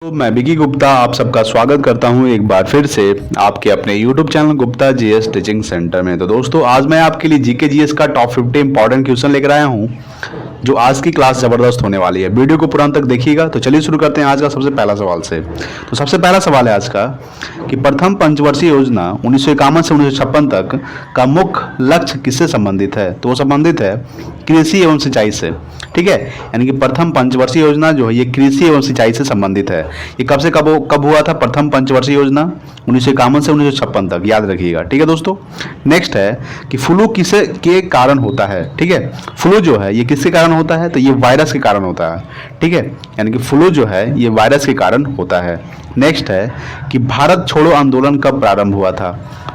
तो मैं विकी गुप्ता आप सबका स्वागत करता हूं एक बार फिर से आपके अपने YouTube channel Gupta GS teaching centre में। तो दोस्तों आज मैं आपके लिए जीके जीएस का टॉप 50 इंपॉर्टेंट क्वेश्चन लेकर आया हूं जो आज की क्लास जबरदस्त होने वाली है। वीडियो को पूरा अंत तक देखिएगा। तो चलिए शुरू करते हैं आज का सबसे पहला सवाल से। तो सबसे पहला सवाल है आज का कि प्रथम पंचवर्षीय योजना 1951 से 1956 तक का मुख्य लक्ष्य किससे संबंधित है? तो वो संबंधित है कृषि एवं सिंचाई से। ठीक है, यानी कि प्रथम पंचवर्षीय योजना जो है ये कृषि एवं सिंचाई से संबंधित है। ये कब से कब हुआ था? प्रथम पंचवर्षीय योजना 1951 से 1956 तक, याद रखिएगा। ठीक है दोस्तों, नेक्स्ट है कि फ्लू किसे के कारण होता है? ठीक है, फ्लू जो है ये किसके कारण होता है? तो ये वायरस के कारण होता है। ठीक है, यानी कि फ्लू जो है ये वायरस के कारण होता है। नेक्स्ट है कि भारत छोड़ो आंदोलन कब प्रारंभ हुआ था?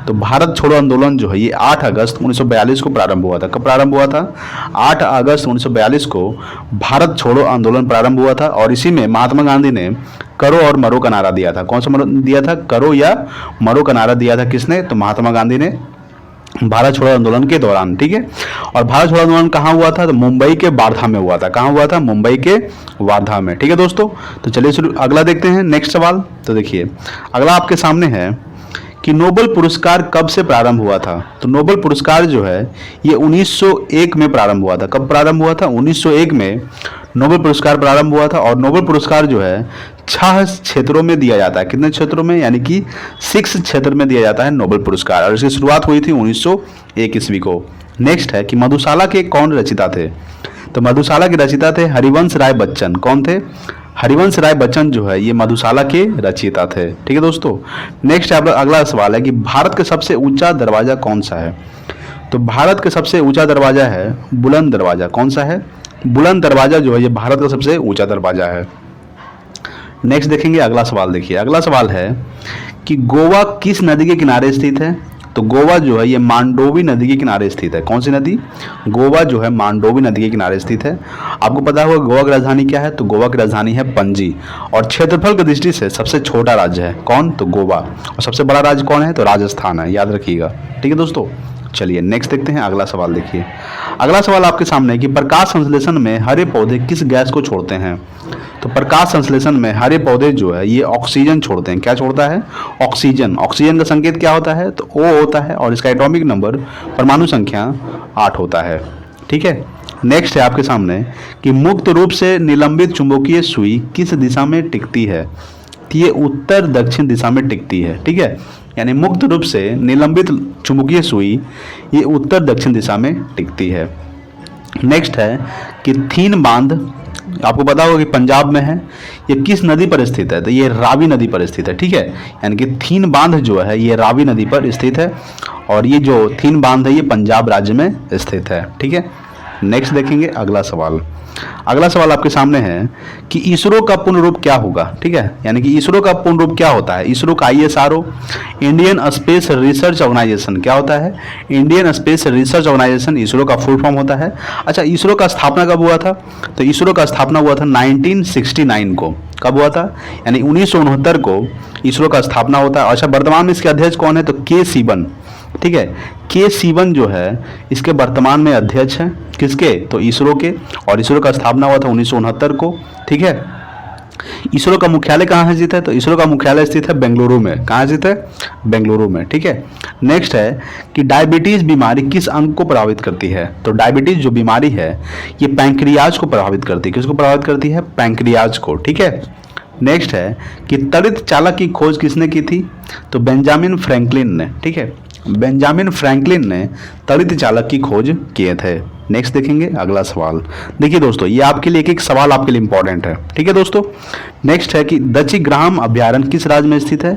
तो भारत छोड़ो आंदोलन जो है ये 8 अगस्त 1942 को प्रारंभ हुआ था। कब प्रारंभ हुआ था? 8 अगस्त 1942 को भारत छोड़ो आंदोलन प्रारंभ हुआ था और इसी में महात्मा गांधी ने करो और मरो का नारा दिया था। कौन सा दिया था? करो या मरो का नारा दिया था। किसने? तो महात्मा गांधी ने भारत छोड़ो आंदोलन के दौरान। ठीक है, और भारत छोड़ो आंदोलन कहाँ हुआ था? तो मुंबई के वार्धा में हुआ था। कहाँ हुआ था? मुंबई के वार्धा में। ठीक है दोस्तों, तो चलिए शुरू अगला देखते हैं नेक्स्ट सवाल। तो देखिए अगला आपके सामने है कि नोबेल पुरस्कार कब से प्रारंभ हुआ था? तो नोबेल पुरस्कार जो है ये 1901 में प्रारंभ हुआ था। कब प्रारंभ हुआ था? 1901 में नोबेल पुरस्कार प्रारंभ हुआ था और नोबेल पुरस्कार जो है 6 क्षेत्रों में दिया जाता है। कितने क्षेत्रों में? यानी कि 6 क्षेत्र में दिया जाता है नोबेल पुरस्कार और इसकी शुरुआत हुई थी 1901 ईस्वी को। नेक्स्ट है कि मधुशाला के कौन रचिता थे? तो मधुशाला के रचिता थे हरिवंश राय बच्चन। कौन थे? हरिवंश राय बच्चन जो है ये मधुशाला के रचयिता थे। ठीक है दोस्तों, नेक्स्ट अगला सवाल है कि भारत का सबसे ऊंचा दरवाजा कौन सा है? तो भारत का सबसे ऊंचा दरवाजा है बुलंद दरवाजा। कौन सा है? बुलंद दरवाजा जो है ये भारत का सबसे ऊंचा दरवाजा है। नेक्स्ट देखेंगे अगला सवाल। देखिए अगला सवाल है कि गोवा किस नदी के किनारे स्थित है? तो गोवा जो है ये मांडोवी नदी के किनारे स्थित है। कौन सी नदी? गोवा जो है मांडोवी नदी के किनारे स्थित है। आपको पता होगा गोवा की राजधानी क्या है? तो गोवा की राजधानी है पणजी और क्षेत्रफल की दृष्टि से सबसे छोटा राज्य है कौन? तो गोवा। और सबसे बड़ा राज्य कौन है? तो राजस्थान है, याद रखिएगा। ठीक है दोस्तों, चलिए नेक्स्ट देखते हैं अगला सवाल। देखिए अगला सवाल आपके सामने है कि प्रकाश संश्लेषण में हरे पौधे किस गैस को छोड़ते हैं? तो प्रकाश संश्लेषण में हरे पौधे जो है ये ऑक्सीजन छोड़ते हैं। क्या छोड़ता है? ऑक्सीजन। ऑक्सीजन का संकेत क्या होता है? तो O होता है और इसका एटॉमिक नंबर परमाणु संख्या 8 होता है। ठीक है, नेक्स्ट है आपके सामने कि मुक्त रूप से निलंबित चुंबकीय सुई किस दिशा में टिकती है? तो ये उत्तर दक्षिण दिशा में टिकती है। ठीक है, यानी मुक्त रूप से निलंबित चुंबकीय सुई ये उत्तर दक्षिण दिशा में टिकती है। नेक्स्ट है कि थीन बांध, आपको पता होगा कि पंजाब में है, ये किस नदी पर स्थित है? तो ये रावी नदी पर स्थित है। ठीक है, यानी कि थीन बांध जो है ये रावी नदी पर स्थित है और ये जो थीन बांध है ये पंजाब राज्य में स्थित है। ठीक है, नेक्स्ट देखेंगे अगला सवाल। अगला सवाल आपके सामने है कि इसरो का पूर्ण रूप क्या होगा? ठीक है, यानी कि इसरो का पूर्ण रूप क्या होता है? इसरो का ISRO Indian Space Research Organisation क्या होता है? Indian Space Research Organisation ISRO का फुल फॉर्म होता है। अच्छा, इसरो का स्थापना कब हुआ था? तो इसरो का स्थापना हुआ था 1969 को। कब हुआ था? यानी 1969 को इसरो का स्थापना होता है। अच्छा, वर्तमान में इसके अध्यक्ष कौन है? तो के सिवन। ठीक है, के सिवन जो है इसके वर्तमान में अध्यक्ष हैं। किसके? तो इसरो के। और इसरो का स्थापना हुआ था 1969 को। ठीक है, इसरो का मुख्यालय कहाँ स्थित है? तो इसरो का मुख्यालय स्थित है बेंगलुरु में। कहाँ स्थित है? बेंगलुरु में। ठीक है, नेक्स्ट है कि डायबिटीज बीमारी किस अंग को प्रभावित करती है? तो डायबिटीज जो बीमारी है ये पैंक्रियाज को प्रभावित करती है। किसको प्रभावित करती है? पैंक्रियाज को। ठीक है, नेक्स्ट है कि त्वरित चालक की खोज किसने की थी? तो बेंजामिन फ्रैंकलिन ने। ठीक है, बेंजामिन फ्रैंकलिन ने त्वरित चालक की खोज किए थे। नेक्स्ट देखेंगे अगला सवाल। देखिए दोस्तों ये आपके लिए एक सवाल आपके लिए इंपॉर्टेंट है। ठीक है दोस्तों, नेक्स्ट है कि दक्षिग्राम अभ्यारण्य किस राज्य में स्थित है?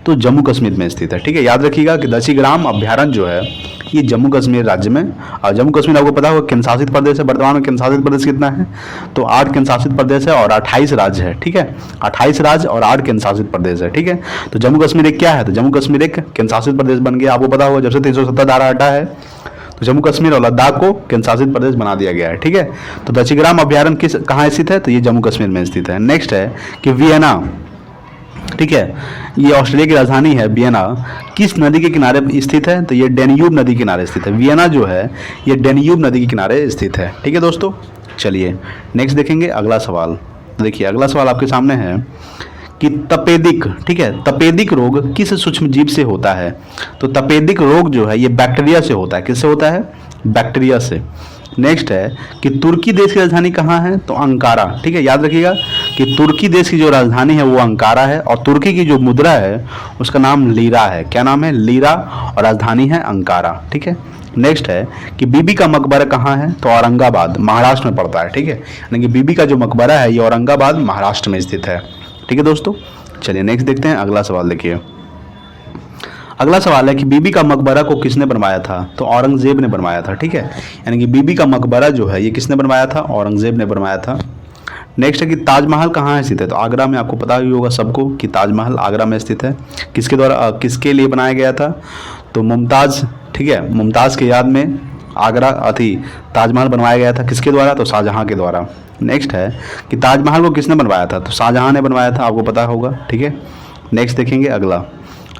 तो जम्मू कश्मीर में स्थित है। ठीक है, याद रखिएगा कि दक्षिग्राम अभ्यारण्य जो है ये जम्मू कश्मीर राज्य में, और जम्मू कश्मीर आपको पता होगा केंद्र शासित प्रदेश है। वर्तमान में केंद्र शासित प्रदेश कितना है? तो 8 केंद्र शासित प्रदेश है और 28 राज्य है। ठीक है, 28 राज्य और 8 केंद्र शासित प्रदेश है। ठीक है, तो जम्मू कश्मीर एक क्या है? तो जम्मू कश्मीर एक केंद्र शासित प्रदेश बन गया। आपको पता होगा जब से 370 धारा हटा है तो जम्मू कश्मीर और लद्दाख को केंद्र शासित प्रदेश बना दिया गया है। ठीक है, तो दक्षिग्राम अभ्यारण्य किस कहाँ स्थित है? तो ये जम्मू कश्मीर में स्थित है। नेक्स्ट है कि वियना, ठीक है, ये ऑस्ट्रेलिया की राजधानी है वियना, किस नदी के किनारे स्थित है? तो ये डेन्यूब नदी के किनारे स्थित है। वियना जो है ये डेन्यूब नदी के किनारे स्थित है। ठीक है दोस्तों, चलिए नेक्स्ट देखेंगे अगला सवाल। देखिए अगला सवाल आपके सामने है कि तपेदिक, ठीक है, तपेदिक रोग किस सूक्ष्म जीव से होता है? तो तपेदिक रोग जो है ये बैक्टीरिया से होता है। किससे होता है? बैक्टीरिया से। नेक्स्ट है कि तुर्की देश की राजधानी कहाँ है? तो अंकारा, ठीक है, याद रखिएगा कि तुर्की देश की जो राजधानी है वो अंकारा है, और तुर्की की जो मुद्रा है उसका नाम लीरा है। क्या नाम है? लीरा, और राजधानी है अंकारा, ठीक है। नेक्स्ट है कि बीबी का मकबरा कहाँ है? तो औरंगाबाद, महाराष्ट्र में पड़ता है, ठीक है। यानी कि बीबी का जो मकबरा है ये औरंगाबाद, महाराष्ट्र में स्थित है, ठीक है दोस्तों। चलिए नेक्स्ट देखते हैं, अगला सवाल देखिए। अगला सवाल है कि बीबी का मकबरा को किसने बनवाया था? तो औरंगजेब ने बनवाया था, ठीक है। यानी कि बीबी का मकबरा जो है ये किसने बनवाया था? औरंगजेब ने बनवाया था। नेक्स्ट है कि ताजमहल कहाँ स्थित है? तो आगरा में, आपको पता ही होगा सबको कि ताजमहल आगरा में स्थित है। किसके द्वारा, किसके लिए बनाया गया था? तो मुमताज़, ठीक है, मुमताज़ के याद में आगरा ताजमहल बनवाया गया था। किसके द्वारा? तो शाहजहाँ के द्वारा। नेक्स्ट है कि ताजमहल को किसने बनवाया था? तो शाहजहाँ ने बनवाया था, आपको पता होगा, ठीक है। नेक्स्ट देखेंगे अगला।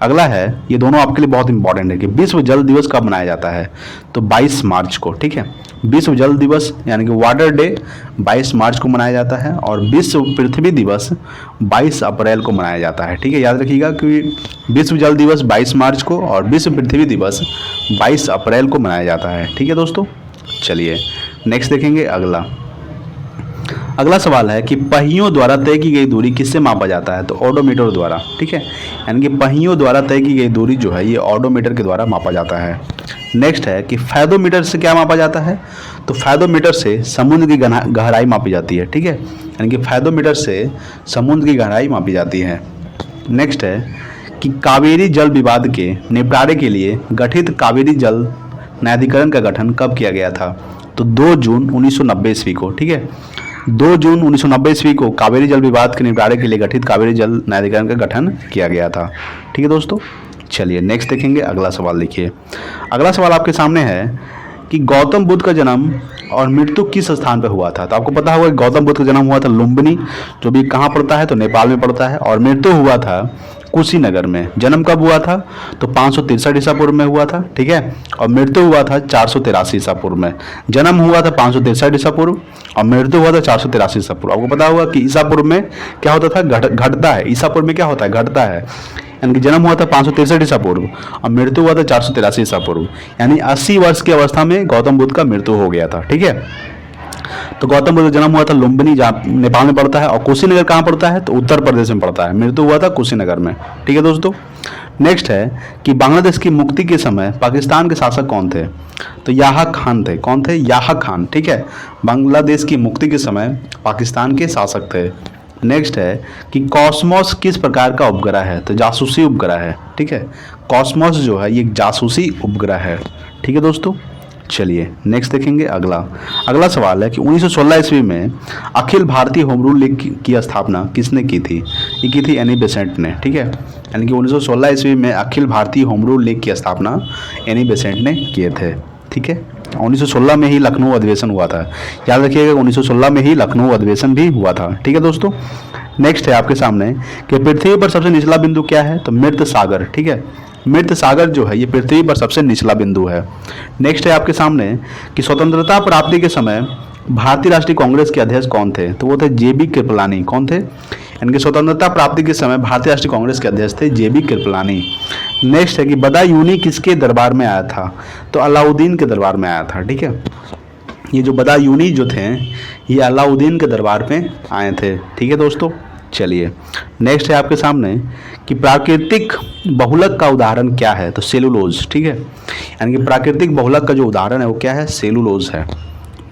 अगला है, ये दोनों आपके लिए बहुत इंपॉर्टेंट है कि विश्व जल दिवस कब मनाया जाता है? तो 22 मार्च को, ठीक है। विश्व जल दिवस यानी कि वाटर डे 22 मार्च को मनाया जाता है, और विश्व पृथ्वी दिवस 22 अप्रैल को मनाया जाता है, ठीक है। याद रखिएगा कि विश्व जल दिवस 22 मार्च को और विश्व पृथ्वी दिवस 22 अप्रैल को मनाया जाता है, ठीक है दोस्तों। चलिए नेक्स्ट देखेंगे अगला। अगला सवाल है कि पहियों द्वारा तय की गई दूरी किससे मापा जाता है? तो ओडोमीटर द्वारा, ठीक है। यानी कि पहियों द्वारा तय की गई दूरी जो है ये ओडोमीटर के द्वारा मापा जाता है। नेक्स्ट है कि फैदोमीटर से क्या मापा जाता है? तो फैदोमीटर से समुद्र की गहराई मापी जाती है, ठीक है। यानी कि फैदोमीटर से समुद्र की गहराई मापी जाती है। नेक्स्ट है कि कावेरी जल विवाद के निपटारे के लिए गठित कावेरी जल न्यायाधिकरण का गठन कब किया गया था? तो 2 जून 1990 ईस्वी को, ठीक है। 2 जून 1990 ईस्वी को कावेरी जल विवाद के निपटारे के लिए गठित कावेरी जल न्यायाधिकरण का गठन किया गया था, ठीक है दोस्तों। चलिए नेक्स्ट देखेंगे अगला सवाल। देखिए अगला सवाल आपके सामने है कि गौतम बुद्ध का जन्म और मृत्यु किस स्थान पर हुआ था? तो आपको पता होगा कि गौतम बुद्ध का जन्म हुआ था लुम्बिनी, जो भी कहाँ पड़ता है? तो नेपाल में पड़ता है, और मृत्यु हुआ था कुशीनगर में। जन्म कब हुआ था? तो 563 ईसा पूर्व में हुआ था, ठीक है, और मृत्यु हुआ था 483 ईसा पूर्व में। जन्म हुआ था 563 ईसा पूर्व और मृत्यु हुआ था 483 ईसा पूर्व। आपको पता होगा कि ईसा पूर्व में क्या होता था? घटता है। ईसा पूर्व में क्या होता है? घटता है। यानी कि जन्म हुआ था 563 ईसा पूर्व और मृत्यु हुआ था 483 ईसा पूर्व, यानी 80 वर्ष की अवस्था में गौतम बुद्ध का मृत्यु हो गया था, ठीक है। तो गौतम बुद्ध जन्म हुआ था लुम्बिनी, जहाँ नेपाल में पड़ता है, और कुशीनगर कहाँ पड़ता है? तो उत्तर प्रदेश में पड़ता है। मृत्यु हुआ था कुशीनगर में, ठीक है दोस्तों। नेक्स्ट है कि बांग्लादेश की मुक्ति के समय पाकिस्तान के शासक कौन थे? तो याहा खान थे। कौन थे? याहा खान, ठीक है। बांग्लादेश की मुक्ति के समय पाकिस्तान के शासक थे। नेक्स्ट है कि कॉस्मोस किस प्रकार का उपग्रह है? तो जासूसी उपग्रह है, ठीक है। कॉस्मोस जो है ये एक जासूसी उपग्रह है, ठीक है दोस्तों। चलिए नेक्स्ट देखेंगे अगला। अगला सवाल है कि 1916 ईस्वी में Akhil Bharatiya home rule league की स्थापना किसने की थी? ये की थी एनी बेसेंट ने, ठीक है। यानी कि 1916 ईस्वी में Akhil Bharatiya home rule league की स्थापना एनी बेसेंट ने किए थे, ठीक है। 1916 में ही लखनऊ अधिवेशन हुआ था। याद रखिएगा 1916 में ही लखनऊ अधिवेशन भी हुआ था, ठीक है दोस्तों। नेक्स्ट है आपके सामने कि पृथ्वी पर सबसे निचला बिंदु क्या है? तो मृत सागर, ठीक है। मृत सागर जो है ये पृथ्वी पर सबसे निचला बिंदु है। नेक्स्ट है आपके सामने कि स्वतंत्रता प्राप्ति के समय भारतीय राष्ट्रीय कांग्रेस के अध्यक्ष कौन थे? तो वो थे जेबी कृपलानी। कौन थे? यानी कि स्वतंत्रता प्राप्ति के समय भारतीय राष्ट्रीय कांग्रेस के अध्यक्ष थे जेबी कृपलानी। नेक्स्ट है कि बदायूनी किसके दरबार में आया था? तो अलाउद्दीन के दरबार में आया था, ठीक है। ये जो बदायूनी जो थे ये अलाउद्दीन के दरबार में आए थे, ठीक है दोस्तों। चलिए नेक्स्ट है आपके सामने कि प्राकृतिक बहुलक का उदाहरण क्या है? तो सेलुलोज, ठीक है। यानी कि प्राकृतिक बहुलक का जो उदाहरण है वो क्या है? सेलुलोज है।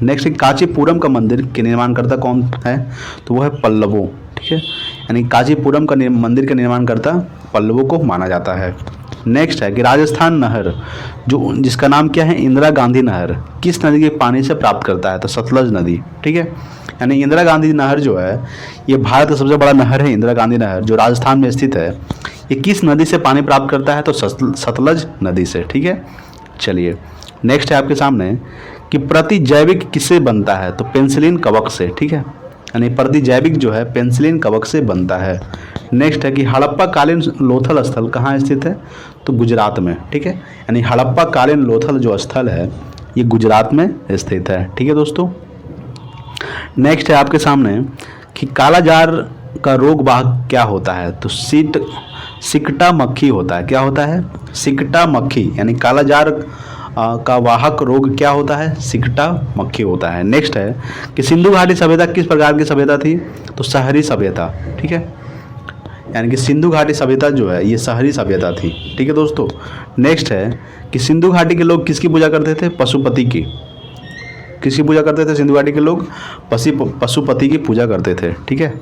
नेक्स्ट कांचीपुरम का मंदिर के निर्माणकर्ता कौन है? तो वो है पल्लवों, ठीक है। यानी कांचीपुरम का मंदिर का निर्माणकर्ता पल्लवों को माना जाता है। नेक्स्ट है कि राजस्थान नहर जो जिसका नाम क्या है? इंदिरा गांधी नहर, किस नदी के पानी से प्राप्त करता है? तो सतलज नदी, ठीक है। यानी इंदिरा गांधी नहर जो है ये भारत का सबसे बड़ा नहर है। इंदिरा गांधी नहर जो राजस्थान में स्थित है ये किस नदी से पानी प्राप्त करता है? तो सतलज नदी से, ठीक है। चलिए नेक्स्ट है आपके सामने कि प्रतिजैविक किससे बनता है? तो पेंसिलिन कवक से, ठीक है। यानी प्रतिजैविक जो है पेंसिलिन कवक से बनता है। नेक्स्ट है कि हड़प्पा कालीन लोथल स्थल कहाँ स्थित है? तो गुजरात में, ठीक है। यानी हड़प्पा कालीन लोथल जो स्थल है ये गुजरात में स्थित है, ठीक है दोस्तों। नेक्स्ट है आपके सामने कि कालाजार का रोग वाहक क्या होता है? तो सिकटा मक्खी होता है। क्या होता है? सिकटा मक्खी, यानी कालाजार का वाहक रोग क्या होता है? सिकटा मक्खी होता है। नेक्स्ट है कि सिंधु घाटी सभ्यता किस प्रकार की सभ्यता थी? तो शहरी सभ्यता। ठीक है, यानी कि सिंधु घाटी सभ्यता जो है ये शहरी सभ्यता थी। ठीक है दोस्तों। नेक्स्ट है कि सिंधु घाटी के लोग किसकी पूजा करते थे? पशुपति की। किसकी पूजा करते थे सिंधु घाटी के लोग? पशुपति की पूजा करते थे। ठीक है।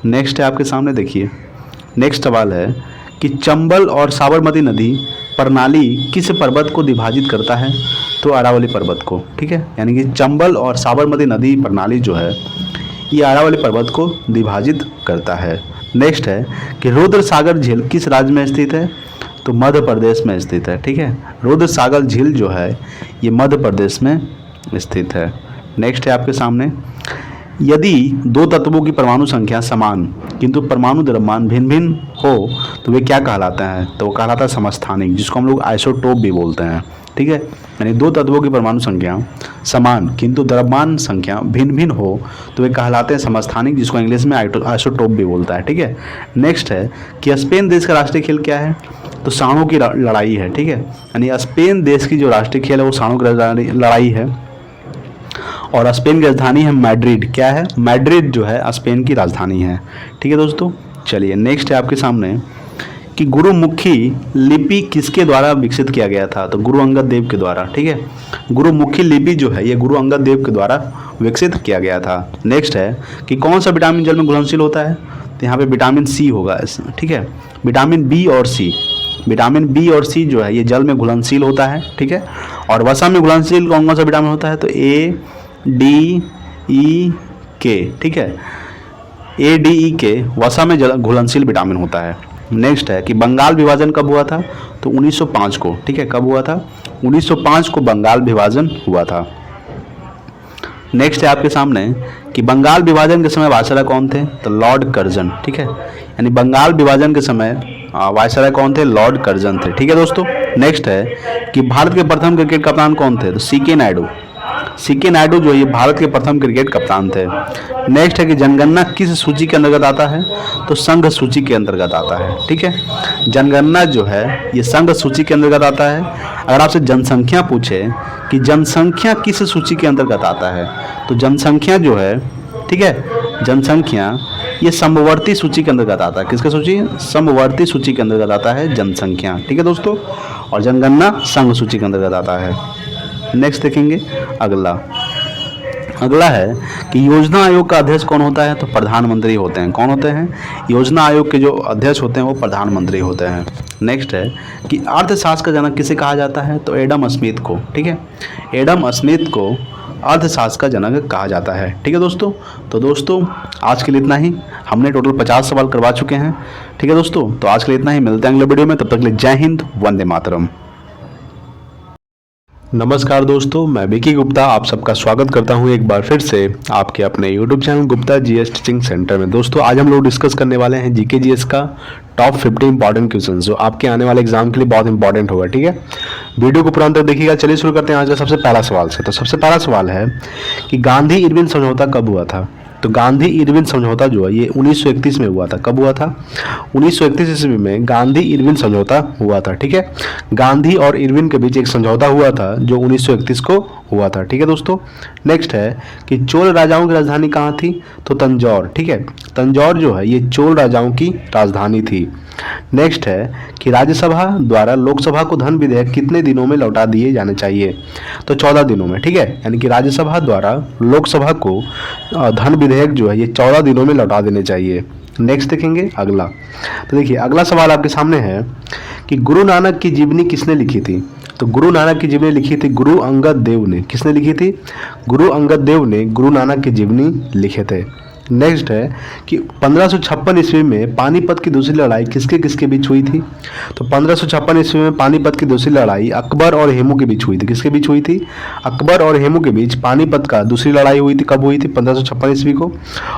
नेक्स्ट है आपके सामने, देखिए नेक्स्ट सवाल है कि चंबल और साबरमती नदी प्रणाली किस पर्वत को विभाजित करता है? तो अरावली पर्वत को। ठीक है, यानी कि चंबल और साबरमती नदी प्रणाली जो है ये अरावली पर्वत को विभाजित करता है। नेक्स्ट है कि रुद्र सागर झील किस राज्य में स्थित है? तो मध्य प्रदेश में स्थित है। ठीक है, रुद्र सागर झील जो है ये मध्य प्रदेश में स्थित है। नेक्स्ट है आपके सामने, यदि दो तत्वों की परमाणु संख्या समान किंतु परमाणु द्रव्यमान भिन्न भिन्न हो तो वे क्या कहलाते हैं? तो वो कहलाता है समस्थानिक, जिसको हम लोग आइसोटोप भी बोलते हैं। ठीक है, यानी दो तत्वों की परमाणु संख्या समान किंतु द्रव्यमान संख्या भिन्न भिन्न हो तो वे कहलाते हैं समस्थानिक, जिसको इंग्लिश में आइसोटोप भी बोलता है। ठीक है। नेक्स्ट है कि स्पेन देश का राष्ट्रीय खेल क्या है? तो साणों की लड़ाई है। ठीक है, यानी स्पेन देश की जो राष्ट्रीय खेल है वो साणों की लड़ाई है और स्पेन की राजधानी है मैड्रिड। क्या है? मैड्रिड जो है स्पेन की राजधानी है। ठीक है दोस्तों। चलिए नेक्स्ट है आपके सामने कि गुरुमुखी लिपि किसके द्वारा विकसित किया गया था? तो गुरु अंगद देव के द्वारा। ठीक है, गुरुमुखी लिपि जो है ये गुरु अंगद देव के द्वारा विकसित किया गया था। नेक्स्ट है कि कौन सा विटामिन जल में घुलनशील होता है? तो यहाँ पे विटामिन सी होगा। ठीक है, विटामिन बी और सी, विटामिन बी और सी जो है ये जल में घुलनशील होता है। ठीक है, और वसा में घुलनशील कौन कौन सा विटामिन होता है? तो ए डी ई के। ठीक है, ए डी ई के वसा में घुलनशील विटामिन होता है। नेक्स्ट है कि बंगाल विभाजन कब हुआ था? तो 1905 को। ठीक है, कब हुआ था? 1905 को बंगाल विभाजन हुआ था। नेक्स्ट है आपके सामने कि बंगाल विभाजन के समय वायसराय कौन थे? तो लॉर्ड कर्जन। ठीक है, यानी बंगाल विभाजन के समय वायसराय कौन थे? लॉर्ड कर्जन थे। ठीक है दोस्तों। नेक्स्ट है कि भारत के प्रथम क्रिकेट कप्तान कौन थे? तो सीके नायडू। सीके नायडू जो ये भारत के प्रथम क्रिकेट कप्तान थे। नेक्स्ट है कि जनगणना किस सूची के अंतर्गत आता है? तो संघ सूची के अंतर्गत आता है। ठीक है, जनगणना जो है ये संघ सूची के अंतर्गत आता है। अगर आपसे जनसंख्या पूछे कि जनसंख्या किस सूची के अंतर्गत आता है, तो जनसंख्या जो है, ठीक है, जनसंख्या ये समवर्ती सूची के अंतर्गत आता है। किसका सूची? समवर्ती सूची के अंतर्गत आता है जनसंख्या। ठीक है दोस्तों, और जनगणना संघ सूची के अंतर्गत आता है। नेक्स्ट देखेंगे अगला है कि योजना आयोग का अध्यक्ष कौन होता है? तो प्रधानमंत्री होते हैं। कौन होते हैं? योजना आयोग के जो अध्यक्ष होते हैं वो प्रधानमंत्री होते हैं। नेक्स्ट है कि अर्थशास्त्र का जनक किसे कहा जाता है? तो एडम स्मिथ को। ठीक है, एडम स्मिथ को अर्थशास्त्र का जनक कहा जाता है। ठीक है दोस्तों। तो दोस्तों आज के लिए इतना ही, हमने टोटल 50 सवाल करवा चुके हैं। ठीक है दोस्तों, तो आज के लिए इतना ही, मिलते हैं अगले वीडियो में। तब तक के लिए जय हिंद, वंदे मातरम। नमस्कार दोस्तों, मैं विकी गुप्ता आप सबका स्वागत करता हूं एक बार फिर से आपके अपने YouTube channel Gupta GS teaching centre में। दोस्तों आज हम लोग डिस्कस करने वाले हैं जीके जीएस का टॉप 50 इंपॉर्टेंट क्वेश्चन जो आपके आने वाले एग्जाम के लिए बहुत इंपॉर्टेंट होगा। ठीक है, वीडियो को पूरा तक देखिएगा। चलिए शुरू करते हैं आज का सबसे पहला सवाल से। तो सबसे पहला सवाल है कि गांधी इरविन समझौता कब हुआ था? तो गांधी इरविन समझौता जो है ये 1931 में हुआ था। कब हुआ था? 1931 ईस्वी में गांधी इरविन समझौता हुआ था। ठीक है, गांधी और इरविन के बीच एक समझौता हुआ था जो 1931 को हुआ था। ठीक है दोस्तों। नेक्स्ट है कि चोल राजाओं की राजधानी कहाँ थी? तो तंजौर। ठीक है, तंजौर जो है ये चोल राजाओं की राजधानी थी। नेक्स्ट है कि राज्यसभा द्वारा लोकसभा को धन विधेयक कितने दिनों में लौटा दिए जाने चाहिए? तो 14 दिनों में। ठीक है, यानी कि राज्यसभा द्वारा लोकसभा को धन विधेयक जो है ये 14 दिनों में लौटा देने चाहिए। नेक्स्ट देखेंगे अगला। तो देखिए अगला सवाल आपके सामने है कि गुरु नानक की जीवनी किसने लिखी थी? तो गुरु नानक की जीवनी लिखी थी गुरु अंगद देव ने। किसने लिखी थी? गुरु अंगद देव ने गुरु नानक की जीवनी लिखे थे। नेक्स्ट है कि 1556 ईस्वी में पानीपत की दूसरी लड़ाई किसके किसके बीच हुई थी? तो 1556 ईस्वी में पानीपत की दूसरी लड़ाई अकबर और हेमू के बीच हुई थी। किसके बीच हुई थी? अकबर और हेमू के बीच पानीपत का दूसरी लड़ाई हुई थी। कब हुई थी? 1556 ईस्वी को।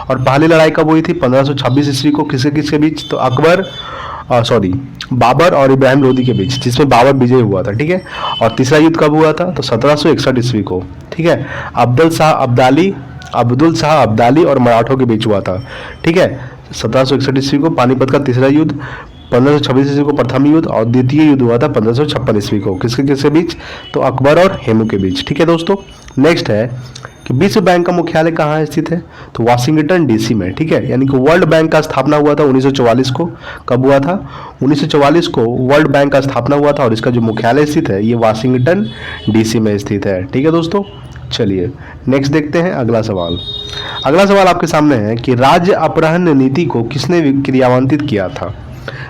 और पहली लड़ाई कब हुई थी? 1526 ईस्वी को। किसके किसके बीच? तो बाबर और इब्राहिम लोदी के बीच, जिसमें बाबर विजय हुआ था। ठीक है, और तीसरा युद्ध कब हुआ था? तो 1761 ईस्वी को। ठीक है, अब्दुल शाह अब्दाली और मराठों के बीच हुआ था। ठीक है, 1761 ईस्वी को पानीपत का तीसरा युद्ध, 1526 ईस्वी को प्रथम युद्ध, और द्वितीय युद्ध हुआ था 1556 ईस्वी को। किसके किसके बीच? तो अकबर और हेमू के बीच। ठीक है दोस्तों। नेक्स्ट है कि विश्व बैंक का मुख्यालय कहाँ स्थित है? तो वाशिंगटन डीसी में। ठीक है, यानी कि वर्ल्ड बैंक का स्थापना हुआ था 1944 को। कब हुआ था? 1944 को वर्ल्ड बैंक का स्थापना हुआ था, और इसका जो मुख्यालय स्थित है ये वाशिंगटन डीसी में स्थित है। ठीक है दोस्तों। चलिए नेक्स्ट देखते हैं अगला सवाल। अगला सवाल आपके सामने है कि राज्य अपहरण नीति को किसने क्रियान्वित किया था?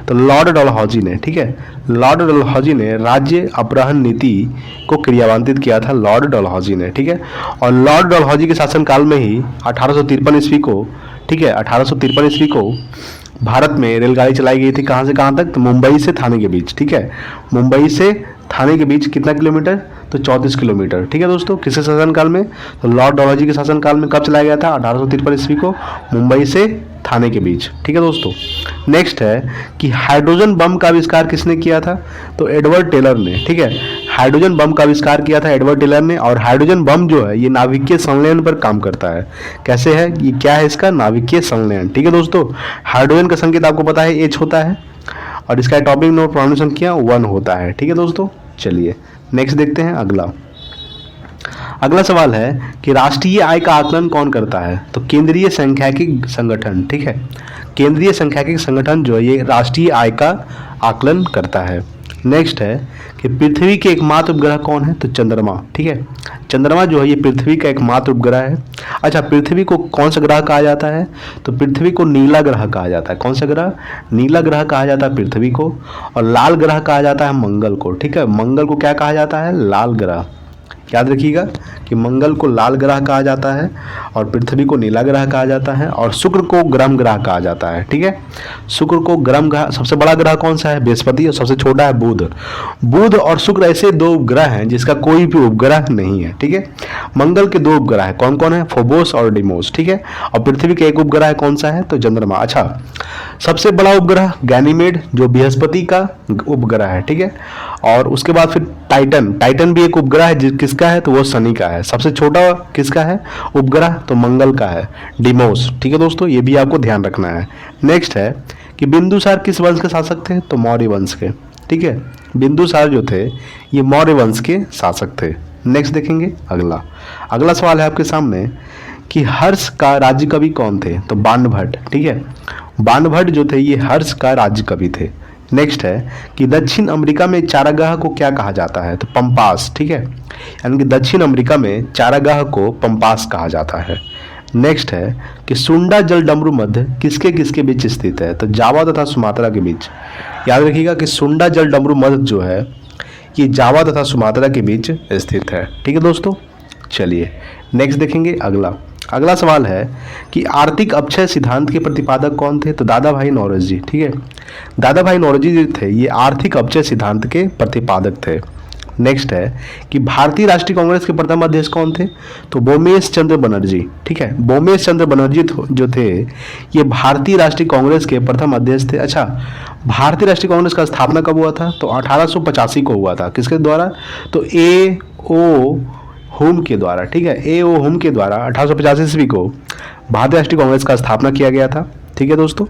तो लॉर्ड डलहौजी ने। ठीक है, लॉर्ड डलहौजी ने राज्य अपहरण नीति को क्रियान्वित किया था, लॉर्ड डलहौजी ने। ठीक है, और लॉर्ड डलहौजी के शासनकाल में ही 1853 ईस्वी को, ठीक है, 1853 ईस्वी को भारत में रेलगाड़ी चलाई गई थी। कहाँ से कहाँ तक? तो मुंबई से थाने के बीच। ठीक है, मुंबई से थाने के बीच कितना किलोमीटर? तो 34 किलोमीटर। ठीक है दोस्तों। किसके शासनकाल में? तो लॉर्ड डलहौजी के शासनकाल में। कब चलाया गया था? 1853 ईस्वी को, मुंबई से थाने के बीच। ठीक है दोस्तों। नेक्स्ट है कि हाइड्रोजन बम का आविष्कार किसने किया था? तो एडवर्ड टेलर ने। ठीक है, हाइड्रोजन बम का आविष्कार किया था एडवर्ड टेलर ने। और हाइड्रोजन बम जो है ये नाभिकीय संलयन पर काम करता है। कैसे है? ये क्या है इसका? नाभिकीय संलयन। ठीक है दोस्तों। हाइड्रोजन का संकेत आपको पता है H होता है, और इसका एटॉमिक नंबर परमाणु संख्या 1 होता है। ठीक है दोस्तों। चलिए नेक्स्ट देखते हैं अगला। अगला सवाल है कि राष्ट्रीय आय का आकलन कौन करता है? तो केंद्रीय सांख्यिकी संगठन। ठीक है, केंद्रीय सांख्यिकी संगठन जो है ये राष्ट्रीय आय का आकलन करता है। नेक्स्ट है कि पृथ्वी के एकमात्र उपग्रह कौन है? तो चंद्रमा। ठीक है, चंद्रमा जो है ये पृथ्वी का एकमात्र उपग्रह है। अच्छा, पृथ्वी को कौन सा ग्रह कहा जाता है? तो पृथ्वी को नीला ग्रह कहा जाता है। कौन सा ग्रह? नीला ग्रह कहा जाता है पृथ्वी को। और लाल ग्रह कहा जाता है मंगल को। ठीक है, मंगल को क्या कहा जाता है? लाल ग्रह। याद रखिएगा कि मंगल को लाल ग्रह कहा जाता है, और पृथ्वी को नीला ग्रह कहा जाता है, और शुक्र को गर्म ग्रह कहा जाता है। ठीक है, शुक्र को गर्म ग्रह। सबसे बड़ा ग्रह कौन सा है? बृहस्पति। और सबसे छोटा है बुध। बुध और शुक्र ऐसे दो उपग्रह हैं जिसका कोई भी उपग्रह नहीं है। ठीक है, मंगल के दो उपग्रह है। कौन कौन है? फोबोस और डिमोस। ठीक है, और पृथ्वी का एक उपग्रह है। कौन सा है? तो चंद्रमा। अच्छा, सबसे बड़ा उपग्रह गैनीमेड जो बृहस्पति का उपग्रह है। ठीक है, और उसके बाद फिर टाइटन। टाइटन भी एक उपग्रह है। किसका है? तो वो शनि का है। सबसे छोटा किसका है उपग्रह? तो मंगल का है, डिमोस। ठीक है दोस्तों, ये भी आपको ध्यान रखना है। नेक्स्ट है कि बिंदुसार किस वंश के शासक थे? तो मौर्य वंश के। ठीक है, बिंदुसार जो थे ये मौर्य वंश के शासक थे। नेक्स्ट देखेंगे अगला। अगला सवाल है आपके सामने कि हर्ष का राज्य कवि कौन थे? तो बाणभट्ट। ठीक है, बाणभट्ट जो थे ये हर्ष का राज्य कवि थे। नेक्स्ट है कि दक्षिण अमेरिका में चारागाह को क्या कहा जाता है? तो पंपास। ठीक है, यानी कि दक्षिण अमेरिका में चारागाह को पंपास कहा जाता है। नेक्स्ट है कि सुंडा जल डमरू मध्य किसके किसके बीच स्थित है? तो जावा तथा सुमात्रा के बीच। याद रखिएगा कि सुंडा जल डमरू मध्य जो है ये जावा तथा सुमात्रा के बीच स्थित है। ठीक है दोस्तों। चलिए नेक्स्ट देखेंगे अगला। अगला सवाल है कि आर्थिक अपक्षय सिद्धांत के प्रतिपादक कौन थे? तो दादा भाई नौरोजी। ठीक है, दादा भाई नौरोजी जो थे ये आर्थिक अपक्षय सिद्धांत के प्रतिपादक थे। नेक्स्ट है कि भारतीय राष्ट्रीय कांग्रेस के प्रथम अध्यक्ष कौन थे? तो बोमेश चंद्र बनर्जी। ठीक है, बोमेश चंद्र बनर्जी जो थे ये भारतीय राष्ट्रीय कांग्रेस के प्रथम अध्यक्ष थे। अच्छा, भारतीय राष्ट्रीय कांग्रेस का स्थापना कब हुआ था? तो 1885 को हुआ था। किसके द्वारा? तो ए ओ होम के द्वारा। ठीक है, ए ओ होम के द्वारा 1885 ईस्वी को भारतीय राष्ट्रीय कांग्रेस का स्थापना किया गया था। ठीक है दोस्तों।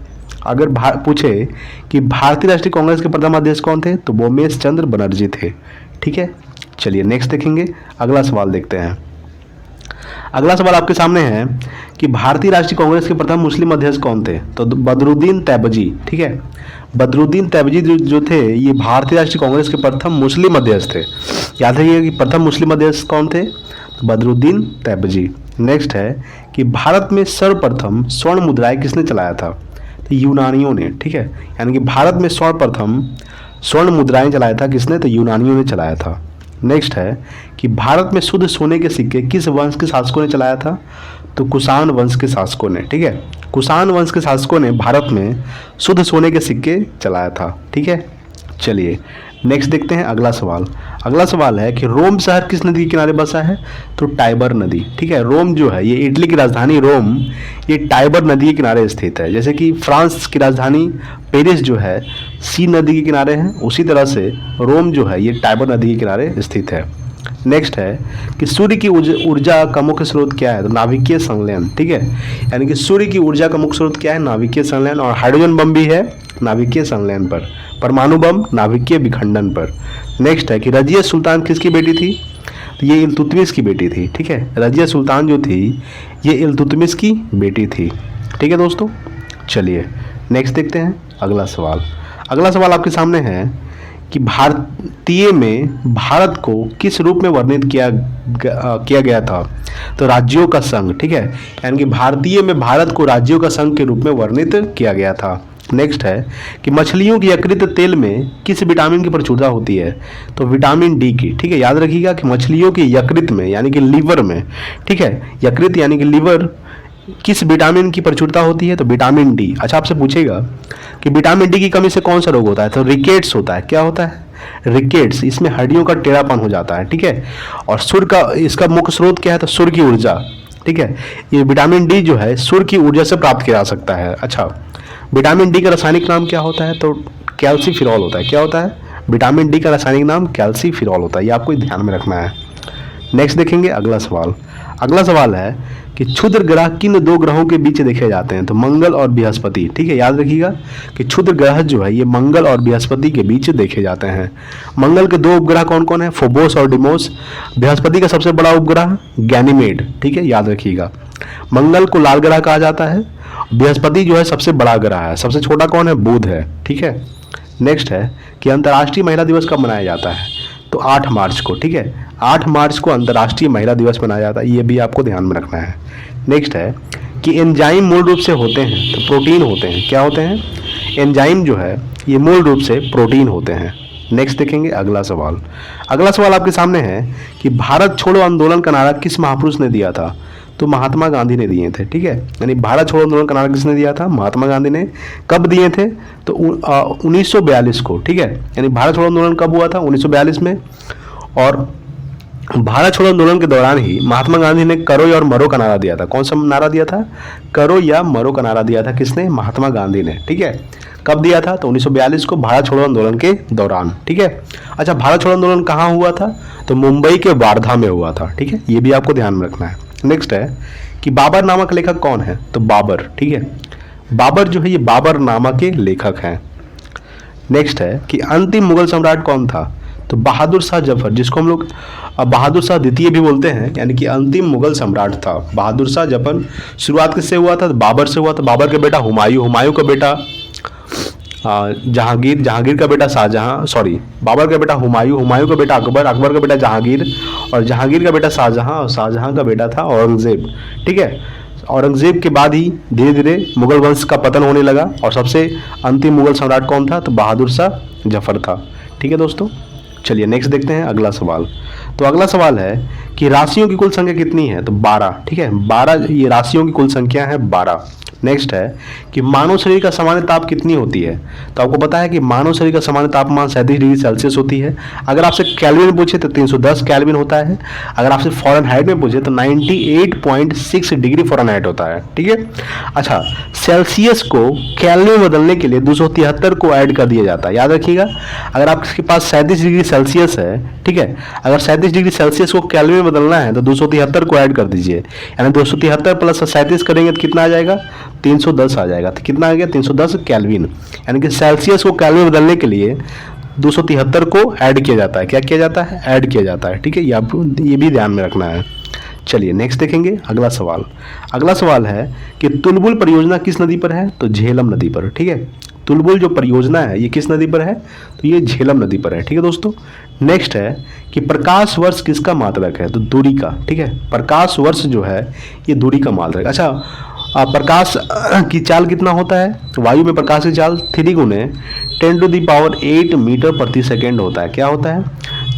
अगर पूछे कि भारतीय राष्ट्रीय कांग्रेस के प्रथम अध्यक्ष कौन थे? तो बोमेश चंद्र बनर्जी थे। ठीक है, चलिए नेक्स्ट देखेंगे। अगला सवाल देखते हैं। अगला सवाल आपके सामने है कि भारतीय राष्ट्रीय कांग्रेस के प्रथम मुस्लिम अध्यक्ष कौन थे? तो बदरुद्दीन तैयबजी। ठीक है, बदरुद्दीन तैयबजी जो थे ये भारतीय राष्ट्रीय कांग्रेस के प्रथम मुस्लिम अध्यक्ष थे। याद रखिएगा कि प्रथम मुस्लिम अध्यक्ष कौन थे? तो बदरुद्दीन तैयबजी। नेक्स्ट है कि भारत में सर्वप्रथम स्वर्ण मुद्राएं किसने चलाया था? तो यूनानियों ने। ठीक है, यानी कि भारत में सर्वप्रथम स्वर्ण मुद्राएं चलाया था किसने? तो यूनानियों ने चलाया था। नेक्स्ट है कि भारत में शुद्ध सोने के सिक्के किस वंश के शासकों ने चलाया था? तो कुषाण वंश के शासकों ने। ठीक है, कुषाण वंश के शासकों ने भारत में शुद्ध सोने के सिक्के चलाया था। ठीक है, चलिए नेक्स्ट देखते हैं अगला सवाल। अगला सवाल है कि रोम शहर किस नदी के किनारे बसा है? तो टाइबर नदी। ठीक है, रोम जो है ये इटली की राजधानी रोम ये टाइबर नदी के किनारे स्थित है। जैसे कि फ्रांस की राजधानी पेरिस जो है सी नदी के किनारे है, उसी तरह से रोम जो है ये टाइबर नदी के किनारे स्थित है। नेक्स्ट है कि सूर्य की ऊर्जा का मुख्य स्रोत क्या है, तो नाभिकीय संलयन, ठीक है। यानी कि सूर्य की ऊर्जा का मुख्य स्रोत क्या है, नाभिकीय संलयन। और हाइड्रोजन बम भी है नाभिकीय संलयन पर, परमाणु बम नाभिकीय विखंडन पर। नेक्स्ट है कि रजिया सुल्तान किसकी बेटी थी, तो ये इल्तुतमिश की बेटी थी, ठीक है। रजिया सुल्तान जो थी ये इल्तुतमिश की बेटी थी, ठीक है दोस्तों। चलिए नेक्स्ट देखते हैं अगला सवाल। अगला सवाल आपके सामने है कि भारतीय में भारत को किस रूप में वर्णित किया गया था, तो राज्यों का संघ, ठीक है। यानी कि भारतीय में भारत को राज्यों का संघ के रूप में वर्णित किया गया था। नेक्स्ट है कि मछलियों की यकृत तेल में किस विटामिन की प्रचुरता होती है, तो विटामिन डी की, ठीक है। याद रखिएगा कि मछलियों की यकृत में यानी कि लीवर में, ठीक है, यकृत यानी कि लीवर, किस विटामिन की प्रचुरता होती है, तो विटामिन डी। अच्छा आपसे पूछेगा कि विटामिन डी की कमी से कौन सा रोग होता है, तो रिकेट्स होता है। क्या होता है, रिकेट्स। इसमें हड्डियों का टेढ़ापन हो जाता है, ठीक है। और सूर्य का इसका मुख्य स्रोत क्या है, तो सूर्य की ऊर्जा, ठीक है। ये विटामिन डी जो है सूर्य की ऊर्जा से प्राप्त किया जा सकता है। अच्छा विटामिन डी का रासायनिक नाम क्या होता है, तो कैल्सीफिरॉल होता है। क्या होता है, विटामिन डी का रासायनिक नाम कैल्सीफिरॉल होता है। ये आपको ध्यान में रखना है। नेक्स्ट देखेंगे अगला सवाल। अगला सवाल है कि क्षुद्र ग्रह किन दो ग्रहों के बीच देखे जाते हैं, तो मंगल और बृहस्पति, ठीक है। याद रखिएगा कि क्षुद्र ग्रह जो है ये मंगल और बृहस्पति के बीच देखे जाते हैं। मंगल के दो उपग्रह कौन कौन है, फोबोस और डिमोस। बृहस्पति का सबसे बड़ा उपग्रह गैनीमेड, ठीक है, याद रखिएगा। मंगल को लाल ग्रह कहा जाता है, बृहस्पति जो है सबसे बड़ा ग्रह है, सबसे छोटा कौन है, बुध है, ठीक है। नेक्स्ट है कि अंतर्राष्ट्रीय महिला दिवस कब मनाया जाता है, तो 8 मार्च को, ठीक है। 8 मार्च को अंतर्राष्ट्रीय महिला दिवस मनाया जाता है, ये भी आपको ध्यान में रखना है। नेक्स्ट है कि एंजाइम मूल रूप से होते हैं, तो प्रोटीन होते हैं। क्या होते हैं, एंजाइम जो है ये मूल रूप से प्रोटीन होते हैं। नेक्स्ट देखेंगे अगला सवाल। अगला सवाल आपके सामने है कि भारत छोड़ो आंदोलन का नारा किस महापुरुष ने दिया था, तो महात्मा गांधी ने दिए थे, ठीक है। यानी भारत छोड़ो आंदोलन का नारा किसने दिया था, महात्मा गांधी ने। कब दिए थे, तो 1942 को, ठीक है। यानी भारत छोड़ो आंदोलन कब हुआ था, 1942 में। और भारत छोड़ो आंदोलन के दौरान ही महात्मा गांधी ने करो या और मरो का नारा दिया था। कौन सा नारा दिया था, करो या मरो का नारा दिया था, किसने, महात्मा गांधी ने, ठीक है। कब दिया था, तो 1942 को भारत छोड़ो आंदोलन के दौरान, ठीक है। अच्छा भारत छोड़ो आंदोलन कहाँ हुआ था, तो मुंबई के वार्धा में हुआ था, ठीक है। ये भी आपको ध्यान में रखना है। नेक्स्ट है कि बाबर नामक लेखक कौन है, तो बाबर, ठीक है। बाबर जो है ये बाबर नामा के लेखक हैं। नेक्स्ट है कि अंतिम मुगल सम्राट कौन था, तो बहादुर शाह जफर, जिसको हम लोग बहादुर शाह द्वितीय भी बोलते हैं, यानी कि अंतिम मुगल सम्राट था बहादुर शाह जफर। शुरुआत किससे हुआ था, तो बाबर से हुआ था। बाबर के बेटा हुमायूं, हुमायूं का बेटा जहांगीर, जहांगीर का बेटा शाहजहां, सॉरी बाबर का बेटा हुमायूं, हुमायूं का बेटा अकबर, अकबर का बेटा जहांगीर, और जहांगीर का बेटा शाहजहां, और शाहजहां का बेटा था औरंगजेब, ठीक है। औरंगजेब के बाद ही धीरे धीरे मुगल वंश का पतन होने लगा, और सबसे अंतिम मुगल सम्राट कौन था, तो बहादुर शाह जफर था, ठीक है दोस्तों। चलिए नेक्स्ट देखते हैं अगला सवाल। तो अगला सवाल है कि राशियों की कुल संख्या कितनी है, तो 12, ठीक है। 12 ये राशियों की कुल संख्या है 12। नेक्स्ट है कि मानव शरीर का सामान्य ताप कितनी होती है, तो आपको पता है कि मानव शरीर का सामान्य तापमान 37 डिग्री सेल्सियस होती है। अगर आपसे केल्विन में पूछे तो 310 केल्विन होता है। अगर आपसे फ़ारेनहाइट में पूछे तो 98.6 डिग्री फ़ारेनहाइट होता है, ठीक है। अच्छा सेल्सियस को केल्विन में बदलने के लिए 273 को ऐड कर दिया जाता है, याद रखिएगा। अगर आपके पास 37 डिग्री सेल्सियस है, ठीक है, अगर 37 डिग्री सेल्सियस को केल्विन में बदलना है तो 273 को ऐड कर दीजिए, यानी 273 प्लस 37 करेंगे तो कितना आ जाएगा, 310 आ जाएगा। तो कितना आ गया, 310 केल्विन। यानी कि सेल्सियस को केल्विन में बदलने के लिए 273 को ऐड किया जाता है। क्या किया जाता है, ऐड किया जाता है, ठीक है। ये भी ध्यान में रखना है। चलिए नेक्स्ट देखेंगे अगला सवाल। अगला सवाल है कि तुलबुल परियोजना किस नदी पर है, तो झेलम नदी पर, ठीक है। तुलबुल जो परियोजना है ये किस नदी पर है, तो ये झेलम नदी पर है, ठीक है दोस्तों। नेक्स्ट है कि प्रकाश वर्ष किसका मात्रक है, तो दूरी का, ठीक है। प्रकाश वर्ष जो है ये दूरी का मात्रक। अच्छा प्रकाश की चाल कितना होता है, वायु में प्रकाश की चाल 3 गुने 10⁸ मीटर प्रति सेकेंड होता है। क्या होता है,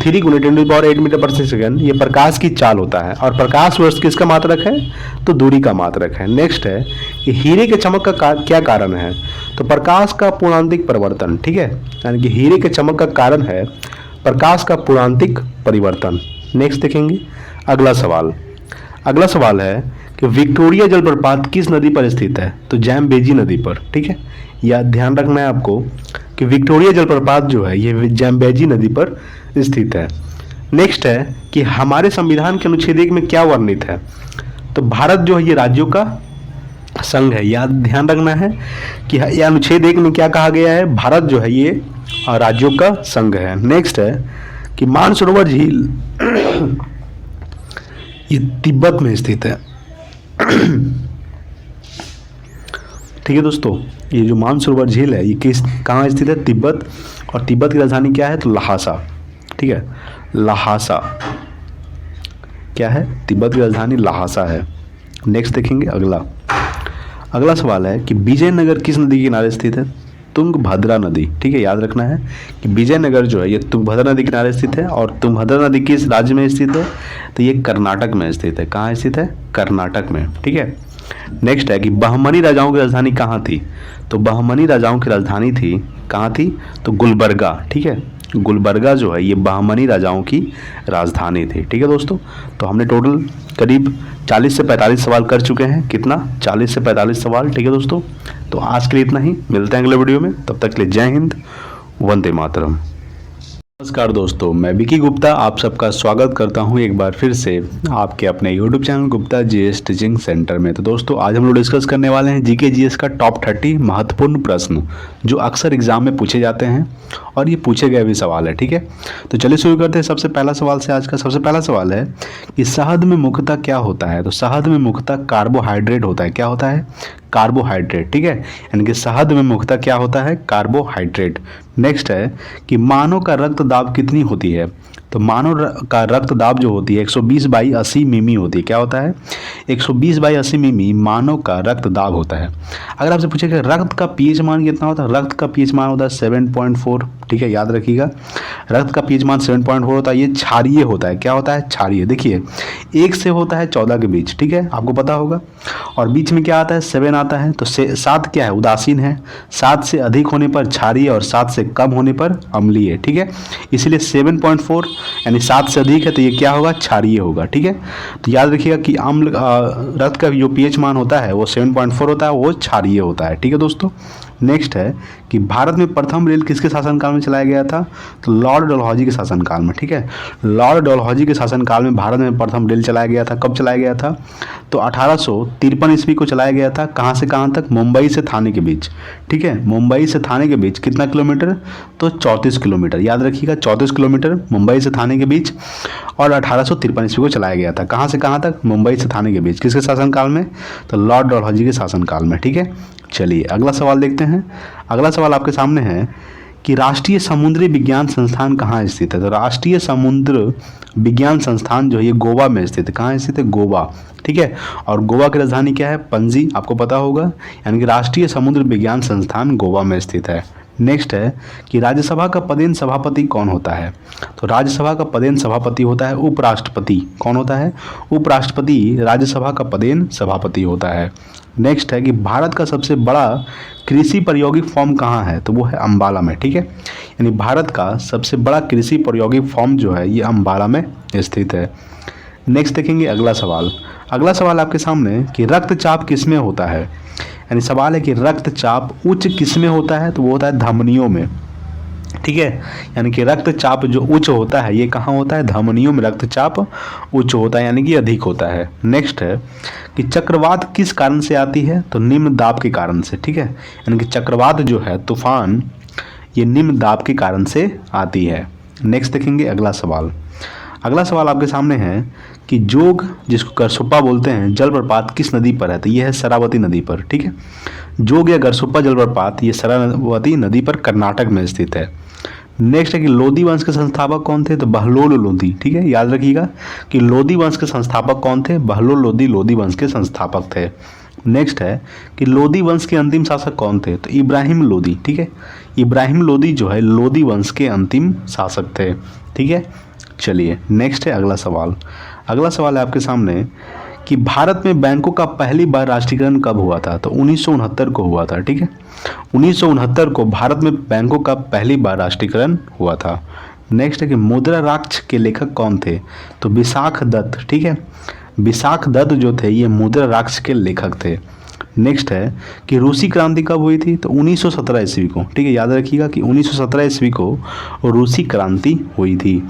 3 गुने 10⁸ मीटर प्रति सेकेंड, ये प्रकाश की चाल होता है। और प्रकाश वर्ष किसका मात्रक है, तो दूरी का मात्रक है। नेक्स्ट है कि हीरे के चमक का क्या कारण है, तो प्रकाश का पूर्णांतिक परिवर्तन, ठीक है। यानी कि हीरे के चमक का कारण है प्रकाश का पूर्णांतिक परिवर्तन। नेक्स्ट देखेंगे अगला सवाल। अगला सवाल है कि विक्टोरिया जलप्रपात किस नदी पर स्थित है, तो जैम्बेजी नदी पर, ठीक है। यह ध्यान रखना है आपको कि विक्टोरिया जलप्रपात जो है ये जैम्बेजी नदी पर स्थित है। नेक्स्ट है कि हमारे संविधान के अनुच्छेद 1 में क्या वर्णित है। तो भारत जो है ये राज्यों का संघ है, याद ध्यान रखना है कि यह अनुच्छेद 1 में क्या कहा गया है, भारत जो है ये राज्यों का संघ है। नेक्स्ट है कि मानसरोवर झील ये तिब्बत में स्थित है। ठीक है दोस्तों, ये जो मानसरोवर झील है ये कहाँ स्थित है, तिब्बत। और तिब्बत की राजधानी क्या है, तो लहासा। ठीक है, लहासा क्या है, तिब्बत की राजधानी लहासा है। नेक्स्ट देखेंगे अगला सवाल है कि विजयनगर किस नदी के किनारे स्थित है, तुंगभद्रा नदी। ठीक है, याद रखना है कि विजयनगर जो है ये तुंगभद्रा नदी के किनारे स्थित है। और तुंगभद्रा नदी किस राज्य में स्थित है, तो ये कर्नाटक में स्थित है। कहाँ स्थित है, कर्नाटक में। ठीक है, नेक्स्ट है कि बहमनी राजाओं की राजधानी कहाँ थी, तो बहमनी राजाओं की राजधानी थी कहाँ थी, तो गुलबर्गा। ठीक है, गुलबर्गा जो है ये बहमनी राजाओं की राजधानी थी। ठीक है दोस्तों, तो हमने टोटल करीब 40 से 45 सवाल कर चुके हैं। कितना, 40 से 45 सवाल। ठीक है दोस्तों, तो आज के लिए इतना ही, मिलते हैं अगले वीडियो में। तब तक के लिए जय हिंद, वंदे मातरम। नमस्कार दोस्तों, मैं विकी गुप्ता आप सबका स्वागत करता हूं एक बार फिर से आपके अपने YouTube channel Gupta GS teaching centre में। तो दोस्तों आज हम लोग डिस्कस करने वाले हैं जीके जीएस का टॉप 30 महत्वपूर्ण प्रश्न जो अक्सर एग्जाम में पूछे जाते हैं और ये पूछे गए भी सवाल है। ठीक है, तो चलिए शुरू करते हैं सबसे पहला सवाल से। आज का सबसे पहला सवाल है कि शहद में मुख्यतः क्या होता है, तो शहद में मुख्यतः कार्बोहाइड्रेट होता है। क्या होता है, कार्बोहाइड्रेट। ठीक है, यानी कि शहद में मुख्यतः क्या होता है, कार्बोहाइड्रेट। नेक्स्ट है कि मानव का रक्त दाब कितनी होती है, तो मानव का रक्त दाब जो होती है 120/80 मिमी होती है। क्या होता है, 120/80 मिमी मानव का रक्त दाब होता है। अगर आपसे पूछे कि रक्त का पीएच मान कितना होता है, रक्त का पीएच मान होता है 7.4। ठीक है, याद रखिएगा रक्त का पीएच मान 7.4 होता है। ये क्षारीय होता है। क्या होता है, क्षारीय। देखिए 1 से होता है 14 के बीच। ठीक है, आपको पता होगा। और बीच में क्या आता है, 7 आता है। तो 7 क्या है, उदासीन है। 7 से अधिक होने पर क्षारीय और 7 से कम होने पर अम्लीय। ठीक है, इसलिए 7.4 यानी 7 से अधिक है तो ये क्या होगा, क्षारीय होगा। ठीक है, तो याद रखिएगा कि अम्ल रक्त का जो पीएच मान होता है वो 7.4 होता है, वो क्षारीय होता है। ठीक है दोस्तों, नेक्स्ट है कि भारत में प्रथम रेल किसके शासनकाल में चलाया गया था, तो लॉर्ड डलहौजी के शासनकाल में। ठीक है, लॉर्ड डलहौजी के शासनकाल में भारत में प्रथम रेल चलाया गया था। कब चलाया गया था, तो 1853 ईस्वी को चलाया गया था। कहाँ से कहाँ तक, मुंबई से थाने के बीच। ठीक है, मुंबई से थाने के बीच कितना किलोमीटर, तो 34 किलोमीटर। याद रखिएगा 34 किलोमीटर मुंबई से थाने के बीच। और 1853 ईस्वी को चलाया गया था। कहाँ से कहाँ तक, मुंबई से थाने के बीच। किसके शासनकाल में, तो लॉर्ड डलहौजी के शासनकाल में। ठीक है, चलिए अगला सवाल देखते हैं। अगला सवाल आपके सामने है कि राष्ट्रीय समुद्री विज्ञान संस्थान कहाँ स्थित है, तो राष्ट्रीय समुद्र विज्ञान संस्थान जो है ये गोवा में स्थित है। कहाँ स्थित है, गोवा। ठीक है, और गोवा की राजधानी क्या है, पणजी। आपको पता होगा, यानी कि राष्ट्रीय समुद्र विज्ञान संस्थान गोवा में स्थित है। नेक्स्ट है कि राज्यसभा का पदेन सभापति कौन होता है, तो राज्यसभा का पदेन सभापति होता है उपराष्ट्रपति। कौन होता है, उपराष्ट्रपति राज्यसभा का पदेन सभापति होता है। नेक्स्ट है कि भारत का सबसे बड़ा कृषि प्रायोगिक फॉर्म कहाँ है, तो वो है अम्बाला में। ठीक है, यानी भारत का सबसे बड़ा कृषि प्रायोगिक फॉर्म जो है ये अम्बाला में स्थित है। नेक्स्ट देखेंगे अगला सवाल। अगला सवाल आपके सामने कि रक्तचाप किस में होता है, यानी सवाल है कि रक्तचाप उच्च किस में होता है, तो वो होता है धमनियों में। ठीक है, यानी कि रक्तचाप जो उच्च होता है ये कहाँ होता है, धमनियों में रक्तचाप उच्च होता है, यानी कि अधिक होता है। नेक्स्ट है कि चक्रवात किस कारण से आती है, तो निम्न दाब के कारण से। ठीक है, यानी कि चक्रवात जो है तूफान ये निम्न दाब के कारण से आती है। नेक्स्ट देखेंगे अगला सवाल। अगला सवाल आपके सामने है कि जोग जिसको गरसुप्पा बोलते हैं जलप्रपात किस नदी पर है, तो ये है शरावती नदी पर। ठीक है, जोग या गरसुप्पा जलप्रपात ये शरावती नदी पर कर्नाटक में स्थित है। नेक्स्ट है कि लोधी वंश के संस्थापक कौन थे, तो बहलोल लोधी। ठीक है, याद रखिएगा कि लोधी वंश के संस्थापक कौन थे, बहलोल लोधी लोधी वंश के संस्थापक थे। नेक्स्ट है कि लोधी वंश के अंतिम शासक कौन थे, तो इब्राहिम लोधी। ठीक है, इब्राहिम लोधी जो है लोधी वंश के अंतिम शासक थे। ठीक है, चलिए नेक्स्ट है अगला सवाल। अगला सवाल है आपके सामने कि भारत में बैंकों का पहली बार राष्ट्रीयकरण कब हुआ था, तो 1969 को हुआ था। ठीक है, 1969 को भारत में बैंकों का पहली बार राष्ट्रीयकरण हुआ था। नेक्स्ट है कि मुद्रा राक्ष के लेखक कौन थे, तो विशाख दत्त। ठीक है, विशाख दत्त जो थे ये मुद्रा राक्ष के लेखक थे। नेक्स्ट है कि रूसी क्रांति कब हुई थी, तो 1917 ईस्वी को। ठीक है, याद रखिएगा कि 1917 ईस्वी को रूसी क्रांति हुई थी।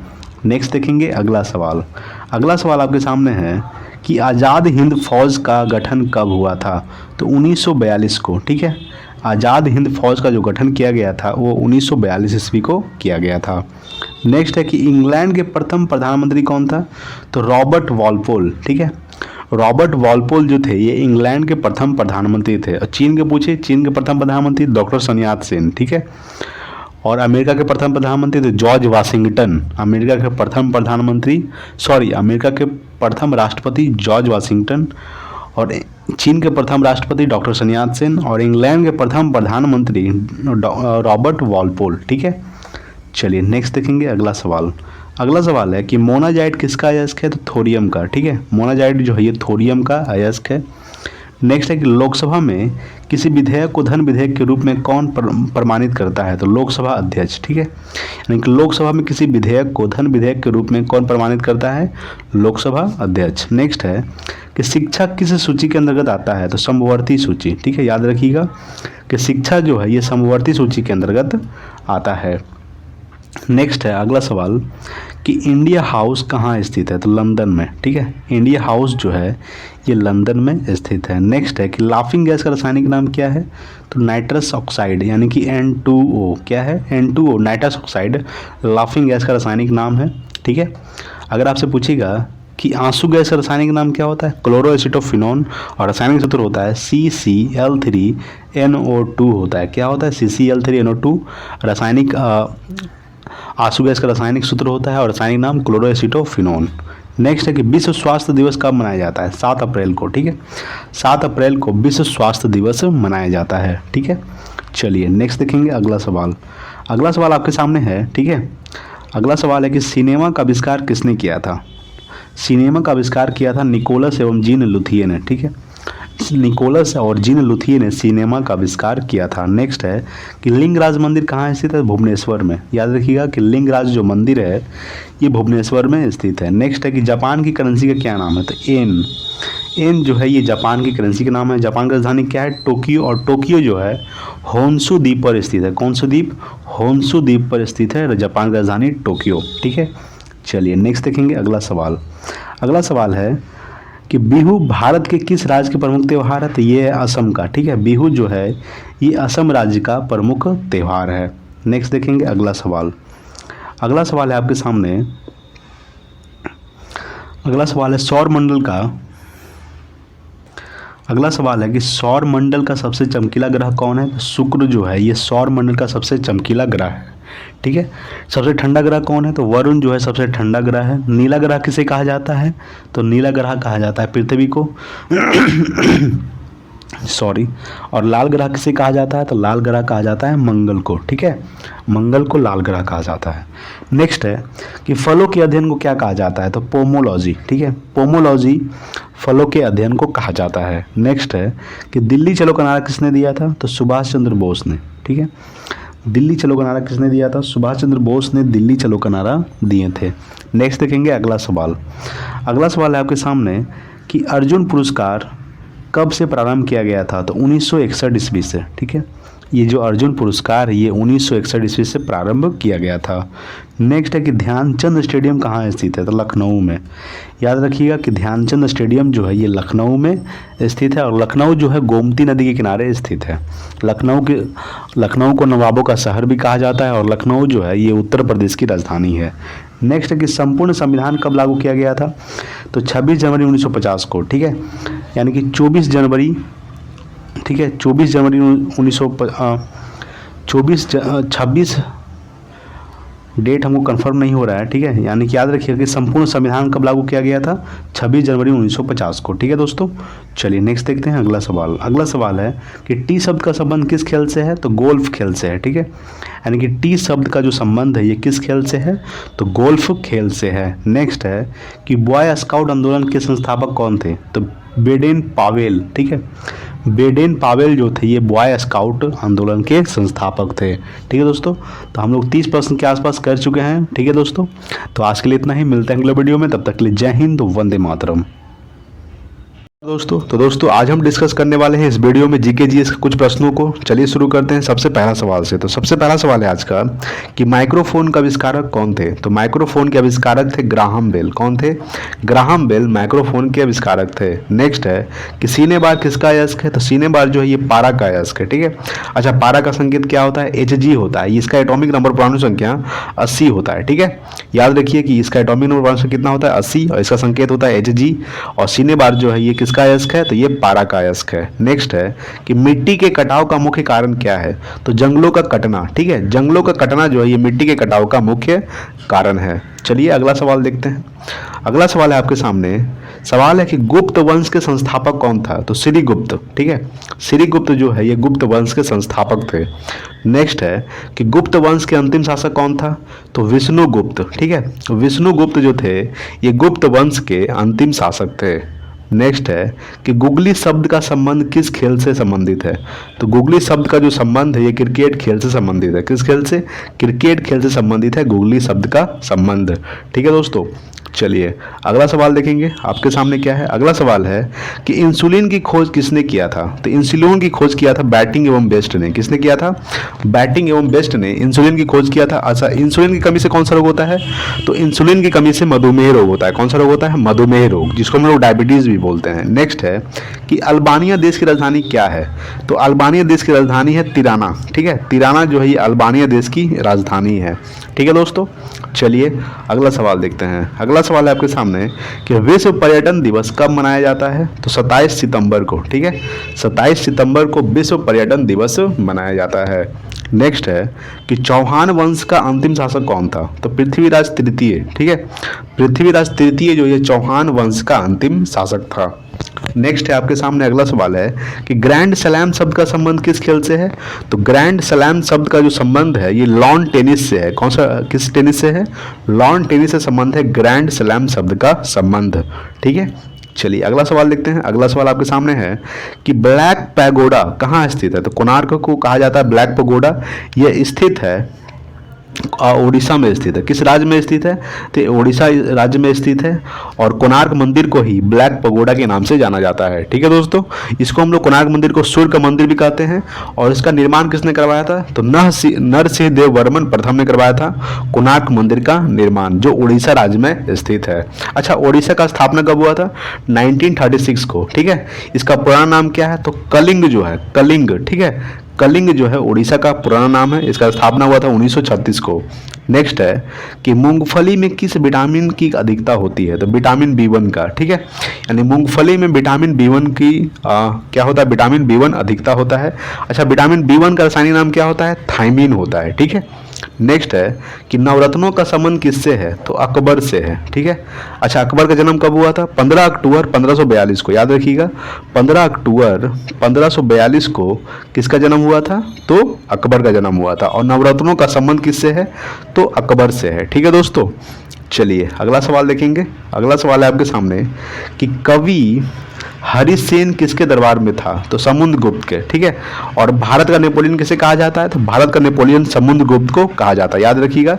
नेक्स्ट देखेंगे अगला सवाल। अगला सवाल आपके सामने है कि आज़ाद हिंद फौज का गठन कब हुआ था? तो 1942 को, ठीक है। आज़ाद हिंद फौज का जो गठन किया गया था वो 1942 ईस्वी को किया गया था। नेक्स्ट है कि इंग्लैंड के प्रथम प्रधानमंत्री कौन था? तो रॉबर्ट वॉलपोल, ठीक है। रॉबर्ट वॉलपोल जो थे ये इंग्लैंड के प्रथम प्रधानमंत्री थे। और चीन के पूछे, चीन के प्रथम प्रधानमंत्री डॉक्टर sun यat-sen, ठीक है। और अमेरिका के प्रथम प्रधानमंत्री थे जॉर्ज वाशिंगटन। अमेरिका के प्रथम अमेरिका के प्रथम राष्ट्रपति जॉर्ज वाशिंगटन। और चीन के प्रथम राष्ट्रपति डॉक्टर sun यat-sen। और इंग्लैंड के प्रथम प्रधानमंत्री रॉबर्ट वॉलपोल, ठीक है। चलिए नेक्स्ट देखेंगे अगला सवाल। अगला सवाल है कि मोनाजाइट किसका अयस्क है? तो थोरियम का, ठीक है। मोनाजाइट जो है ये थोरियम का अयस्क है। नेक्स्ट है कि लोकसभा में किसी विधेयक को धन विधेयक के रूप में कौन प्रमाणित करता है? तो लोकसभा अध्यक्ष, ठीक है। यानी कि लोकसभा में किसी विधेयक को धन विधेयक के रूप में कौन प्रमाणित करता है? लोकसभा अध्यक्ष। नेक्स्ट है कि शिक्षा किस सूची के अंतर्गत आता है? तो समवर्ती सूची, ठीक है। याद रखिएगा कि शिक्षा जो है ये समवर्ती सूची के अंतर्गत आता है। नेक्स्ट है अगला सवाल कि इंडिया हाउस कहाँ स्थित है? तो लंदन में, ठीक है। इंडिया हाउस जो है ये लंदन में स्थित है। नेक्स्ट है कि लाफिंग गैस का रासायनिक नाम क्या है? तो नाइट्रस ऑक्साइड, यानी कि N2O। क्या है? N2O, nitrous oxide laughing gas का रासायनिक नाम है, ठीक है। अगर आपसे पूछेगा कि आंसू गैस का रासायनिक नाम क्या होता है? क्लोरोएसिटोफिनोन। और रासायनिक सूत्र होता है CCl3NO2 होता है। क्या होता है? CCl3NO2 रासायनिक आंसू गैस का रासायनिक सूत्र होता है और रासायनिक नाम क्लोरोएसिटोफिनोन। नेक्स्ट है कि विश्व स्वास्थ्य दिवस कब मनाया जाता है? 7 अप्रैल को, ठीक है। 7 अप्रैल को विश्व स्वास्थ्य दिवस मनाया जाता है, ठीक है। चलिए नेक्स्ट देखेंगे अगला सवाल। अगला सवाल आपके सामने है, ठीक है। अगला सवाल है कि सिनेमा का आविष्कार किसने किया था? सिनेमा का आविष्कार किया था निकोलस एवं जीन लुथिये ने, ठीक है। निकोलस और जीन लुथिये ने सिनेमा का आविष्कार किया था। नेक्स्ट है कि लिंगराज मंदिर कहाँ स्थित है? भुवनेश्वर में। याद रखिएगा कि लिंगराज जो मंदिर है ये भुवनेश्वर में स्थित है। नेक्स्ट है कि जापान की करेंसी का क्या नाम है? तो एन जो है ये जापान की करेंसी का नाम है। जापान की राजधानी क्या है? टोक्यो। और टोक्यो जो है होन्शु द्वीप पर स्थित है। कौन सा द्वीप? होन्शु द्वीप पर स्थित है जापान की राजधानी टोक्यो, ठीक है। चलिए नेक्स्ट देखेंगे अगला सवाल। अगला सवाल है कि बिहू भारत के किस राज्य के प्रमुख त्यौहार है? तो ये है असम का, ठीक है। बिहू जो है ये असम राज्य का प्रमुख त्यौहार है। नेक्स्ट देखेंगे अगला सवाल। अगला सवाल है आपके सामने, अगला सवाल है सौर मंडल का। अगला सवाल है कि सौर मंडल का सबसे चमकीला ग्रह कौन है? तो शुक्र जो है ये सौर मंडल का सबसे चमकीला ग्रह है, ठीक है। सबसे ठंडा ग्रह कौन है? तो वरुण जो है सबसे ठंडा ग्रह है। नीला ग्रह किसे कहा जाता है? तो नीला ग्रह कहा जाता है पृथ्वी को सॉरी। और लाल ग्रह किसे कहा जाता है? तो लाल ग्रह कहा जाता है मंगल को, ठीक है। मंगल को लाल ग्रह कहा जाता है। नेक्स्ट है कि फलों के अध्ययन को क्या कहा जाता है? तो पोमोलॉजी, ठीक है। पोमोलॉजी फलों के अध्ययन को कहा जाता है। नेक्स्ट है कि दिल्ली चलो का नारा किसने दिया था? तो सुभाष चंद्र बोस ने, ठीक है। दिल्ली चलो का नारा किसने दिया था? सुभाष चंद्र बोस ने दिल्ली चलो का नारा दिए थे। नेक्स्ट देखेंगे अगला सवाल। अगला सवाल है आपके सामने कि अर्जुन पुरस्कार कब से प्रारंभ किया गया था? तो 1961 ईस्वी से, ठीक है। ये जो अर्जुन पुरस्कार है ये 1961 ईस्वी से प्रारंभ किया गया था। नेक्स्ट है कि ध्यानचंद स्टेडियम कहाँ स्थित है? तो लखनऊ में। याद रखिएगा कि ध्यानचंद स्टेडियम जो है ये लखनऊ में स्थित है। और लखनऊ जो है गोमती नदी के किनारे स्थित है। लखनऊ को नवाबों का शहर भी कहा जाता है। और लखनऊ जो है ये उत्तर प्रदेश की राजधानी है। नेक्स्ट है कि संपूर्ण संविधान कब लागू किया गया था? तो 26 जनवरी 1950 को, ठीक है। यानी कि 24 जनवरी, ठीक है। 24 जनवरी 26 डेट हमको कंफर्म नहीं हो रहा है, ठीक है। यानी कि याद रखिए कि संपूर्ण संविधान कब लागू किया गया था? 26 जनवरी 1950 को, ठीक है दोस्तों। चलिए नेक्स्ट देखते हैं अगला सवाल। अगला सवाल है कि टी शब्द का संबंध किस खेल से है? तो गोल्फ खेल से है, ठीक है। यानी कि टी शब्द का जो संबंध है ये किस खेल से है? तो गोल्फ खेल से है। नेक्स्ट है कि बॉय स्काउट आंदोलन के संस्थापक कौन थे? तो बेडेन पावेल, ठीक है। बेडेन पावेल जो थे ये बॉय स्काउट आंदोलन के संस्थापक थे, ठीक है दोस्तों। तो हम लोग 30% के आसपास कर चुके हैं, ठीक है दोस्तों। तो आज के लिए इतना ही, मिलते हैं अगले वीडियो में। तब तक के लिए जय हिंद, वंदे मातरम। दोस्तों आज हम डिस्कस करने वाले हैं इस वीडियो में जीके जीएस के कुछ प्रश्नों को। चलिए शुरू करते हैं सबसे पहला सवाल से। तो सबसे पहला सवाल है आज का कि माइक्रोफोन का आविष्कारक कौन थे। तो माइक्रोफोन के आविष्कारक थे ग्राहम बेल। कौन थे? ग्राहम बेल माइक्रोफोन के आविष्कारक थे। नेक्स्ट है कि सीने बार किसका अयस्क है। तो सीने बार जो है ये पारा का अयस्क है, ठीक है। अच्छा, पारा का संकेत क्या होता है? Hg होता है। इसका एटॉमिक नंबर परमाणु संख्या 80 होता है, ठीक है। याद रखिए कि इसका एटॉमिक नंबर परमाणु संख्या कितना होता है? 80, और इसका संकेत होता है Hg। और सीने बार जो है ये किसका अयस्क है? तो ये पारा का अयस्क है। नेक्स्ट है कि मिट्टी के कटाव का मुख्य कारण क्या है। तो जंगलों का कटना, ठीक है। जंगलों का कटना जो है ये मिट्टी के कटाव का मुख्य कारण है। चलिए अगला सवाल देखते हैं। अगला सवाल है आपके सामने। सवाल है कि गुप्त वंश के संस्थापक कौन था। तो श्रीगुप्त, ठीक है। श्रीगुप्त जो है ये गुप्त वंश के संस्थापक थे। नेक्स्ट है कि गुप्त वंश के अंतिम शासक कौन था। तो विष्णुगुप्त, ठीक है। विष्णुगुप्त जो थे ये गुप्त वंश के अंतिम शासक थे। नेक्स्ट है कि गुगली शब्द का संबंध किस खेल से संबंधित है। तो गुगली शब्द का जो संबंध है ये क्रिकेट खेल से संबंधित है। किस खेल से? क्रिकेट खेल से संबंधित है गुगली शब्द का संबंध, ठीक है दोस्तों। चलिए अगला सवाल देखेंगे आपके सामने क्या है। अगला सवाल है कि इंसुलिन की खोज किसने किया था। तो इंसुलिन की खोज किया था बैटिंग एवं बेस्ट ने। किसने किया था? बैटिंग एवं बेस्ट ने इंसुलिन की खोज किया था। अच्छा, इंसुलिन की कमी से कौन सा रोग होता है? तो इंसुलिन की कमी से मधुमेह रोग होता है। कौन सा रोग होता है? मधुमेह रोग, जिसको हम लोग डायबिटीज भी बोलते हैं। नेक्स्ट है कि अल्बानिया देश की राजधानी क्या है। तो अल्बानिया देश की राजधानी है तिराना, ठीक है। तिराना जो है ये अल्बानिया देश की राजधानी है, ठीक है दोस्तों। चलिए अगला सवाल देखते हैं। अगला सवाल है आपके सामने कि विश्व पर्यटन दिवस कब मनाया जाता है। तो 27 सितंबर को, ठीक है। 27 सितंबर को विश्व पर्यटन दिवस मनाया जाता है। नेक्स्ट है कि चौहान वंश का अंतिम शासक कौन था। तो पृथ्वीराज तृतीय, ठीक है। पृथ्वीराज तृतीय जो ये चौहान वंश का अंतिम शासक था। नेक्स्ट है आपके सामने अगला सवाल है कि ग्रैंड स्लैम शब्द का संबंध किस खेल से है। तो ग्रैंड स्लैम शब्द का जो संबंध है ये लॉन टेनिस से है। कौन सा, किस टेनिस से है? लॉन टेनिस से संबंध है ग्रैंड स्लैम शब्द का संबंध, ठीक है। चलिए अगला सवाल देखते हैं। अगला सवाल आपके सामने है कि ब्लैक पैगोडा कहाँ स्थित है। तो कोणार्क को कहा जाता है ब्लैक पैगोडा। यह स्थित है उड़ीसा में स्थित है। किस राज्य में स्थित है? तो उड़ीसा राज्य में स्थित है। और कोणार्क मंदिर को ही ब्लैक पगोडा के नाम से जाना जाता है, ठीक है दोस्तों। इसको हम लोग कोणार्क मंदिर को सूर्य का मंदिर भी कहते हैं। और इसका निर्माण किसने करवाया था? तो नरसिंह देव वर्मन प्रथम ने करवाया था कोणार्क मंदिर का निर्माण, जो उड़ीसा राज्य में स्थित है। अच्छा, उड़ीसा का स्थापना कब हुआ था? 1936 को, ठीक है। इसका पुराना नाम क्या है? तो कलिंग जो है, कलिंग, ठीक है। कलिंग जो है उड़ीसा का पुराना नाम है। इसका स्थापना हुआ था 1936 को। नेक्स्ट है कि मूंगफली में किस विटामिन की अधिकता होती है। तो विटामिन B1 का, ठीक है। यानी मूंगफली में विटामिन B1 की क्या होता है? विटामिन B1 अधिकता होता है। अच्छा, विटामिन B1 का रासायनिक नाम क्या होता है? थायमीन होता है, ठीक है। नेक्स्ट है कि नवरत्नों का संबंध किससे है। तो अकबर से है, ठीक है। अच्छा, अकबर का जन्म कब हुआ था। 15 अक्टूबर 1542 को, याद रखिएगा 15 अक्टूबर 1542 को किसका जन्म हुआ था। तो अकबर का जन्म हुआ था। और नवरत्नों का संबंध किससे है। तो अकबर से है, ठीक है दोस्तों। चलिए अगला सवाल देखेंगे। अगला सवाल है आपके सामने कि कवि हरिसेन किसके दरबार में था। तो समुद्रगुप्त के, ठीक है। और भारत का नेपोलियन किसे कहा जाता है। तो भारत का नेपोलियन समुद्रगुप्त को कहा जाता है। याद रखिएगा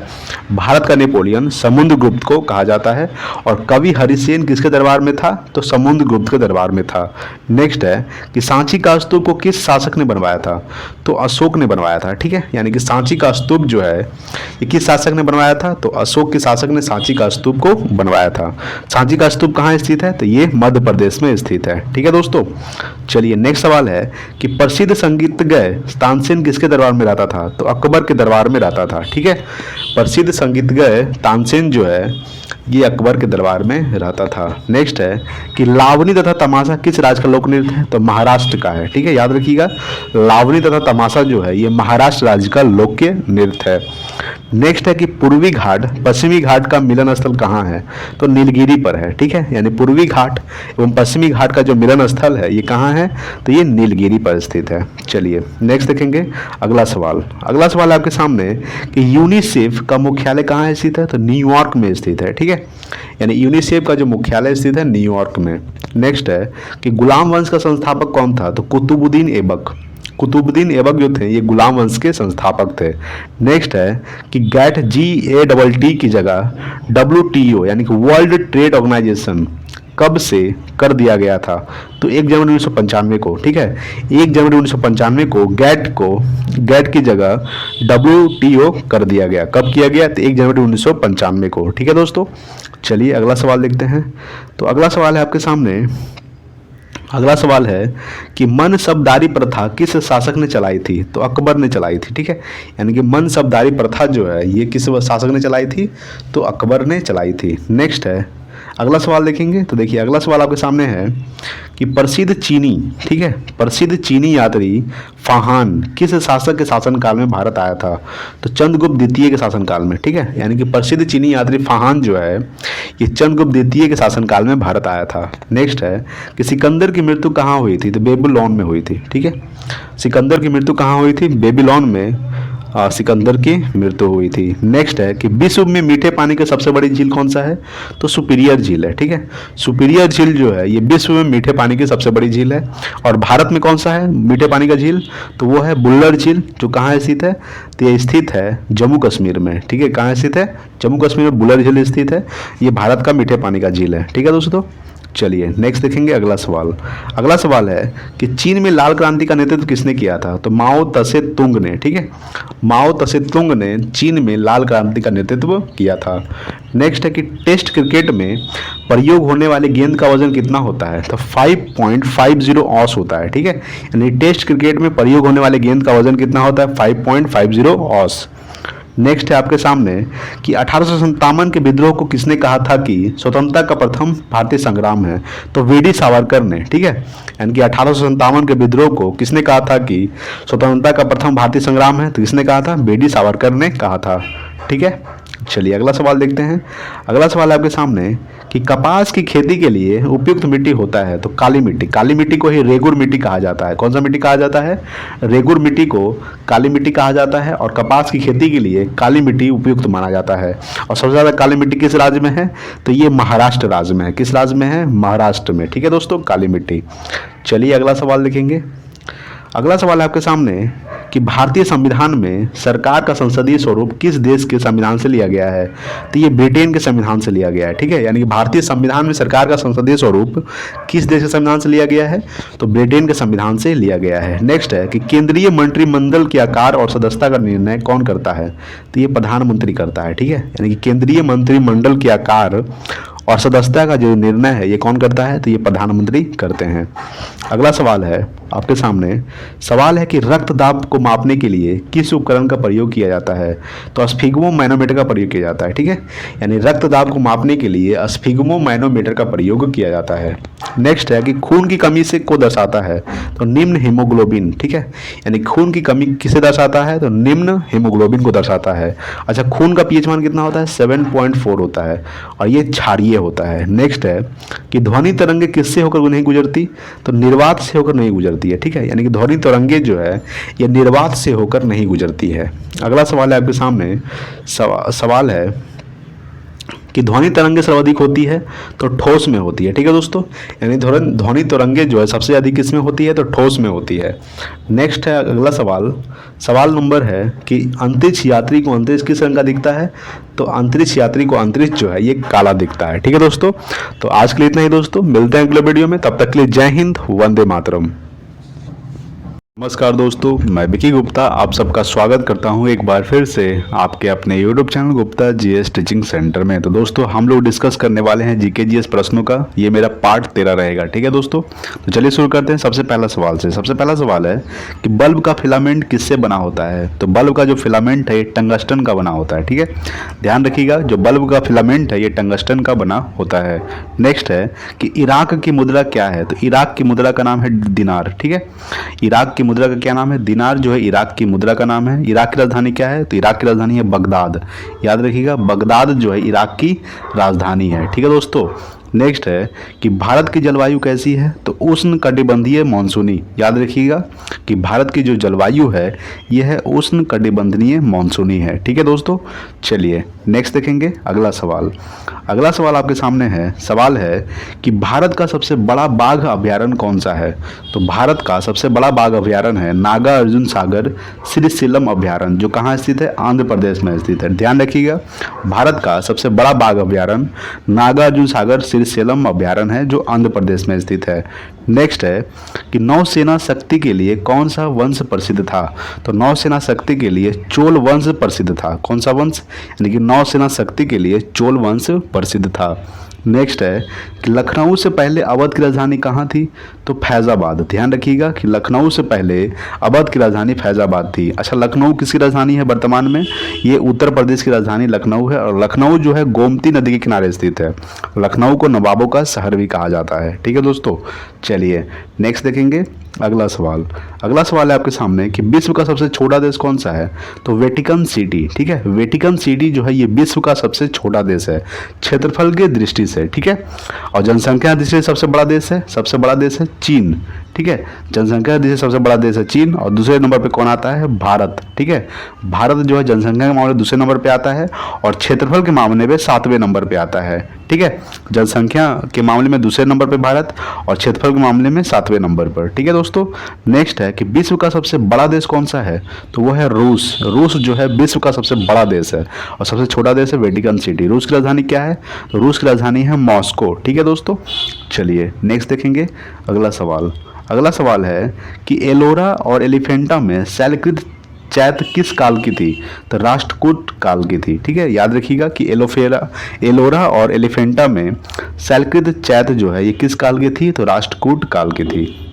भारत का नेपोलियन समुद्रगुप्त को कहा जाता है। और कवि हरिसेन किसके दरबार में था। तो समुद्रगुप्त के दरबार में था। नेक्स्ट है कि सांची का स्तूप को किस शासक ने बनवाया था। तो अशोक ने बनवाया था, ठीक है। यानी कि सांची का स्तूप जो है ये किस शासक ने बनवाया था। तो अशोक के शासक ने सांची का स्तूप को बनवाया था। सांची का स्तूप कहाँ स्थित है। तो ये मध्य प्रदेश में स्थित है, ठीक है दोस्तों। चलिए नेक्स्ट सवाल है कि प्रसिद्ध संगीतज्ञ तानसेन किसके दरबार में रहता था। तो अकबर के दरबार में रहता था, ठीक है। प्रसिद्ध संगीतज्ञ तानसेन जो है ये अकबर के दरबार में रहता था। नेक्स्ट है कि लावनी तथा तमाशा किस राज्य का लोक नृत्य है। तो महाराष्ट्र का है, ठीक है। याद रखिएगा लावनी तथा तमाशा जो है ये महाराष्ट्र राज्य का लोक नृत्य है। नेक्स्ट है कि पूर्वी घाट पश्चिमी घाट का मिलन स्थल कहाँ है। तो नीलगिरी पर है, ठीक है। यानी पूर्वी घाट एवं पश्चिमी घाट का जो मिलन स्थल है ये कहाँ है। तो ये नीलगिरी पर स्थित है। चलिए नेक्स्ट देखेंगे अगला सवाल। अगला सवाल आपके सामने कि यूनिसेफ का मुख्यालय कहाँ स्थित है। तो न्यूयॉर्क में स्थित है, ठीक है। यानी यूनिसेफ का जो मुख्यालय स्थित है न्यूयॉर्क में। नेक्स्ट है कि गुलाम वंश का संस्थापक कौन था। तो कुतुबुद्दीन ऐबक। कुतुबुद्दीन ऐबक जो थे ये गुलाम वंश के संस्थापक थे। नेक्स्ट है कि गैट GATT की जगह WTO यानी कि वर्ल्ड ट्रेड ऑर्गेनाइजेशन कब से कर दिया गया था? तो 1 जनवरी 1995 को, ठीक है। 1 जनवरी 1995 को गैट की जगह WTO कर दिया गया। कब किया गया? तो 1 जनवरी 1995 को, ठीक है दोस्तों। चलिए अगला सवाल देखते हैं। तो अगला सवाल है आपके सामने, अगला सवाल है कि मनसबदारी प्रथा किस शासक ने चलाई थी? तो अकबर ने चलाई थी, ठीक है। यानी कि मनसबदारी प्रथा जो है ये किस शासक ने चलाई थी? तो अकबर ने चलाई थी। नेक्स्ट है, अगला सवाल देखेंगे। तो देखिए अगला सवाल आपके सामने है कि प्रसिद्ध चीनी, ठीक है, प्रसिद्ध चीनी यात्री फाहान किस शासक के शासनकाल में भारत आया था? तो चंद्रगुप्त द्वितीय के शासनकाल में, ठीक है। यानी कि प्रसिद्ध चीनी यात्री फाहान जो है ये चंद्रगुप्त द्वितीय के शासनकाल में भारत आया था। नेक्स्ट है कि सिकंदर की मृत्यु कहाँ हुई थी? तो बेबीलोन में हुई थी, ठीक है। सिकंदर की मृत्यु कहाँ हुई थी? बेबीलोन में सिकंदर की मृत्यु हुई थी। नेक्स्ट है कि विश्व में मीठे पानी की सबसे बड़ी झील कौन सा है? तो सुपीरियर झील है, ठीक है। सुपीरियर झील जो है ये विश्व में मीठे पानी की सबसे बड़ी झील है। और भारत में कौन सा है मीठे पानी का झील? तो वो है बुल्लर झील, जो कहाँ स्थित है? तो ये स्थित है जम्मू कश्मीर में, ठीक है। कहाँ स्थित है? जम्मू कश्मीर में बुल्लर झील स्थित है। ये भारत का मीठे पानी का झील है, ठीक है दोस्तों। चलिए नेक्स्ट देखेंगे अगला सवाल। अगला सवाल है कि चीन में लाल क्रांति का नेतृत्व किसने किया था? तो माओ त्से तुंग ने, ठीक है। माओ त्से तुंग ने चीन में लाल क्रांति का नेतृत्व किया था। नेक्स्ट है कि टेस्ट क्रिकेट में प्रयोग होने वाले गेंद का वजन कितना होता है? तो 5.50 औंस होता है, ठीक है। यानी टेस्ट क्रिकेट में प्रयोग होने वाले गेंद का वजन कितना होता है? 5.50 औंस। नेक्स्ट है आपके सामने कि 1857 के विद्रोह को किसने कहा था कि स्वतंत्रता का प्रथम भारतीय संग्राम है? तो वीडी सावरकर ने, ठीक है। यानी कि 1857 के विद्रोह को किसने कहा था कि स्वतंत्रता का प्रथम भारतीय संग्राम है? तो किसने कहा था? वीडी सावरकर ने कहा था, ठीक है। चलिए अगला सवाल देखते हैं। अगला सवाल आपके सामने कि कपास की खेती के लिए उपयुक्त मिट्टी होता है? तो काली मिट्टी, काली मिट्टी को ही रेगुर मिट्टी कहा जाता है। कौन सा मिट्टी कहा जाता है? रेगुर मिट्टी को काली मिट्टी कहा जाता है। और कपास की खेती के लिए काली मिट्टी उपयुक्त माना जाता है। और सबसे ज़्यादा काली मिट्टी किस राज्य में है? तो ये महाराष्ट्र राज्य में है। किस राज्य में है? महाराष्ट्र में, ठीक है दोस्तों, काली मिट्टी। चलिए अगला सवाल देखेंगे। अगला सवाल है आपके सामने कि भारतीय संविधान में सरकार का संसदीय स्वरूप किस देश के संविधान से लिया गया है? तो ये ब्रिटेन के संविधान से लिया गया है, ठीक है। यानी कि भारतीय संविधान में सरकार का संसदीय स्वरूप किस देश के संविधान से लिया गया है? तो ब्रिटेन के संविधान से लिया गया है। नेक्स्ट है कि केंद्रीय मंत्रिमंडल के आकार और सदस्यता का निर्णय कौन करता है? तो ये प्रधानमंत्री करता है, ठीक है। यानी कि केंद्रीय मंत्रिमंडल के आकार और सदस्यता का जो निर्णय है ये कौन करता है? तो ये प्रधानमंत्री करते हैं। अगला सवाल है आपके सामने, सवाल है कि रक्तदाब को मापने के लिए किस उपकरण का प्रयोग किया जाता है? तो स्फिग्मो मैनोमीटर का प्रयोग किया जाता है, ठीक है। यानी रक्तदाब को मापने के लिए स्फिग्मो मैनोमीटर का प्रयोग किया जाता है। नेक्स्ट है कि खून की कमी से को दर्शाता है? तो निम्न हीमोग्लोबिन, ठीक है। यानी खून की कमी किसे दर्शाता है? तो निम्न हीमोग्लोबिन को दर्शाता है। अच्छा, खून का पीएच मान कितना होता है? 7.4 होता है और ये क्षारीय होता है। नेक्स्ट है कि ध्वनि तरंगे किससे होकर नहीं गुजरती? तो निर्वात से होकर नहीं गुजरती है, ठीक है। यानी कि ध्वनि तरंगे जो है ये निर्वात से होकर नहीं गुजरती है। अगला सवाल है आपके सामने, सवाल है कि ध्वनि तरंगे सर्वाधिक होती है? तो ठोस में होती है, ठीक है दोस्तों। यानी ध्वनि तरंगे जो है सबसे अधिक किस में होती है? तो ठोस में होती है। नेक्स्ट है अगला सवाल, सवाल नंबर है कि अंतरिक्ष यात्री को अंतरिक्ष किस रंग का दिखता है? तो अंतरिक्ष यात्री को अंतरिक्ष जो है ये काला दिखता है, ठीक है दोस्तों। तो आज के लिए इतना ही दोस्तों, मिलते हैं अगले वीडियो में, तब तक के लिए जय हिंद, वंदे मातरम। नमस्कार दोस्तों, मैं विकी गुप्ता आप सबका स्वागत करता हूं एक बार फिर से आपके अपने YouTube channel Gupta GS teaching centre में। तो दोस्तों हम लोग डिस्कस करने वाले हैं जीके जीएस प्रश्नों का। ये मेरा पार्ट 13 रहेगा, ठीक है दोस्तों। तो चलिए शुरू करते हैं सबसे पहला सवाल से। सबसे पहला सवाल है कि बल्ब का फिलामेंट किससे बना होता है? तो बल्ब का जो फिलामेंट है ये टंगस्टन का बना होता है, ठीक है। ध्यान रखिएगा, जो बल्ब का फिलामेंट है ये टंगस्टन का बना होता है। नेक्स्ट है कि इराक की मुद्रा क्या है? तो इराक की मुद्रा का नाम है दिनार, ठीक है। इराक की मुद्रा का क्या नाम है? दिनार जो है इराक की मुद्रा का नाम है। इराक की राजधानी क्या है? तो इराक की राजधानी है बगदाद। याद रखिएगा, बगदाद जो है इराक की राजधानी है, ठीक है दोस्तों। नेक्स्ट है कि भारत की जलवायु कैसी है? तो उष्ण कटिबंधीय मानसूनी। याद रखिएगा कि भारत की जो जलवायु है यह है उष्ण कटिबंधीय मानसूनी है, ठीक है दोस्तों। चलिए नेक्स्ट देखेंगे अगला सवाल। अगला सवाल आपके सामने है, सवाल है कि भारत का सबसे बड़ा बाघ अभयारण्य कौन सा है? तो भारत का सबसे बड़ा बाघ अभयारण्य है नागा अर्जुन सागर श्रीशैलम अभयारण्य, जो कहाँ स्थित है? आंध्र प्रदेश में स्थित है। ध्यान रखिएगा, भारत का सबसे बड़ा बाघ अभयारण्य नागा अर्जुन सागर श्रीशैलम अभ्यारण्य है जो आंध्र प्रदेश में स्थित है। नेक्स्ट है कि नौसेना शक्ति के लिए कौन सा वंश प्रसिद्ध था? तो नौसेना शक्ति के लिए चोल वंश प्रसिद्ध था। कौन सा वंश? यानी कि नौसेना शक्ति के लिए चोल वंश प्रसिद्ध था। नेक्स्ट है कि लखनऊ से पहले अवध की राजधानी कहाँ थी? तो फैजाबाद। ध्यान रखिएगा कि लखनऊ से पहले अवध की राजधानी फैजाबाद थी। अच्छा, लखनऊ किसकी राजधानी है वर्तमान में? ये उत्तर प्रदेश की राजधानी लखनऊ है और लखनऊ जो है गोमती नदी के किनारे स्थित है। लखनऊ को नवाबों का शहर भी कहा जाता है। ठीक है दोस्तों, चलिए नेक्स्ट देखेंगे अगला सवाल। अगला सवाल है आपके सामने कि विश्व का सबसे छोटा देश कौन सा है? तो वेटिकन सिटी। ठीक है, वेटिकन सिटी जो है ये विश्व का सबसे छोटा देश है क्षेत्रफल के दृष्टि से। ठीक है, और जनसंख्या दृष्टि से सबसे बड़ा देश है, सबसे बड़ा देश है चीन। ठीक है, जनसंख्या दृष्टि से सबसे बड़ा देश है चीन और दूसरे नंबर पे कौन आता है? भारत। ठीक है, भारत जो है जनसंख्या के मामले में दूसरे नंबर पे आता है और क्षेत्रफल के मामले में 7वें नंबर पे आता है। ठीक है, जनसंख्या के मामले में दूसरे नंबर पे भारत और क्षेत्रफल के मामले में 7वें नंबर पर। ठीक है दोस्तों, नेक्स्ट है कि विश्व का सबसे बड़ा देश कौन सा है? तो वो है रूस। रूस जो है विश्व का सबसे बड़ा देश है और सबसे छोटा देश है वेटिकन सिटी। रूस की राजधानी क्या है? तो रूस की राजधानी है मॉस्को। ठीक है दोस्तों, चलिए नेक्स्ट देखेंगे अगला सवाल। अगला सवाल है कि एलोरा और एलिफेंटा में शैलकृत चैत किस काल की थी? तो राष्ट्रकूट काल की थी। ठीक है, याद रखिएगा कि एलोरा और एलिफेंटा में शैलकृत चैत जो है ये किस काल की थी? तो राष्ट्रकूट काल की थी।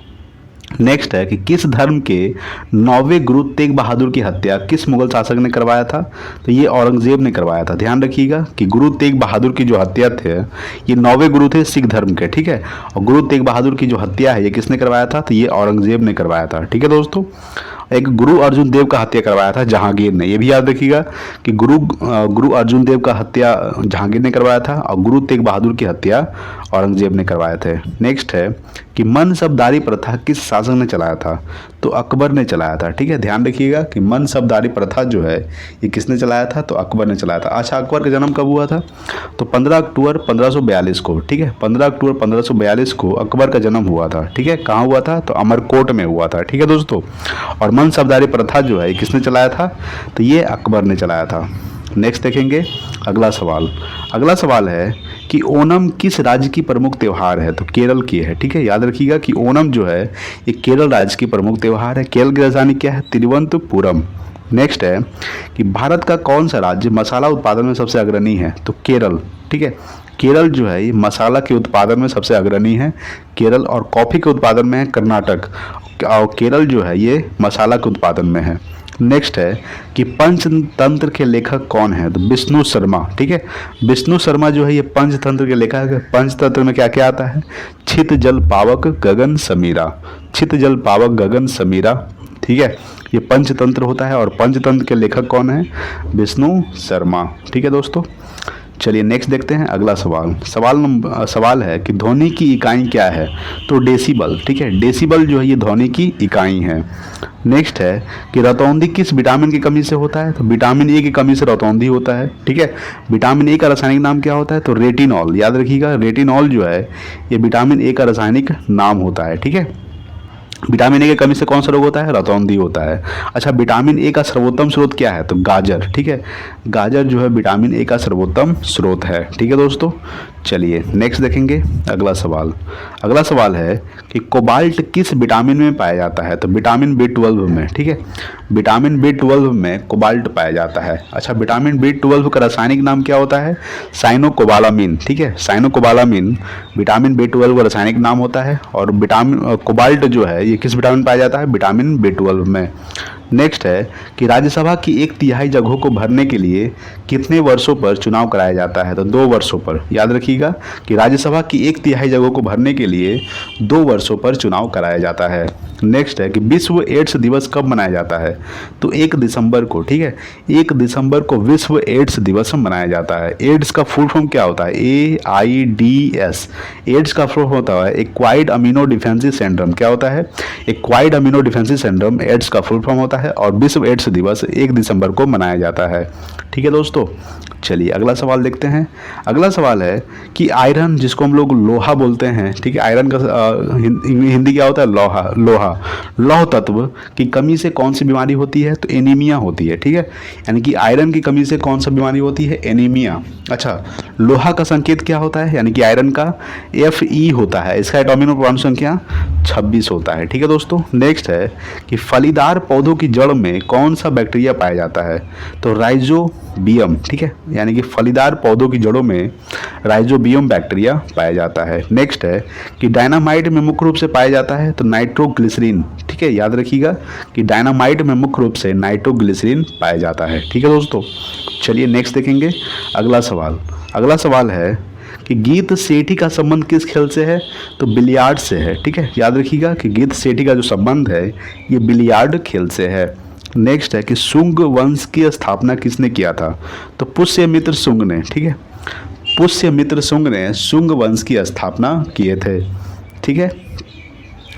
नेक्स्ट है कि किस धर्म के 9वें गुरु तेग बहादुर की हत्या किस मुगल शासक ने करवाया था? तो ये औरंगजेब ने करवाया था। ध्यान रखिएगा कि गुरु तेग बहादुर की जो हत्या थे ये 9वें गुरु थे सिख धर्म के। ठीक है, और गुरु तेग बहादुर की जो हत्या है ये किसने करवाया था? तो ये औरंगजेब ने करवाया था। ठीक है दोस्तों, एक गुरु अर्जुन देव का हत्या करवाया था जहांगीर ने। ये भी याद रखिएगा कि गुरु अर्जुन देव का हत्या जहांगीर ने करवाया था और गुरु तेग बहादुर की हत्या औरंगजेब ने करवाए थे। नेक्स्ट है कि मनसबदारी प्रथा किस शासक ने चलाया था? तो अकबर ने चलाया था। ठीक है, ध्यान रखिएगा कि मनसबदारी प्रथा जो है ये किसने चलाया था? तो अकबर ने चलाया था। अच्छा, अकबर का जन्म कब हुआ था? तो 15 अक्टूबर 1542 को। ठीक है, 15 अक्टूबर 1542 को अकबर का जन्म हुआ था। ठीक है, कहाँ हुआ था? तो अमरकोट में हुआ था। ठीक है दोस्तों, और मनसबदारी प्रथा जो है किसने चलाया था? तो ये अकबर ने चलाया था। नेक्स्ट देखेंगे अगला सवाल। अगला सवाल है कि ओणम किस राज्य की प्रमुख त्यौहार है? तो केरल की है। ठीक है, याद रखिएगा कि ओणम जो है ये केरल राज्य की प्रमुख त्यौहार है। केरल की राजधानी क्या है? तिरुवनंतपुरम। नेक्स्ट है कि भारत का कौन सा राज्य मसाला उत्पादन में सबसे अग्रणी है? तो केरल। ठीक है, केरल जो है ये मसाला के उत्पादन में सबसे अग्रणी है केरल, और कॉफ़ी के उत्पादन में है कर्नाटक, और केरल जो है ये मसाला के उत्पादन में है। नेक्स्ट है कि पंचतंत्र के लेखक कौन है? तो विष्णु शर्मा। ठीक है, विष्णु शर्मा जो है ये पंचतंत्र के लेखक है। पंचतंत्र में क्या क्या आता है? छित जल पावक गगन समीरा। छित जल पावक गगन समीरा। ठीक है, ये पंचतंत्र होता है और पंचतंत्र के लेखक कौन है? विष्णु शर्मा। ठीक है दोस्तों, चलिए नेक्स्ट देखते हैं अगला सवाल। सवाल है कि ध्वनि की इकाई क्या है? तो डेसिबल। ठीक है, डेसिबल जो है ये ध्वनि की इकाई है। नेक्स्ट है कि रतौंधी किस विटामिन की कमी से होता है? तो विटामिन ए की कमी से रतौंधी होता है। ठीक है, विटामिन ए का रासायनिक नाम क्या होता है? तो रेटिनॉल। याद रखिएगा, रेटिनॉल जो है ये विटामिन ए का रासायनिक नाम होता है। ठीक है, विटामिन ए की कमी से कौन सा रोग होता है? रतौंधी होता है। अच्छा, विटामिन ए का सर्वोत्तम स्रोत क्या है? तो गाजर। ठीक है, गाजर जो है विटामिन ए का सर्वोत्तम स्रोत है। ठीक है दोस्तों, चलिए नेक्स्ट देखेंगे अगला सवाल। अगला सवाल है कि कोबाल्ट किस विटामिन में पाया जाता है? तो विटामिन B12 में। ठीक है, विटामिन B12 में कोबाल्ट पाया जाता है। अच्छा, विटामिन B12 का रासायनिक नाम क्या होता है? साइनोकोबालामिन। ठीक है, साइनोकोबालामिन विटामिन B12 का रासायनिक नाम होता है और विटामिन कोबाल्ट जो है ये किस विटामिन पाया जाता है? विटामिन B12 में। नेक्स्ट है कि राज्यसभा की 1/3 जगहों को भरने के लिए कितने वर्षों पर चुनाव कराया जाता है? तो 2 वर्षों पर। याद रखिएगा कि राज्यसभा की 1/3 जगहों को भरने के लिए 2 वर्षों पर चुनाव कराया जाता है। नेक्स्ट है कि विश्व एड्स दिवस कब मनाया जाता है? तो 1 दिसंबर को। ठीक है, 1 दिसंबर को विश्व एड्स दिवस मनाया जाता है। एड्स का फुल फॉर्म क्या होता है? AIDS। एड्स का फुल फॉर्म होता है एक्वायर्ड अमीनो डिफिशिएंसी सिंड्रोम। क्या होता है? Acquired amino deficiency syndrome AIDS का फुल फॉर्म होता है और विश्व एड्स दिवस 1 दिसंबर को मनाया जाता है। ठीक है दोस्तों, चलिए अगला सवाल देखते हैं। अगला सवाल है कि आयरन, जिसको हम लोग लोहा बोलते हैं, ठीक है, आयरन का हिंदी क्या होता है? लोहा। लोहा, लौह तत्व की कमी से कौन सी बीमारी होती है? तो एनीमिया होती है, ठीक है। यानी कि आयरन की कमी से कौन सा बीमारी होती है? एनीमिया। अच्छा, लोहा का संकेत क्या होता है? यानी कि आयरन का Fe होता है, इसका एटॉमिक नंबर परमाणु संख्या 26 होता है, ठीक है दोस्तों। नेक्स्ट है कि फलीदार पौधों की जड़ में कौन सा बैक्टीरिया पाया जाता है? तो राइजोबियम, ठीक है, यानी कि फलीदार पौधों की जड़ों में राइजोबियम बैक्टीरिया पाया जाता है। नेक्स्ट है कि डायनामाइट में मुख्य रूप से पाया जाता है तो नाइट्रोग्लिसरीन, ठीक है, याद रखिएगा कि डायनामाइट में मुख्य रूप से नाइट्रोग्लिसरीन पाया जाता है, ठीक है दोस्तों। चलिए नेक्स्ट देखेंगे अगला सवाल। अगला सवाल है कि गीत सेठी का संबंध किस खेल से है? तो बिलियार्ड से है, ठीक है, याद रखिएगा कि गीत सेठी का जो संबंध है ये बिलियार्ड खेल से है। नेक्स्ट है कि शुंग वंश की स्थापना किसने किया था? तो पुष्यमित्र शुंग ने, ठीक है, पुष्यमित्र शुंग ने शुंग वंश की स्थापना किए थे, ठीक है।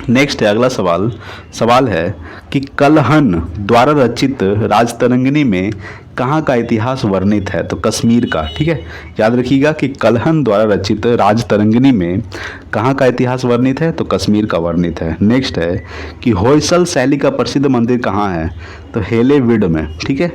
नेक्स्ट है अगला सवाल। सवाल है कि कलहन द्वारा रचित राजतरंगिणी में कहाँ का इतिहास वर्णित है? तो कश्मीर का, ठीक है, याद रखिएगा कि कलहन द्वारा रचित राजतरंगिणी में कहाँ का इतिहास वर्णित है? तो कश्मीर का वर्णित है। नेक्स्ट है कि होयसल शैली का प्रसिद्ध मंदिर कहाँ है? तो हेलेविड में, ठीक है,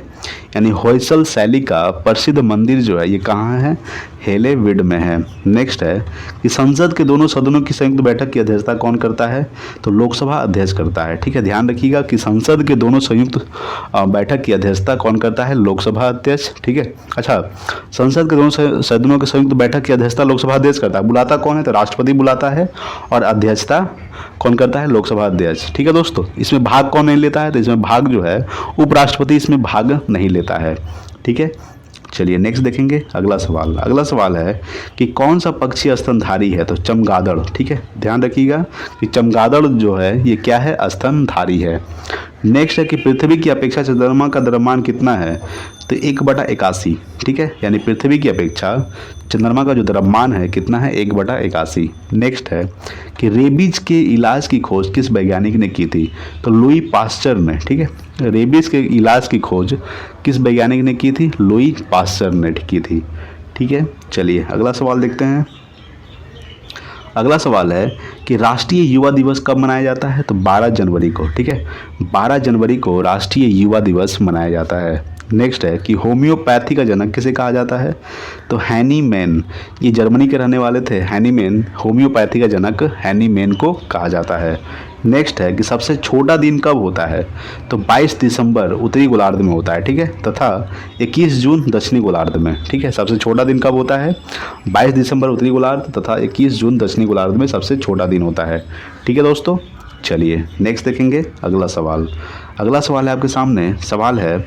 यानी होयसल शैली का प्रसिद्ध मंदिर जो है ये कहाँ है? हेलेविड में है। नेक्स्ट है कि संसद के दोनों सदनों की संयुक्त बैठक की अध्यक्षता कौन करता है? तो लोकसभा अध्यक्ष करता है, ठीक है, ध्यान रखिएगा कि संसद के दोनों संयुक्त बैठक की अध्यक्षता कौन करता है? लोकसभा अध्यक्ष, ठीक है। अच्छा, संसद के दोनों सदनों की संयुक्त बैठक की अध्यक्षता लोकसभा अध्यक्ष करता है। बुलाता कौन है? तो राष्ट्रपति बुलाता है, और अध्यक्षता कौन करता है? लोकसभा अध्यक्ष, ठीक है दोस्तों। इसमें भाग कौन नहीं लेता है? तो इसमें भाग जो है उपराष्ट्रपति इसमें भाग नहीं लेता है, ठीक है। चलिए नेक्स्ट देखेंगे अगला सवाल। अगला सवाल है कि कौन सा पक्षी स्तनधारी है? तो चमगादड़, ठीक है, ध्यान रखिएगा कि चमगादड़ जो है ये क्या है? स्तनधारी है। नेक्स्ट है कि पृथ्वी की अपेक्षा चंद्रमा का द्रव्यमान कितना है? तो 1/81, ठीक है, यानी पृथ्वी की अपेक्षा चंद्रमा का जो द्रव्यमान है कितना है? 1/81। नेक्स्ट है कि रेबीज के इलाज की खोज किस वैज्ञानिक ने की थी? तो लुई पास्चर ने, ठीक है, रेबीज के इलाज की खोज किस वैज्ञानिक ने की थी? लुई पास्चर ने की थी, ठीक है। चलिए अगला सवाल देखते हैं। अगला सवाल है कि राष्ट्रीय युवा दिवस कब मनाया जाता है? तो 12 जनवरी को, ठीक है, 12 जनवरी को राष्ट्रीय युवा दिवस मनाया जाता है। नेक्स्ट है कि होम्योपैथी का जनक किसे कहा जाता है? तो हैनीमैन, ये जर्मनी के रहने वाले थे हैनीमैन, होम्योपैथी का जनक हैनीमैन को कहा जाता है। नेक्स्ट है कि सबसे छोटा दिन कब होता है? तो 22 दिसंबर उत्तरी गोलार्ध में होता है, ठीक है, तथा 21 जून दक्षिणी गोलार्ध में, ठीक है। सबसे छोटा दिन कब होता है? 22 दिसंबर उत्तरी गोलार्ध तथा 21 जून दक्षिणी गोलार्ध में सबसे छोटा दिन होता है, ठीक है दोस्तों। चलिए नेक्स्ट देखेंगे अगला सवाल। अगला सवाल है आपके सामने। सवाल है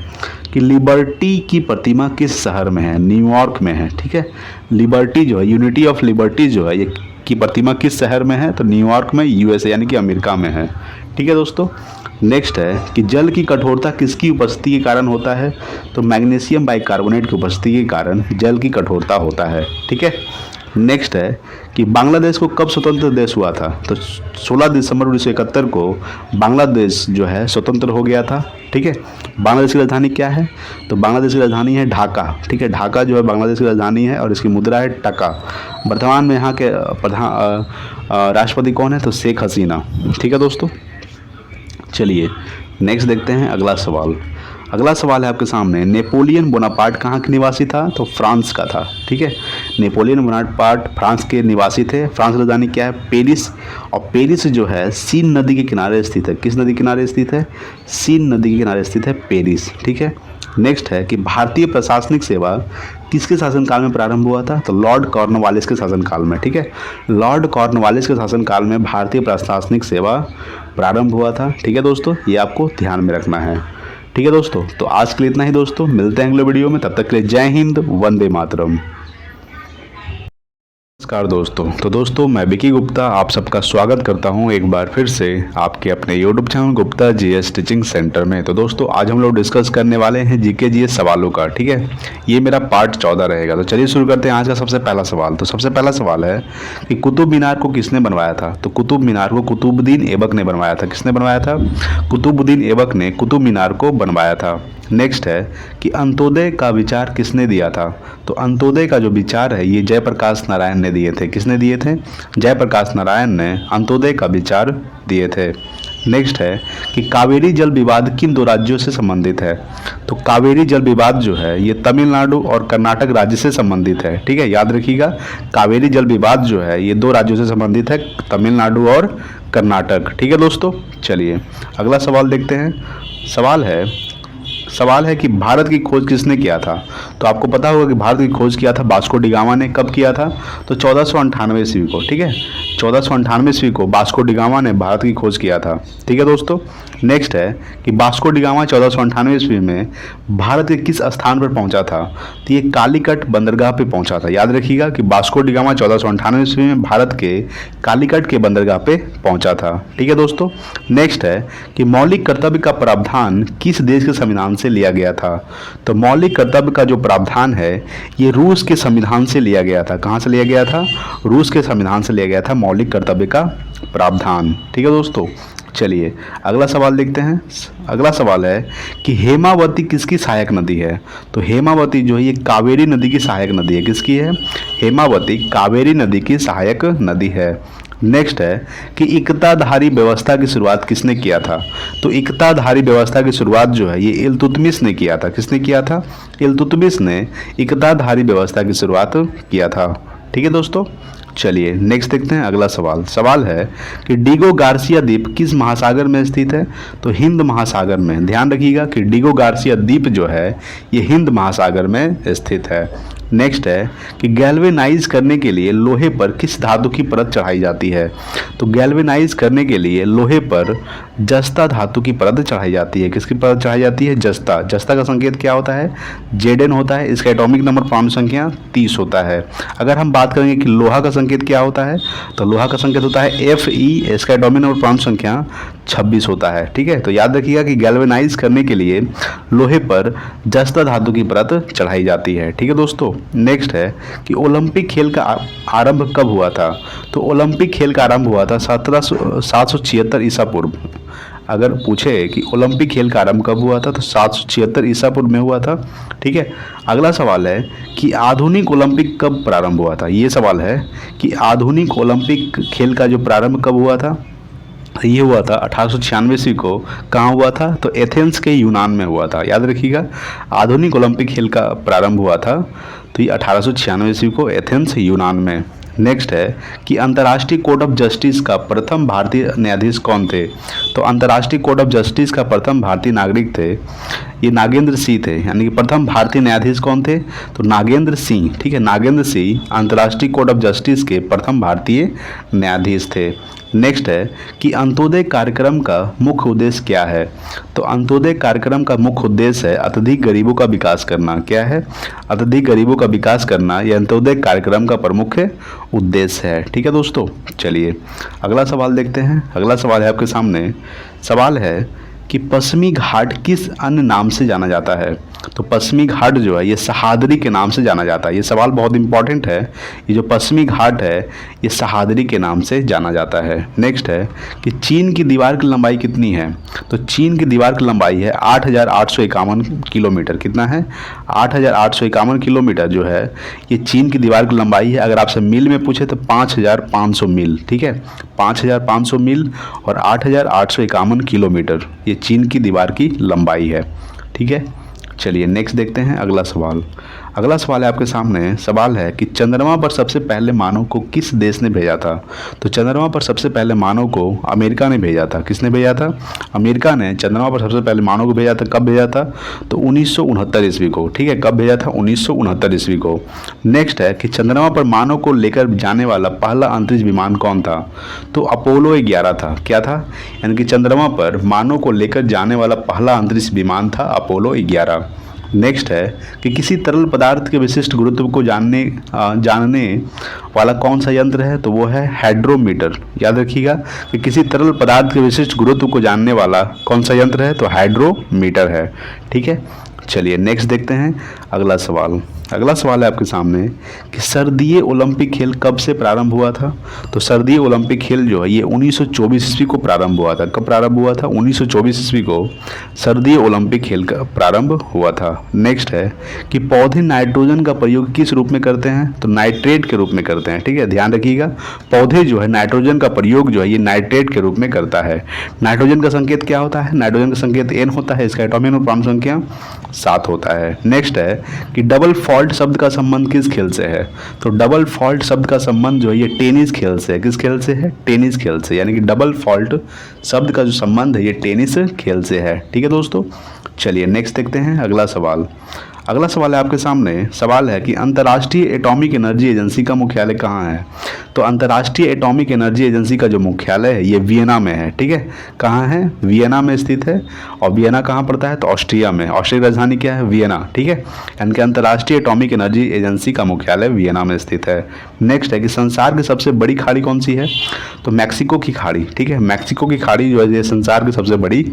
कि लिबर्टी की प्रतिमा किस शहर में है? न्यूयॉर्क में है, ठीक है। लिबर्टी जो है, यूनिटी ऑफ लिबर्टी जो है ये की प्रतिमा किस शहर में है? तो न्यूयॉर्क में, यूएसए यानी कि अमेरिका में है, ठीक है दोस्तों। नेक्स्ट है कि जल की कठोरता किसकी उपस्थिति के कारण होता है? तो मैग्नीशियम बाइकार्बोनेट की उपस्थिति के कारण जल की कठोरता होता है, ठीक है। नेक्स्ट है कि बांग्लादेश को कब स्वतंत्र देश हुआ था? तो 16 दिसंबर 1971 को बांग्लादेश जो है स्वतंत्र हो गया था, ठीक है। बांग्लादेश की राजधानी क्या है? तो बांग्लादेश की राजधानी है ढाका, ठीक है, ढाका जो है बांग्लादेश की राजधानी है और इसकी मुद्रा है टका। वर्तमान में यहाँ के प्रधान राष्ट्रपति कौन है? तो शेख हसीना, ठीक है दोस्तों। चलिए नेक्स्ट देखते हैं अगला सवाल। अगला सवाल है आपके सामने। नेपोलियन बोनापार्ट कहाँ के निवासी था? तो फ्रांस का था, ठीक है। नेपोलियन बोनापार्ट फ्रांस के निवासी थे। फ्रांस की राजधानी क्या है? पेरिस। और पेरिस जो है सीन नदी के किनारे स्थित है। किस नदी के किनारे स्थित है? सीन नदी के किनारे स्थित है पेरिस, ठीक है। नेक्स्ट है कि भारतीय प्रशासनिक सेवा किसके शासनकाल में प्रारंभ हुआ था? तो लॉर्ड कॉर्नवालिस के शासनकाल में, ठीक है। लॉर्ड कॉर्नवालिस के शासनकाल में भारतीय प्रशासनिक सेवा प्रारंभ हुआ था, ठीक है दोस्तों, ये आपको ध्यान में रखना है, ठीक है दोस्तों। तो आज के लिए इतना ही दोस्तों, मिलते हैं अगले वीडियो में, तब तक के लिए जय हिंद, वंदे मातरम। नमस्कार दोस्तों। तो दोस्तों मैं विकी गुप्ता आप सबका स्वागत करता हूं एक बार फिर से आपके अपने YouTube channel Gupta GS teaching centre में। तो दोस्तों आज हम लोग डिस्कस करने वाले हैं जीके जीएस सवालों का, ठीक है। ये मेरा पार्ट 14 रहेगा। तो चलिए शुरू करते हैं आज का सबसे पहला सवाल। तो सबसे पहला सवाल है कि कुतुब मीनार को किसने बनवाया था? तो कुतुब मीनार को कुतुबुद्दीन ऐबक ने बनवाया था। किसने बनवाया था? कुतुबुद्दीन ऐबक ने कुतुब मीनार को बनवाया था। नेक्स्ट है कि अंत्योदय का विचार किसने दिया था? तो अंत्योदय का जो विचार है ये जयप्रकाश नारायण ने दिए थे। किसने दिए थे? जयप्रकाश नारायण ने अंत्योदय का विचार दिए थे। नेक्स्ट है कि कावेरी जल विवाद किन दो राज्यों से संबंधित है? तो कावेरी जल विवाद जो है ये तमिलनाडु और कर्नाटक राज्य से संबंधित है। ठीक है, याद रखिएगा, कावेरी जल विवाद जो है ये दो राज्यों से संबंधित है, तमिलनाडु और कर्नाटक। ठीक है दोस्तों, चलिए अगला सवाल देखते हैं। सवाल है कि भारत की खोज किसने किया था? तो आपको पता होगा कि भारत की खोज किया था वास्को डी गामा ने। कब किया था? तो 1498 ईस्वी को। ठीक है, 1498 ईस्वी को वास्को डी गामा ने भारत की खोज किया था। ठीक है दोस्तों, नेक्स्ट है कि वास्को डी गामा 1498 ईस्वी में भारत के किस स्थान पर पहुंचा था? तो ये कालीकट बंदरगाह पे पहुंचा था। याद रखिएगा कि वास्को डी गामा 1498 ईस्वी में भारत के कालीकट के बंदरगाह पे पहुंचा था। ठीक है दोस्तों, नेक्स्ट है कि मौलिक कर्तव्य का प्रावधान किस देश के संविधान से लिया गया था? तो मौलिक कर्तव्य का जो प्रावधान है ये रूस के संविधान से लिया गया था। कहाँ से लिया गया था? रूस के संविधान से लिया गया था मौलिक कर्तव्य का प्रावधान। ठीक है दोस्तों, चलिए अगला सवाल देखते हैं। अगला सवाल है कि हेमावती किसकी सहायक नदी है? तो हेमावती जो है ये कावेरी नदी की सहायक नदी है। किसकी है? हेमावती कावेरी नदी की सहायक नदी है। नेक्स्ट है कि इकताधारी व्यवस्था की शुरुआत किसने किया था? तो इकताधारी व्यवस्था की शुरुआत जो है ये इल्तुतमिश ने किया था। किसने किया था? इल्तुतमिश ने इकताधारी व्यवस्था की शुरुआत किया था। ठीक है दोस्तों, चलिए नेक्स्ट देखते हैं। अगला सवाल है कि डिगो गार्सिया द्वीप किस महासागर में स्थित है? तो हिंद महासागर में। ध्यान रखिएगा कि डिगो गार्सिया द्वीप जो है ये हिंद महासागर में स्थित है। नेक्स्ट है कि गैल्वेनाइज करने के लिए लोहे पर किस धातु की परत चढ़ाई जाती है? तो गैल्वेनाइज करने के लिए लोहे पर जस्ता धातु की परत चढ़ाई जाती है। किसकी परत चढ़ाई जाती है? जस्ता। जस्ता का संकेत क्या होता है? Zn होता है। इसका एटॉमिक नंबर परमाणु संख्या 30 होता है। अगर हम बात करेंगे कि लोहा का संकेत क्या होता है, तो लोहा का संकेत होता है Fe। इसका एटॉमिक नंबर परमाणु संख्या 26 होता है। ठीक है, तो याद रखिएगा कि गैल्वेनाइज करने के लिए लोहे पर जस्ता धातु की परत चढ़ाई जाती है। ठीक है दोस्तों, नेक्स्ट है कि ओलंपिक खेल का आरंभ कब हुआ था? तो ओलंपिक खेल का आरंभ हुआ था 776 ईसा पूर्व। अगर पूछे कि ओलंपिक खेल का आरंभ कब हुआ था तो 776 ईसा पूर्व में हुआ था। ठीक है, अगला सवाल है कि आधुनिक ओलंपिक कब प्रारंभ हुआ था? ये सवाल है कि आधुनिक ओलंपिक खेल का जो प्रारंभ कब हुआ था? ये हुआ था 1896 ईस्वी को। कहाँ हुआ था? तो एथेंस के यूनान में हुआ था। याद रखिएगा, आधुनिक ओलंपिक खेल का प्रारंभ हुआ था तो ये 1896 ईस्वी को एथेंस यूनान में। नेक्स्ट है कि अंतर्राष्ट्रीय कोर्ट ऑफ जस्टिस का प्रथम भारतीय न्यायाधीश कौन थे? तो अंतर्राष्ट्रीय कोर्ट ऑफ जस्टिस का प्रथम भारतीय नागरिक थे ये नागेंद्र सिंह थे। यानी कि प्रथम भारतीय न्यायाधीश कौन थे? तो नागेंद्र सिंह। ठीक है, नागेंद्र सिंह अंतर्राष्ट्रीय कोर्ट ऑफ जस्टिस के प्रथम भारतीय न्यायाधीश थे। नेक्स्ट है कि अंत्योदय कार्यक्रम का मुख्य उद्देश्य क्या है? तो अंत्योदय कार्यक्रम का मुख्य उद्देश्य है अत्यधिक गरीबों का विकास करना। क्या है? अत्यधिक गरीबों का विकास करना यह अंत्योदय कार्यक्रम का प्रमुख उद्देश्य है। ठीक है दोस्तों, चलिए अगला सवाल देखते हैं। अगला सवाल है आपके सामने। सवाल है कि पश्चिमी घाट किस अन्य नाम से जाना जाता है? तो पश्चिमी घाट जो है ये सहादरी के नाम से जाना जाता है। ये सवाल बहुत इंपॉर्टेंट है। ये जो पश्चिमी घाट है ये सहादरी के नाम से जाना जाता है। नेक्स्ट है कि चीन की दीवार की लंबाई कितनी है? तो चीन की दीवार की लंबाई है 8,851 किलोमीटर। कितना है? 8,851 किलोमीटर जो है ये चीन की दीवार की लंबाई है। अगर आपसे मील में पूछे तो 5,500 मील। ठीक है, 5,500 मील और 8,851 किलोमीटर ये चीन की दीवार की लंबाई है। ठीक है, चलिए नेक्स्ट देखते हैं। अगला सवाल है आपके सामने। सवाल है कि चंद्रमा पर सबसे पहले मानव को किस देश ने भेजा था? तो चंद्रमा पर सबसे पहले मानव को अमेरिका ने भेजा था। किसने भेजा था? अमेरिका ने चंद्रमा पर सबसे पहले मानव को भेजा था। कब भेजा था? तो 1969 ईस्वी को। ठीक है, कब भेजा था? 1969 ईस्वी को। नेक्स्ट है कि चंद्रमा पर मानव को लेकर जाने वाला पहला अंतरिक्ष विमान कौन था? तो अपोलो 11 था। क्या था? यानी कि चंद्रमा पर मानव को लेकर जाने वाला पहला अंतरिक्ष विमान था अपोलो 11। नेक्स्ट है कि किसी तरल पदार्थ के विशिष्ट गुरुत्व को जानने वाला कौन सा यंत्र है? तो वो है हाइड्रोमीटर। याद रखिएगा कि किसी तरल पदार्थ के विशिष्ट गुरुत्व को जानने वाला कौन सा यंत्र है? तो हाइड्रोमीटर है। ठीक है, चलिए नेक्स्ट देखते हैं। अगला अगला सवाल है आपके सामने कि सर्दीय ओलंपिक खेल कब से प्रारंभ हुआ था। तो सर्दीय ओलंपिक खेल जो है ये 1924 ईस्वी को प्रारंभ हुआ था। कब प्रारंभ हुआ था? 1924 ईस्वी को सर्दीय ओलंपिक खेल का प्रारंभ हुआ था। नेक्स्ट है कि पौधे नाइट्रोजन का प्रयोग किस रूप में करते हैं? तो नाइट्रेट के रूप में करते हैं। ठीक है, ध्यान रखिएगा, पौधे जो है नाइट्रोजन का प्रयोग जो है ये नाइट्रेट के रूप में करता है। नाइट्रोजन का संकेत क्या होता है? नाइट्रोजन का संकेत N होता है, इसका एटॉमिक नंबर परमाणु संख्या 7 होता है। नेक्स्ट है कि डबल फॉल्ट शब्द का संबंध किस खेल से है? तो डबल फॉल्ट शब्द का संबंध जो है ये टेनिस खेल से है। किस खेल से है? टेनिस खेल से, यानी कि डबल फॉल्ट शब्द का जो संबंध है ये टेनिस खेल से है। ठीक है दोस्तों, चलिए नेक्स्ट देखते हैं अगला सवाल। अगला सवाल है आपके सामने, सवाल है कि अंतर्राष्ट्रीय एटॉमिक एनर्जी एजेंसी का मुख्यालय कहाँ है? तो अंतर्राष्ट्रीय एटॉमिक एनर्जी एजेंसी का जो मुख्यालय है ये वियना में है। ठीक है, कहाँ है? वियना में स्थित है। और वियना कहाँ पड़ता है? तो ऑस्ट्रिया में। ऑस्ट्रिया की राजधानी क्या है? वियना। ठीक है, यानी कि अंतर्राष्ट्रीय एटॉमिक एनर्जी एजेंसी का मुख्यालय वियना में स्थित है। नेक्स्ट है कि संसार की सबसे बड़ी खाड़ी कौन सी है? तो मैक्सिको की खाड़ी। ठीक है, मैक्सिको की खाड़ी जो है ये संसार की सबसे बड़ी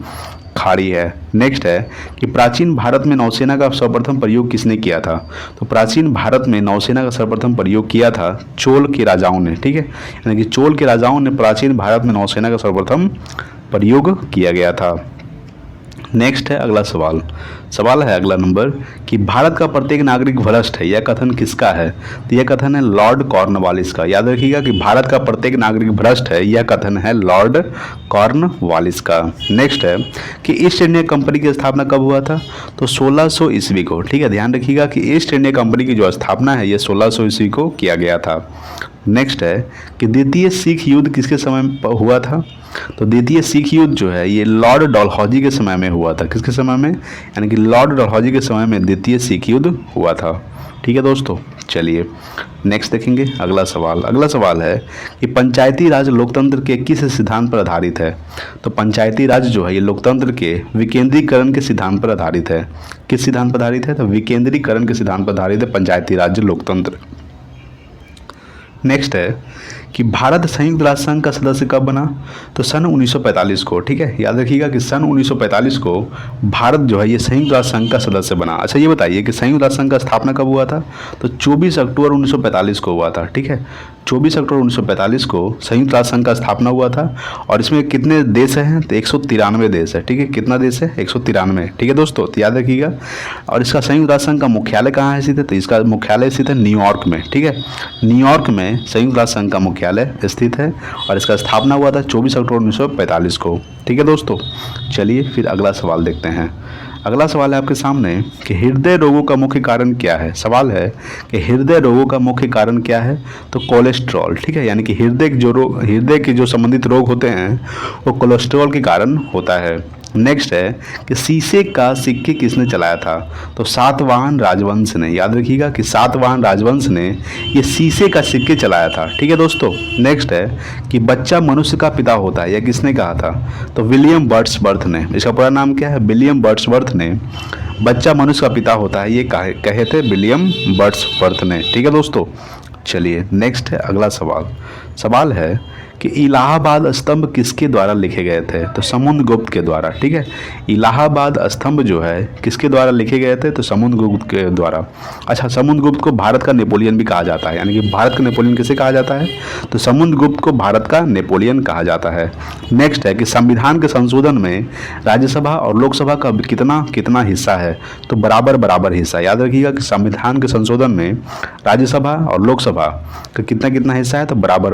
खाड़ी है। नेक्स्ट है कि प्राचीन भारत में नौसेना का सर्वप्रथम प्रयोग किसने किया था? तो प्राचीन भारत में नौसेना का सर्वप्रथम प्रयोग किया था चोल के राजाओं ने। ठीक है, यानी कि चोल के राजाओं ने प्राचीन भारत में नौसेना का सर्वप्रथम प्रयोग किया गया था। नेक्स्ट है अगला सवाल। सवाल है अगला नंबर कि भारत का प्रत्येक नागरिक भ्रष्ट है, यह कथन किसका है? तो यह कथन है लॉर्ड कॉर्नवालिस का। याद रखिएगा कि भारत का प्रत्येक नागरिक भ्रष्ट है, यह कथन है लॉर्ड कॉर्नवालिस का। नेक्स्ट है कि ईस्ट इंडिया कंपनी की स्थापना कब हुआ था? तो 1600 ईस्वी को। ठीक है, ध्यान रखिएगा कि ईस्ट इंडिया कंपनी की जो स्थापना है यह 1600 ईस्वी को किया गया था। नेक्स्ट है कि द्वितीय सिख युद्ध किसके समय हुआ था? तो द्वितीय सिख युद्ध जो है ये लॉर्ड डलहौजी के समय में हुआ था। किसके समय में? यानी कि लॉर्ड डलहौजी के समय में द्वितीय सिख युद्ध हुआ था। ठीक है दोस्तों, चलिए नेक्स्ट देखेंगे अगला सवाल। अगला सवाल है कि पंचायती राज लोकतंत्र के किस सिद्धांत पर आधारित है? तो पंचायती राज जो है ये लोकतंत्र के विकेंद्रीकरण के सिद्धांत पर आधारित है। किस सिद्धांत पर आधारित है? तो विकेंद्रीकरण के सिद्धांत पर आधारित है पंचायती राज लोकतंत्र। नेक्स्ट है कि भारत संयुक्त राष्ट्र संघ का सदस्य कब बना? तो सन 1945 को। ठीक है, याद रखिएगा कि सन 1945 को भारत जो है ये संयुक्त राष्ट्र संघ का सदस्य बना। अच्छा ये बताइए कि संयुक्त राष्ट्र संघ का स्थापना कब हुआ था? तो 24 अक्टूबर 1945 को हुआ था। ठीक है, 24 अक्टूबर 1945 को संयुक्त राष्ट्र संघ का स्थापना हुआ था। और इसमें कितने देश हैं? तो 193 देश है। ठीक है, कितना देश है? 193। ठीक है दोस्तों, तो याद रखिएगा। और इसका संयुक्त राष्ट्र संघ का मुख्यालय कहाँ है स्थित है? तो इसका मुख्यालय स्थित है न्यूयॉर्क में। ठीक है, न्यूयॉर्क में संयुक्त राष्ट्र संघ का मुख्यालय स्थित है और इसका स्थापना हुआ था 24 अक्टूबर 1945 को। ठीक है दोस्तों, चलिए फिर अगला सवाल देखते हैं। अगला सवाल है आपके सामने कि हृदय रोगों का मुख्य कारण क्या है? सवाल है कि हृदय रोगों का मुख्य कारण क्या है? तो कोलेस्ट्रॉल। ठीक है, यानी कि हृदय के जो संबंधित रोग होते हैं वो कोलेस्ट्रॉल के कारण होता है। नेक्स्ट है कि शीशे का सिक्के किसने चलाया था? तो सातवाहन राजवंश ने। याद रखिएगा कि सातवाहन राजवंश ने ये शीशे का सिक्के चलाया था। ठीक है दोस्तों, नेक्स्ट है कि बच्चा मनुष्य का पिता होता है, यह किसने कहा था? तो विलियम वर्ड्सवर्थ ने। इसका पूरा नाम क्या है? विलियम वर्ड्सवर्थ ने बच्चा मनुष्य का पिता होता है ये कहे थे विलियम वर्ड्सवर्थ ने। ठीक है दोस्तों, चलिए नेक्स्ट है अगला सवाल। सवाल है कि इलाहाबाद स्तंभ किसके द्वारा लिखे गए थे? तो समुद्रगुप्त के द्वारा। ठीक है, इलाहाबाद स्तंभ जो है किसके द्वारा लिखे गए थे? तो समुद्रगुप्त के द्वारा। अच्छा, समुद्रगुप्त को भारत का नेपोलियन भी कहा जाता है, यानी कि भारत का नेपोलियन किसे कहा जाता है? तो समुद्रगुप्त को भारत का नेपोलियन कहा जाता है। नेक्स्ट है कि संविधान के संशोधन में राज्यसभा और लोकसभा का कितना हिस्सा है? तो बराबर हिस्सा। याद रखिएगा कि संविधान के संशोधन में राज्यसभा और लोकसभा का कितना हिस्सा है? तो बराबर।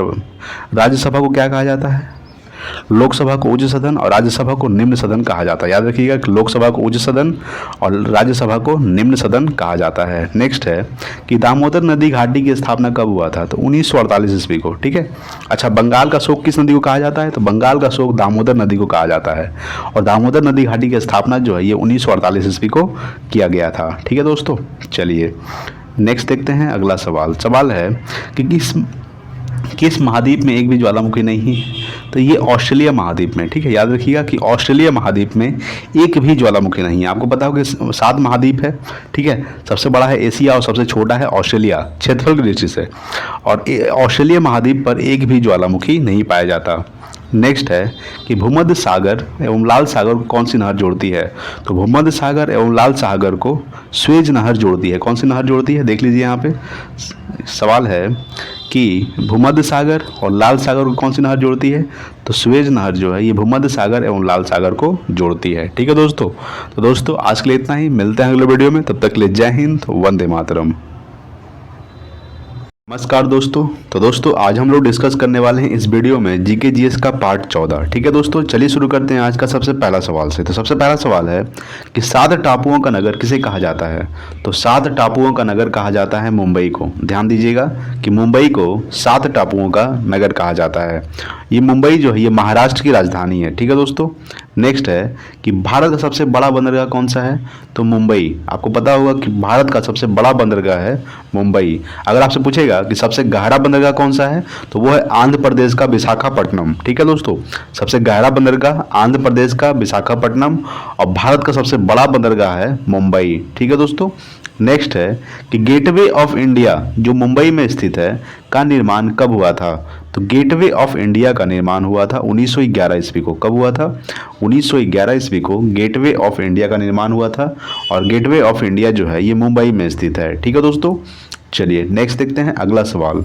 राज्यसभा को क्या कहा जाता है? लोकसभा को उच्च सदन और राज्यसभा को निम्न सदन कहा जाता है। याद रखिएगा कि लोकसभा को उच्च सदन और राज्यसभा को निम्न सदन कहा जाता है। नेक्स्ट है कि दामोदर नदी घाटी की स्थापना कब हुआ था? तो 1948 ईस्वी को। ठीक है, अच्छा बंगाल का शोक किस नदी को कहा जाता है? तो बंगाल का शोक दामोदर नदी को कहा जाता है। और दामोदर नदी घाटी की स्थापना जो है ये 1948 ईस्वी को किया गया था। ठीक है दोस्तों, चलिए नेक्स्ट देखते हैं अगला सवाल। सवाल है कि किस महाद्वीप में एक भी ज्वालामुखी नहीं है? तो ये ऑस्ट्रेलिया महाद्वीप में। ठीक है, याद रखिएगा कि ऑस्ट्रेलिया महाद्वीप में एक भी ज्वालामुखी नहीं है। आपको पता होगा कि 7 महाद्वीप है। ठीक है, सबसे बड़ा है एशिया और सबसे छोटा है ऑस्ट्रेलिया क्षेत्रफल की दृष्टि से। और ऑस्ट्रेलिया महाद्वीप पर एक भी ज्वालामुखी नहीं पाया जाता। नेक्स्ट है कि भूमध्य सागर एवं लाल सागर को कौन सी नहर जोड़ती है? तो भूमध्य सागर एवं लाल सागर को स्वेज नहर जोड़ती है। कौन सी नहर जोड़ती है? देख लीजिए यहाँ पे सवाल है कि भूमध्य सागर और लाल सागर को कौन सी नहर जोड़ती है? तो स्वेज नहर जो है ये भूमध्य सागर एवं लाल सागर को जोड़ती है। ठीक है दोस्तों, तो दोस्तों आज के लिए इतना ही, मिलते हैं अगले वीडियो में, तब तक के लिए जय हिंद, वंदे मातरम। नमस्कार दोस्तों, तो दोस्तों आज हम लोग डिस्कस करने वाले हैं इस वीडियो में जीके जीएस का पार्ट 14। ठीक है दोस्तों, चलिए शुरू करते हैं आज का सबसे पहला सवाल से। तो सबसे पहला सवाल है कि 7 टापुओं का नगर किसे कहा जाता है? तो 7 टापुओं का नगर कहा जाता है मुंबई को। ध्यान दीजिएगा कि मुंबई को 7 टापुओं का नगर कहा जाता है। ये मुंबई जो है ये महाराष्ट्र की राजधानी है। ठीक है दोस्तों, नेक्स्ट है कि भारत का सबसे बड़ा बंदरगाह कौन सा है? तो मुंबई। आपको पता होगा कि भारत का सबसे बड़ा बंदरगाह है मुंबई। अगर आपसे पूछेगा कि सबसे गहरा बंदरगाह कौन सा है, तो वो है आंध्र प्रदेश का विशाखापट्टनम। ठीक है दोस्तों, सबसे गहरा बंदरगाह आंध्र प्रदेश का विशाखापट्टनम, और भारत का सबसे बड़ा बंदरगाह है मुंबई। ठीक है दोस्तों, नेक्स्ट है कि गेटवे ऑफ इंडिया जो मुंबई में स्थित है का निर्माण कब हुआ था? तो गेटवे ऑफ इंडिया का निर्माण हुआ था 1911 ईस्वी को। कब हुआ था? 1911 ईस्वी को गेटवे ऑफ इंडिया का निर्माण हुआ था, और गेटवे ऑफ इंडिया जो है ये मुंबई में स्थित है। ठीक है दोस्तों, चलिए नेक्स्ट देखते हैं अगला सवाल।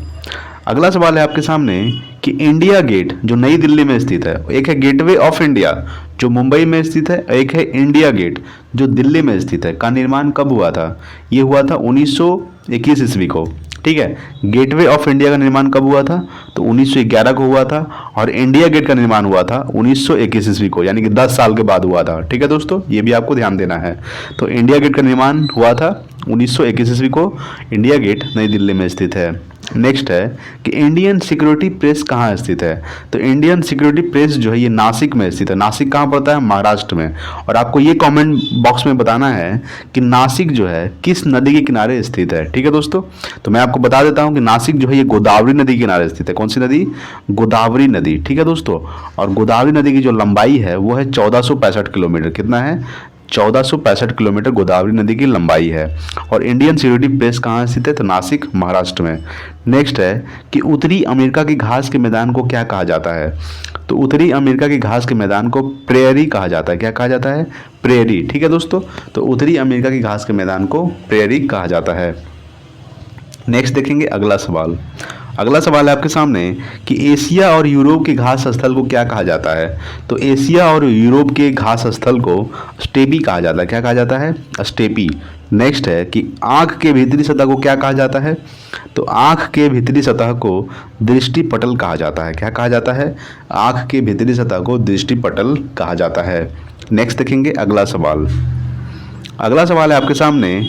अगला सवाल है आपके सामने कि इंडिया गेट जो नई दिल्ली में स्थित है, एक है गेटवे ऑफ इंडिया जो मुंबई में स्थित है, एक है इंडिया गेट जो दिल्ली में स्थित है, का निर्माण कब हुआ था? ये हुआ था 1921 ईस्वी को। ठीक है, गेटवे ऑफ इंडिया का निर्माण कब हुआ था? तो 1911 को हुआ था, और इंडिया गेट का निर्माण हुआ था 1921 ईस्वी को, यानी कि 10 साल के बाद हुआ था। ठीक है दोस्तों, ये भी आपको ध्यान देना है। तो इंडिया गेट का निर्माण हुआ था 1921 ईस्वी को, इंडिया गेट नई दिल्ली में स्थित है। नेक्स्ट है कि इंडियन सिक्योरिटी प्रेस कहाँ स्थित है? तो इंडियन सिक्योरिटी प्रेस जो है ये नासिक में स्थित है। नासिक कहाँ पड़ता है? महाराष्ट्र में। और आपको ये कमेंट बॉक्स में बताना है कि नासिक जो है किस नदी के किनारे स्थित है। ठीक है दोस्तों, तो मैं आपको बता देता हूँ कि नासिक जो है ये गोदावरी नदी के किनारे स्थित है। कौन सी नदी? गोदावरी नदी। ठीक है दोस्तों, और गोदावरी नदी की जो लंबाई है वो है 1465 किलोमीटर। कितना है? 1465 किलोमीटर गोदावरी नदी की लंबाई है। और इंडियन सिक्योरिटी प्रेस कहाँ स्थित है? तो नासिक महाराष्ट्र में। नेक्स्ट है कि उत्तरी अमेरिका की घास के मैदान को क्या कहा जाता है? तो उत्तरी अमेरिका की घास के मैदान को प्रेयरी कहा जाता है। क्या कहा जाता है? प्रेयरी। ठीक है दोस्तों, तो उत्तरी अमेरिका की घास के मैदान को प्रेयरी कहा जाता है। नेक्स्ट देखेंगे अगला सवाल। अगला सवाल है आपके सामने कि एशिया और यूरोप के घास स्थल को क्या कहा जाता है? तो एशिया और यूरोप के घास स्थल को स्टेपी कहा जाता है। क्या कहा जाता है? स्टेपी। नेक्स्ट है कि आँख के भीतरी सतह को क्या कहा जाता है? तो आँख के भीतरी सतह को दृष्टिपटल कहा जाता है। क्या कहा जाता है? आँख के भीतरी सतह को दृष्टिपटल कहा जाता है। नेक्स्ट देखेंगे अगला सवाल। अगला सवाल है आपके सामने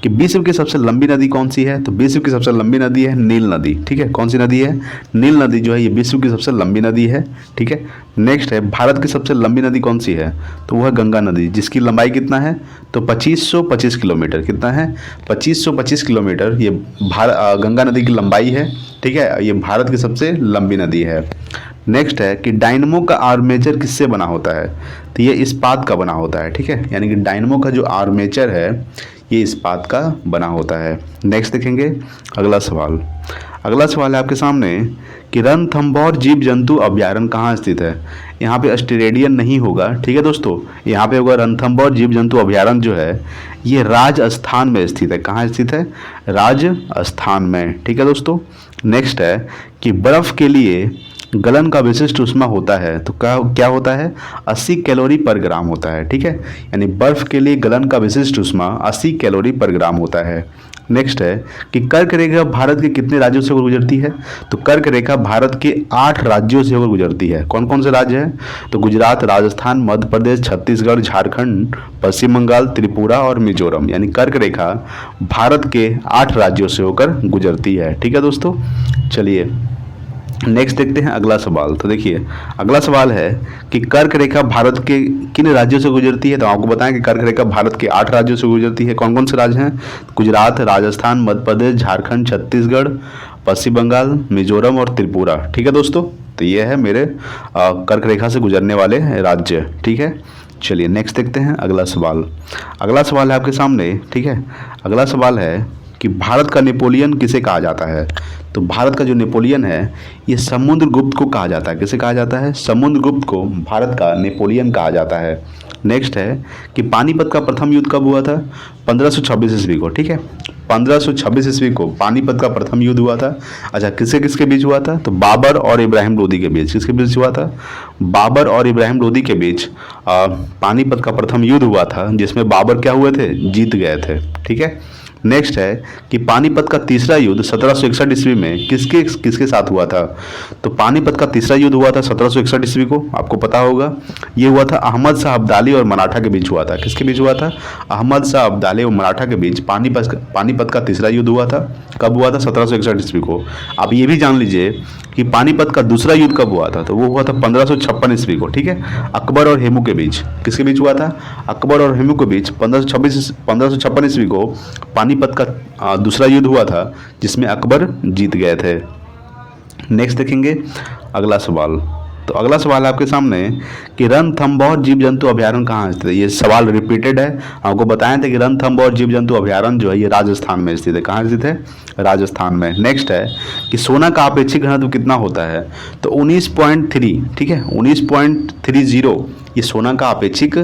कि विश्व की सबसे लंबी नदी कौन सी है? तो विश्व की सबसे लंबी नदी है नील नदी। ठीक है, कौन सी नदी है? नील नदी जो है ये विश्व की सबसे लंबी नदी है। ठीक है, नेक्स्ट है भारत की सबसे लंबी नदी कौन सी है? तो वो है गंगा नदी, जिसकी लंबाई कितना है? तो 2525 किलोमीटर। कितना है? 2525 किलोमीटर ये गंगा नदी की लंबाई है। ठीक है, ये भारत की सबसे लंबी नदी है। नेक्स्ट है कि डायनमो का आर्मेचर किससे बना होता है? तो ये इस्पात का बना होता है। ठीक है, यानी कि डायनमो का जो आर्मेचर है ये इस्पात का बना होता है। नेक्स्ट देखेंगे अगला सवाल। अगला सवाल है आपके सामने कि रणथंभौर जीव जंतु अभ्यारण्य कहाँ स्थित है? यहाँ पे ऑस्ट्रेलियन नहीं होगा। ठीक है दोस्तों, यहाँ पे होगा रणथंभौर जीव जंतु अभ्यारण्य जो है ये राजस्थान में स्थित है। कहाँ स्थित है? राजस्थान में। ठीक है दोस्तों, नेक्स्ट है कि बर्फ के लिए गलन का विशिष्ट ऊष्मा होता है तो क्या होता है? 80 कैलोरी पर ग्राम होता है। ठीक है, यानी बर्फ के लिए गलन का विशिष्ट ऊष्मा 80 कैलोरी पर ग्राम होता है। नेक्स्ट है कि कर्क रेखा भारत के कितने राज्यों से होकर गुजरती है? तो कर्क रेखा भारत के 8 राज्यों से होकर गुजरती है। कौन कौन से राज्य हैं? तो गुजरात, राजस्थान, मध्य प्रदेश, छत्तीसगढ़, झारखंड, पश्चिम बंगाल, त्रिपुरा और मिजोरम। यानी कर्क रेखा भारत के 8 राज्यों से होकर गुजरती है। ठीक है दोस्तों, चलिए नेक्स्ट देखते हैं अगला सवाल। तो देखिए अगला सवाल है कि कर्क रेखा भारत के किन राज्यों से गुजरती है? तो आपको बताएं कि कर्क रेखा भारत के 8 राज्यों से गुजरती है। कौन कौन से राज्य हैं? गुजरात, राजस्थान, मध्य प्रदेश, झारखंड, छत्तीसगढ़, पश्चिम बंगाल, मिजोरम और त्रिपुरा। ठीक है दोस्तों, तो ये है मेरे कर्क रेखा से गुजरने वाले राज्य। ठीक है, चलिए नेक्स्ट देखते हैं अगला सवाल। अगला सवाल है आपके सामने। ठीक है, अगला सवाल है कि भारत का नेपोलियन किसे कहा जाता है? तो भारत का जो नेपोलियन है ये समुद्रगुप्त को कहा जाता है। किसे कहा जाता है? समुद्रगुप्त को भारत का नेपोलियन कहा जाता है। नेक्स्ट है कि पानीपत का प्रथम युद्ध कब हुआ था? 1526 ईस्वी को। ठीक है, 1526 ईस्वी को पानीपत का प्रथम युद्ध हुआ था। अच्छा, किसके किसके बीच हुआ था? तो बाबर और इब्राहिम लोदी के बीच। किसके बीच हुआ था? बाबर और इब्राहिम लोदी के बीच पानीपत का प्रथम युद्ध हुआ था, जिसमें बाबर क्या हुए थे? जीत गए थे। ठीक है, नेक्स्ट है कि पानीपत का तीसरा युद्ध 1761 ईस्वी में किसके किसके साथ हुआ था? तो पानीपत का तीसरा युद्ध हुआ था 1761 ईस्वी को, आपको पता होगा। ये हुआ था अहमद शाह अब्दाली और मराठा के बीच हुआ था। किसके बीच हुआ था? अहमद शाह अब्दाली और मराठा के बीच पानीपत का तीसरा युद्ध हुआ था। कब हुआ था? 1761 ईस्वी को। आप ये भी जान लीजिए कि पानीपत का दूसरा युद्ध कब हुआ था? तो वो हुआ था 1556 ईस्वी को। ठीक है, अकबर और हेमू के बीच। किसके बीच हुआ था? अकबर और हेमू के बीच 1556 ईस्वी को पानीपत का दूसरा युद्ध हुआ था, जिसमें अकबर जीत गए थे। नेक्स्ट देखेंगे अगला सवाल। तो अगला सवाल है आपके सामने कि रणथंभौर जीव जंतु अभयारण्य कहाँ स्थित है? ये सवाल रिपीटेड है। आपको बताए थे कि रणथंभौर जीव जंतु अभयारण्य जो है ये राजस्थान में स्थित है। कहाँ स्थित है? राजस्थान में। नेक्स्ट है कि सोना का अपेक्षिक घनत्व कितना होता है? तो 19.3। ठीक है, 19.30 ये सोना का अपेक्षिक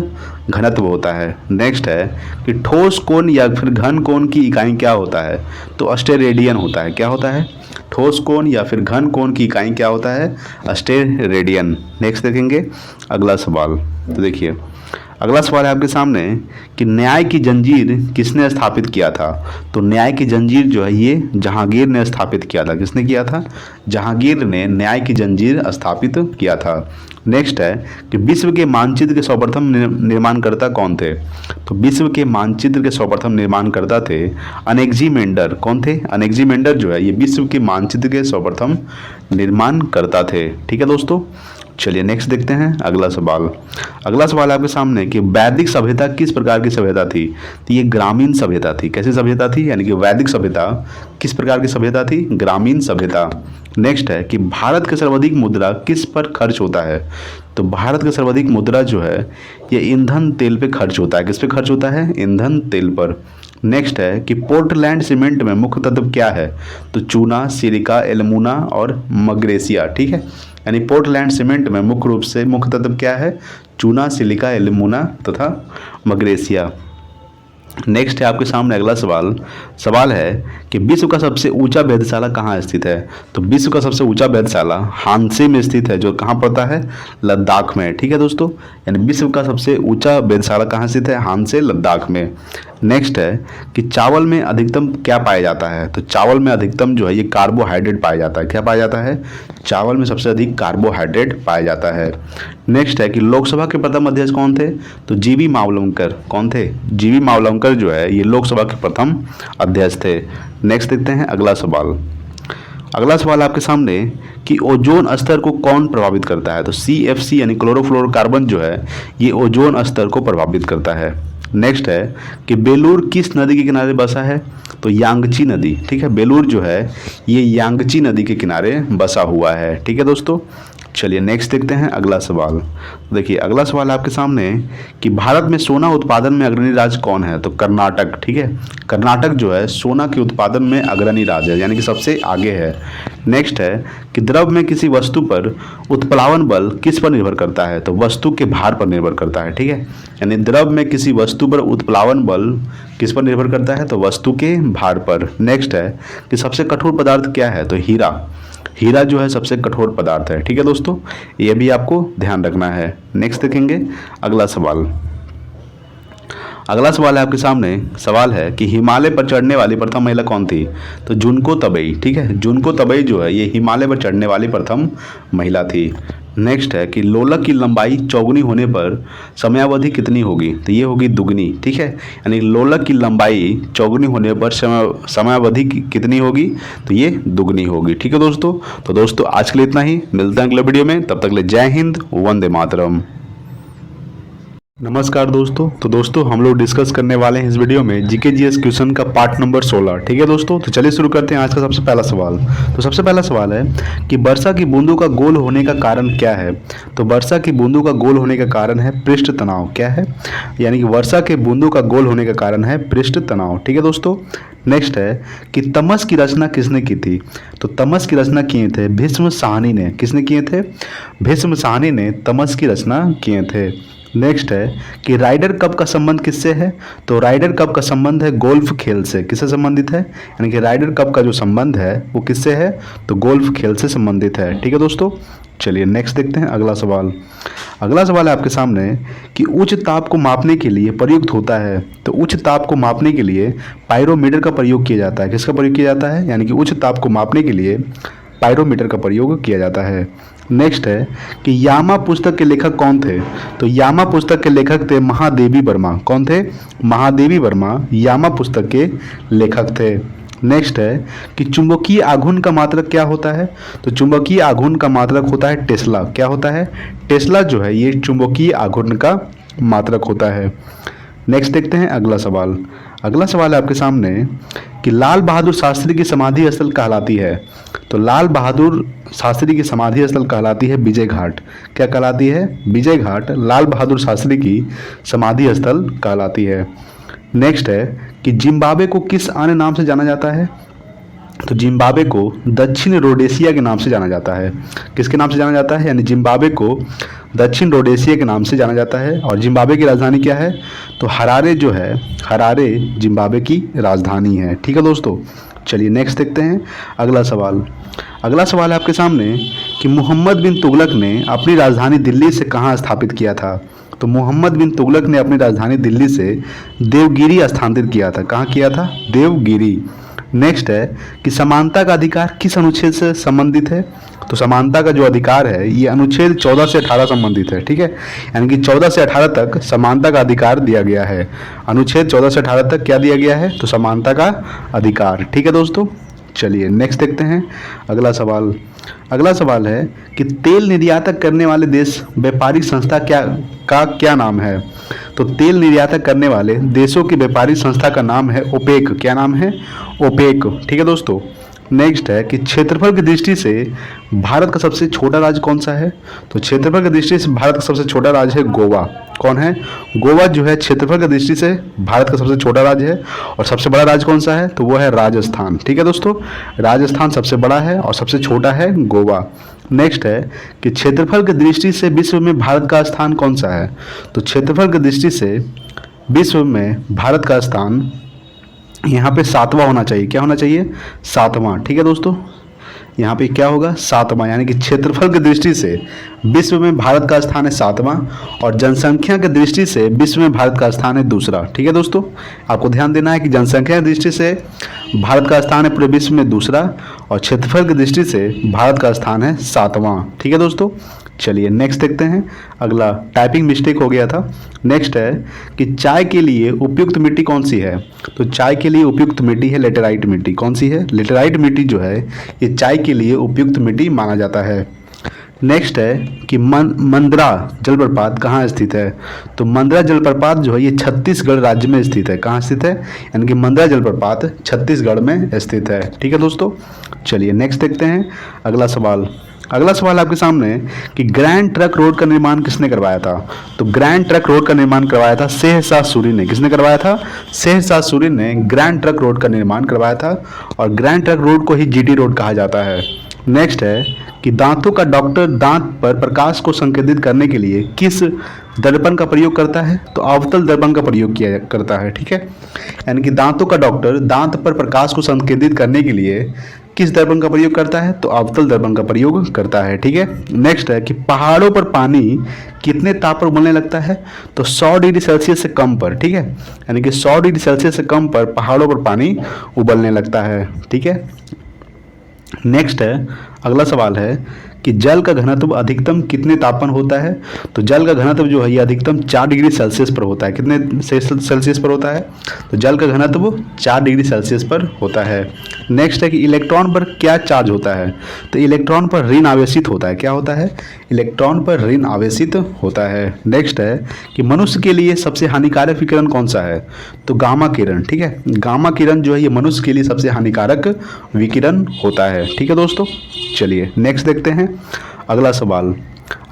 घनत्व होता है। नेक्स्ट है कि ठोस कोण या फिर घन कोण की इकाई क्या होता है? तो स्टेरेडियन होता है। क्या होता है? ठोस कोण या फिर घन कोण की इकाई क्या होता है? स्टेरेडियन। नेक्स्ट देखेंगे अगला सवाल। तो देखिए अगला सवाल है आपके सामने कि न्याय की जंजीर किसने स्थापित किया था? तो न्याय की जंजीर जो है ये जहांगीर ने स्थापित किया था। किसने किया था? जहांगीर ने न्याय की जंजीर स्थापित किया था। नेक्स्ट है कि विश्व के मानचित्र के सर्वप्रथम निर्माणकर्ता कौन थे? तो विश्व के मानचित्र के सर्वप्रथम निर्माणकर्ता थे अनेक्सीमेंडर। कौन थे? अनेक्सीमेंडर जो है ये विश्व के मानचित्र के सर्वप्रथम निर्माणकर्ता थे। ठीक है दोस्तों, चलिए नेक्स्ट देखते हैं अगला सवाल। अगला सवाल आपके सामने कि वैदिक सभ्यता किस प्रकार की सभ्यता थी? तो ये ग्रामीण सभ्यता थी। कैसी सभ्यता थी? यानी कि वैदिक सभ्यता किस प्रकार की सभ्यता थी? ग्रामीण सभ्यता। नेक्स्ट है कि भारत के सर्वाधिक मुद्रा किस पर खर्च होता है? तो भारत का सर्वाधिक मुद्रा जो है ये ईंधन तेल पे खर्च होता है। किस पे खर्च होता है? ईंधन तेल पर। नेक्स्ट है कि पोर्टलैंड सीमेंट में मुख्य तत्व क्या है? तो चूना, सिलिका, एल्युमिना और मैग्नीशिया। ठीक है, यानी पोर्टलैंड सीमेंट में मुख्य रूप से मुख्य तत्व क्या है? चूना, सिलिका, एल्युमिना तथा मैग्नीशिया। नेक्स्ट है आपके सामने अगला सवाल है कि विश्व का सबसे ऊंचा वेधशाला कहाँ स्थित है? तो विश्व का सबसे ऊंचा वेधशाला हांसे में स्थित है, जो कहाँ पड़ता है? लद्दाख में। ठीक है दोस्तों, यानी विश्व का सबसे ऊंचा वेधशाला कहाँ स्थित है? हांसे, लद्दाख में। नेक्स्ट है कि चावल में अधिकतम क्या पाया जाता है? तो चावल में अधिकतम जो है ये कार्बोहाइड्रेट पाया जाता है। क्या पाया जाता है? चावल में सबसे अधिक कार्बोहाइड्रेट पाया जाता है। नेक्स्ट है कि लोकसभा के प्रथम अध्यक्ष कौन थे? तो जीवी मावलंकर। कौन थे? जीवी मावलंकर जो है ये लोकसभा के प्रथम अध्यक्ष थे। नेक्स्ट देखते हैं अगला सवाल। अगला सवाल आपके सामने कि ओजोन स्तर को कौन प्रभावित करता है? तो CFC यानी क्लोरोफ्लोरोकार्बन जो है ये ओजोन स्तर को प्रभावित करता है। नेक्स्ट है कि बेलूर किस नदी के किनारे बसा है? तो यांगची नदी। ठीक है, बेलूर जो है ये यांगची नदी के किनारे बसा हुआ है। ठीक है दोस्तों, चलिए नेक्स्ट देखते हैं अगला सवाल। देखिए अगला सवाल आपके सामने कि भारत में सोना उत्पादन में अग्रणी राज्य कौन है? तो कर्नाटक। ठीक है, कर्नाटक जो है सोना के उत्पादन में अग्रणी राज्य है, यानी कि सबसे आगे है। नेक्स्ट है कि द्रव में किसी वस्तु पर उत्प्लावन बल किस पर निर्भर करता है? तो वस्तु के भार पर निर्भर करता है। ठीक है, यानी द्रव में किसी वस्तु पर उत्प्लावन बल किस पर निर्भर करता है? तो वस्तु के भार पर। नेक्स्ट है कि सबसे कठोर पदार्थ क्या है? तो हीरा। हीरा जो है सबसे कठोर पदार्थ है। ठीक है दोस्तों, ये भी आपको ध्यान रखना है। नेक्स्ट देखेंगे अगला सवाल। अगला सवाल है आपके सामने, सवाल है कि हिमालय पर चढ़ने वाली प्रथम महिला कौन थी? तो जुनको तबई। ठीक है, जुनको तबई जो है ये हिमालय पर चढ़ने वाली प्रथम महिला थी। नेक्स्ट है कि लोलक की लंबाई चौगुनी होने पर समयावधि कितनी होगी? तो ये होगी दुगनी। ठीक है, यानी लोलक की लंबाई चौगुनी होने पर समयावधि कितनी होगी? तो ये दुगनी होगी। ठीक है दोस्तों, तो दोस्तों आज के लिए इतना ही। मिलते हैं अगले वीडियो में, तब तक के लिए जय हिंद, वंदे मातरम। नमस्कार दोस्तों। तो दोस्तों हम लोग डिस्कस करने वाले हैं इस वीडियो में जीके जीएस क्वेश्चन का पार्ट नंबर 16। ठीक है दोस्तों, तो चलिए शुरू करते हैं आज का सबसे पहला सवाल। तो सबसे पहला सवाल है कि वर्षा की बूंदों का गोल होने का कारण क्या है। तो वर्षा की बूंदों का गोल होने का कारण है पृष्ठ तनाव। क्या है, यानी कि वर्षा के बूंदों का गोल होने का कारण है पृष्ठ तनाव। ठीक है दोस्तों। नेक्स्ट है कि तमस की रचना किसने की थी। तो तमस की रचना किए थे भीष्म साहनी ने। किसने किए थे? भीष्म साहनी ने तमस की रचना किए थे। नेक्स्ट है कि राइडर कप का संबंध किससे है। तो राइडर कप का संबंध है गोल्फ खेल से। किससे संबंधित है? यानी कि राइडर कप का जो संबंध है वो किससे है? तो गोल्फ खेल से संबंधित है। ठीक है दोस्तों, चलिए नेक्स्ट देखते हैं अगला सवाल। अगला सवाल है आपके सामने कि उच्च ताप को मापने के लिए प्रयुक्त होता है। तो उच्च ताप को मापने के लिए पायरोमीटर का प्रयोग किया जाता है। किसका प्रयोग किया जाता है? यानी कि उच्च ताप को मापने के लिए पायरोमीटर का प्रयोग किया जाता है। नेक्स्ट है कि यामा पुस्तक के लेखक कौन थे। तो यामा पुस्तक के लेखक थे महादेवी वर्मा। कौन थे? महादेवी वर्मा यामा पुस्तक के लेखक थे। नेक्स्ट है कि चुंबकीय आघूर्ण का मात्रक क्या होता है। तो चुंबकीय आघूर्ण का मात्रक होता है टेस्ला। क्या होता है? टेस्ला जो है ये चुंबकीय आघूर्ण का मात्रक होता है। नेक्स्ट देखते हैं अगला सवाल। अगला सवाल है आपके सामने कि लाल बहादुर शास्त्री की समाधि स्थल कहलाती है। तो लाल बहादुर शास्त्री की समाधि स्थल कहलाती है विजय घाट। क्या कहलाती है? विजय घाट लाल बहादुर शास्त्री की समाधि स्थल कहलाती है। नेक्स्ट है कि जिम्बाब्वे को किस अन्य नाम से जाना जाता है। तो जिम्बाब्वे को दक्षिण रोडेशिया के नाम से जाना जाता है। किसके नाम से जाना जाता है? यानी जिम्बाब्वे को दक्षिण रोडेशिया के नाम से जाना जाता है। और जिम्बाब्वे की राजधानी क्या है? तो हरारे जो है, हरारे जिम्बाब्वे की राजधानी है। ठीक है दोस्तों, चलिए नेक्स्ट देखते हैं अगला सवाल। अगला सवाल है आपके सामने कि मोहम्मद बिन तुगलक ने अपनी राजधानी दिल्ली से कहाँ स्थापित किया था। तो मोहम्मद बिन तुगलक ने अपनी राजधानी दिल्ली से देवगिरी स्थानांतरित किया था। कहाँ किया था? देवगिरी। नेक्स्ट है कि समानता का अधिकार किस अनुच्छेद से संबंधित है। तो समानता का जो अधिकार है ये अनुच्छेद 14 से 18 संबंधित है। ठीक है, यानी कि 14 से 18 तक समानता का अधिकार दिया गया है। अनुच्छेद 14 से 18 तक क्या दिया गया है? तो समानता का अधिकार। ठीक है दोस्तों, चलिए नेक्स्ट देखते हैं अगला सवाल। अगला सवाल है कि तेल निर्यातक करने वाले देश व्यापारिक संस्था क्या नाम है। तो तेल निर्यातक करने वाले देशों की व्यापारिक संस्था का नाम है ओपेक। क्या नाम है? ओपेक। ठीक है दोस्तों। नेक्स्ट है कि क्षेत्रफल की दृष्टि से भारत का सबसे छोटा राज्य कौन सा है। तो क्षेत्रफल की दृष्टि से भारत का सबसे छोटा राज्य है गोवा। कौन है? गोवा जो है क्षेत्रफल की दृष्टि से भारत का सबसे छोटा राज्य है। और सबसे बड़ा राज्य कौन सा है? तो वो है राजस्थान। ठीक है दोस्तों, राजस्थान सबसे बड़ा है और सबसे छोटा है गोवा। नेक्स्ट है कि क्षेत्रफल की दृष्टि से विश्व में भारत का स्थान कौन सा है। तो क्षेत्रफल की दृष्टि से विश्व में भारत का स्थान यहाँ पे 7वां होना चाहिए। क्या होना चाहिए? 7वां। ठीक है दोस्तों, यहाँ पे क्या होगा? 7वां। यानी कि क्षेत्रफल की दृष्टि से विश्व में भारत का स्थान है 7वां और जनसंख्या की दृष्टि से विश्व में भारत का स्थान है 2रा। ठीक है दोस्तों, आपको ध्यान देना है कि जनसंख्या की दृष्टि से भारत का स्थान है पूरे विश्व में 2रा और क्षेत्रफल की दृष्टि से भारत का स्थान है 7वां। ठीक है दोस्तों, चलिए नेक्स्ट देखते हैं अगला। टाइपिंग मिस्टेक हो गया था। नेक्स्ट है कि चाय के लिए उपयुक्त मिट्टी कौन सी है। तो चाय के लिए उपयुक्त मिट्टी है लेटेराइट मिट्टी। कौन सी है? लेटेराइट मिट्टी जो है ये चाय के लिए उपयुक्त मिट्टी माना जाता है। नेक्स्ट है कि मंदरा जलप्रपात कहाँ स्थित है। तो मंदरा जलप्रपात जो है ये छत्तीसगढ़ राज्य में स्थित है। कहाँ स्थित है? यानी कि मंदरा जलप्रपात छत्तीसगढ़ में स्थित है। ठीक है दोस्तों, चलिए नेक्स्ट देखते हैं अगला सवाल। अगला सवाल आपके सामने कि ग्रैंड ट्रक रोड का निर्माण किसने करवाया था। तो ग्रैंड ट्रक रोड का निर्माण करवाया था शेरशाह सूरी ने। किसने करवाया था? शेरशाह सूरी ने ग्रैंड ट्रक रोड का निर्माण करवाया था और ग्रैंड ट्रक रोड को ही जीटी रोड कहा जाता है। नेक्स्ट है कि दांतों का डॉक्टर दांत पर प्रकाश को संकेतित करने के लिए किस दर्पण का प्रयोग करता है। तो अवतल दर्पण का प्रयोग किया करता है। ठीक है, यानी कि दांतों का डॉक्टर दांत पर प्रकाश को संकेतित करने के लिए किस दर्पण का प्रयोग करता है। तो अवतल दर्पण का प्रयोग करता है। ठीक है, नेक्स्ट है कि पहाड़ों पर पानी कितने ताप पर उबलने लगता है। तो 100 डिग्री सेल्सियस से कम पर। ठीक है, यानी कि 100 डिग्री सेल्सियस से कम पर पहाड़ों पर पानी उबलने लगता है। ठीक है, नेक्स्ट है अगला सवाल है कि जल का घनत्व अधिकतम कितने तापमान होता है? तो जल का घनत्व जो है ये अधिकतम 4 डिग्री सेल्सियस पर होता है। कितने सेल्सियस पर होता है? तो जल का घनत्व 4 डिग्री सेल्सियस पर होता है। नेक्स्ट है कि इलेक्ट्रॉन पर क्या चार्ज होता है? तो इलेक्ट्रॉन पर ऋण आवेशित होता है। क्या होता है? इलेक्ट्रॉन पर ऋण आवेशित होता है। नेक्स्ट है कि मनुष्य के लिए सबसे हानिकारक विकिरण कौन सा है? तो गामा किरण। ठीक है, गामा किरण जो है ये मनुष्य के लिए सबसे हानिकारक विकिरण होता है। ठीक है दोस्तों, चलिए नेक्स्ट देखते हैं अगला सवाल।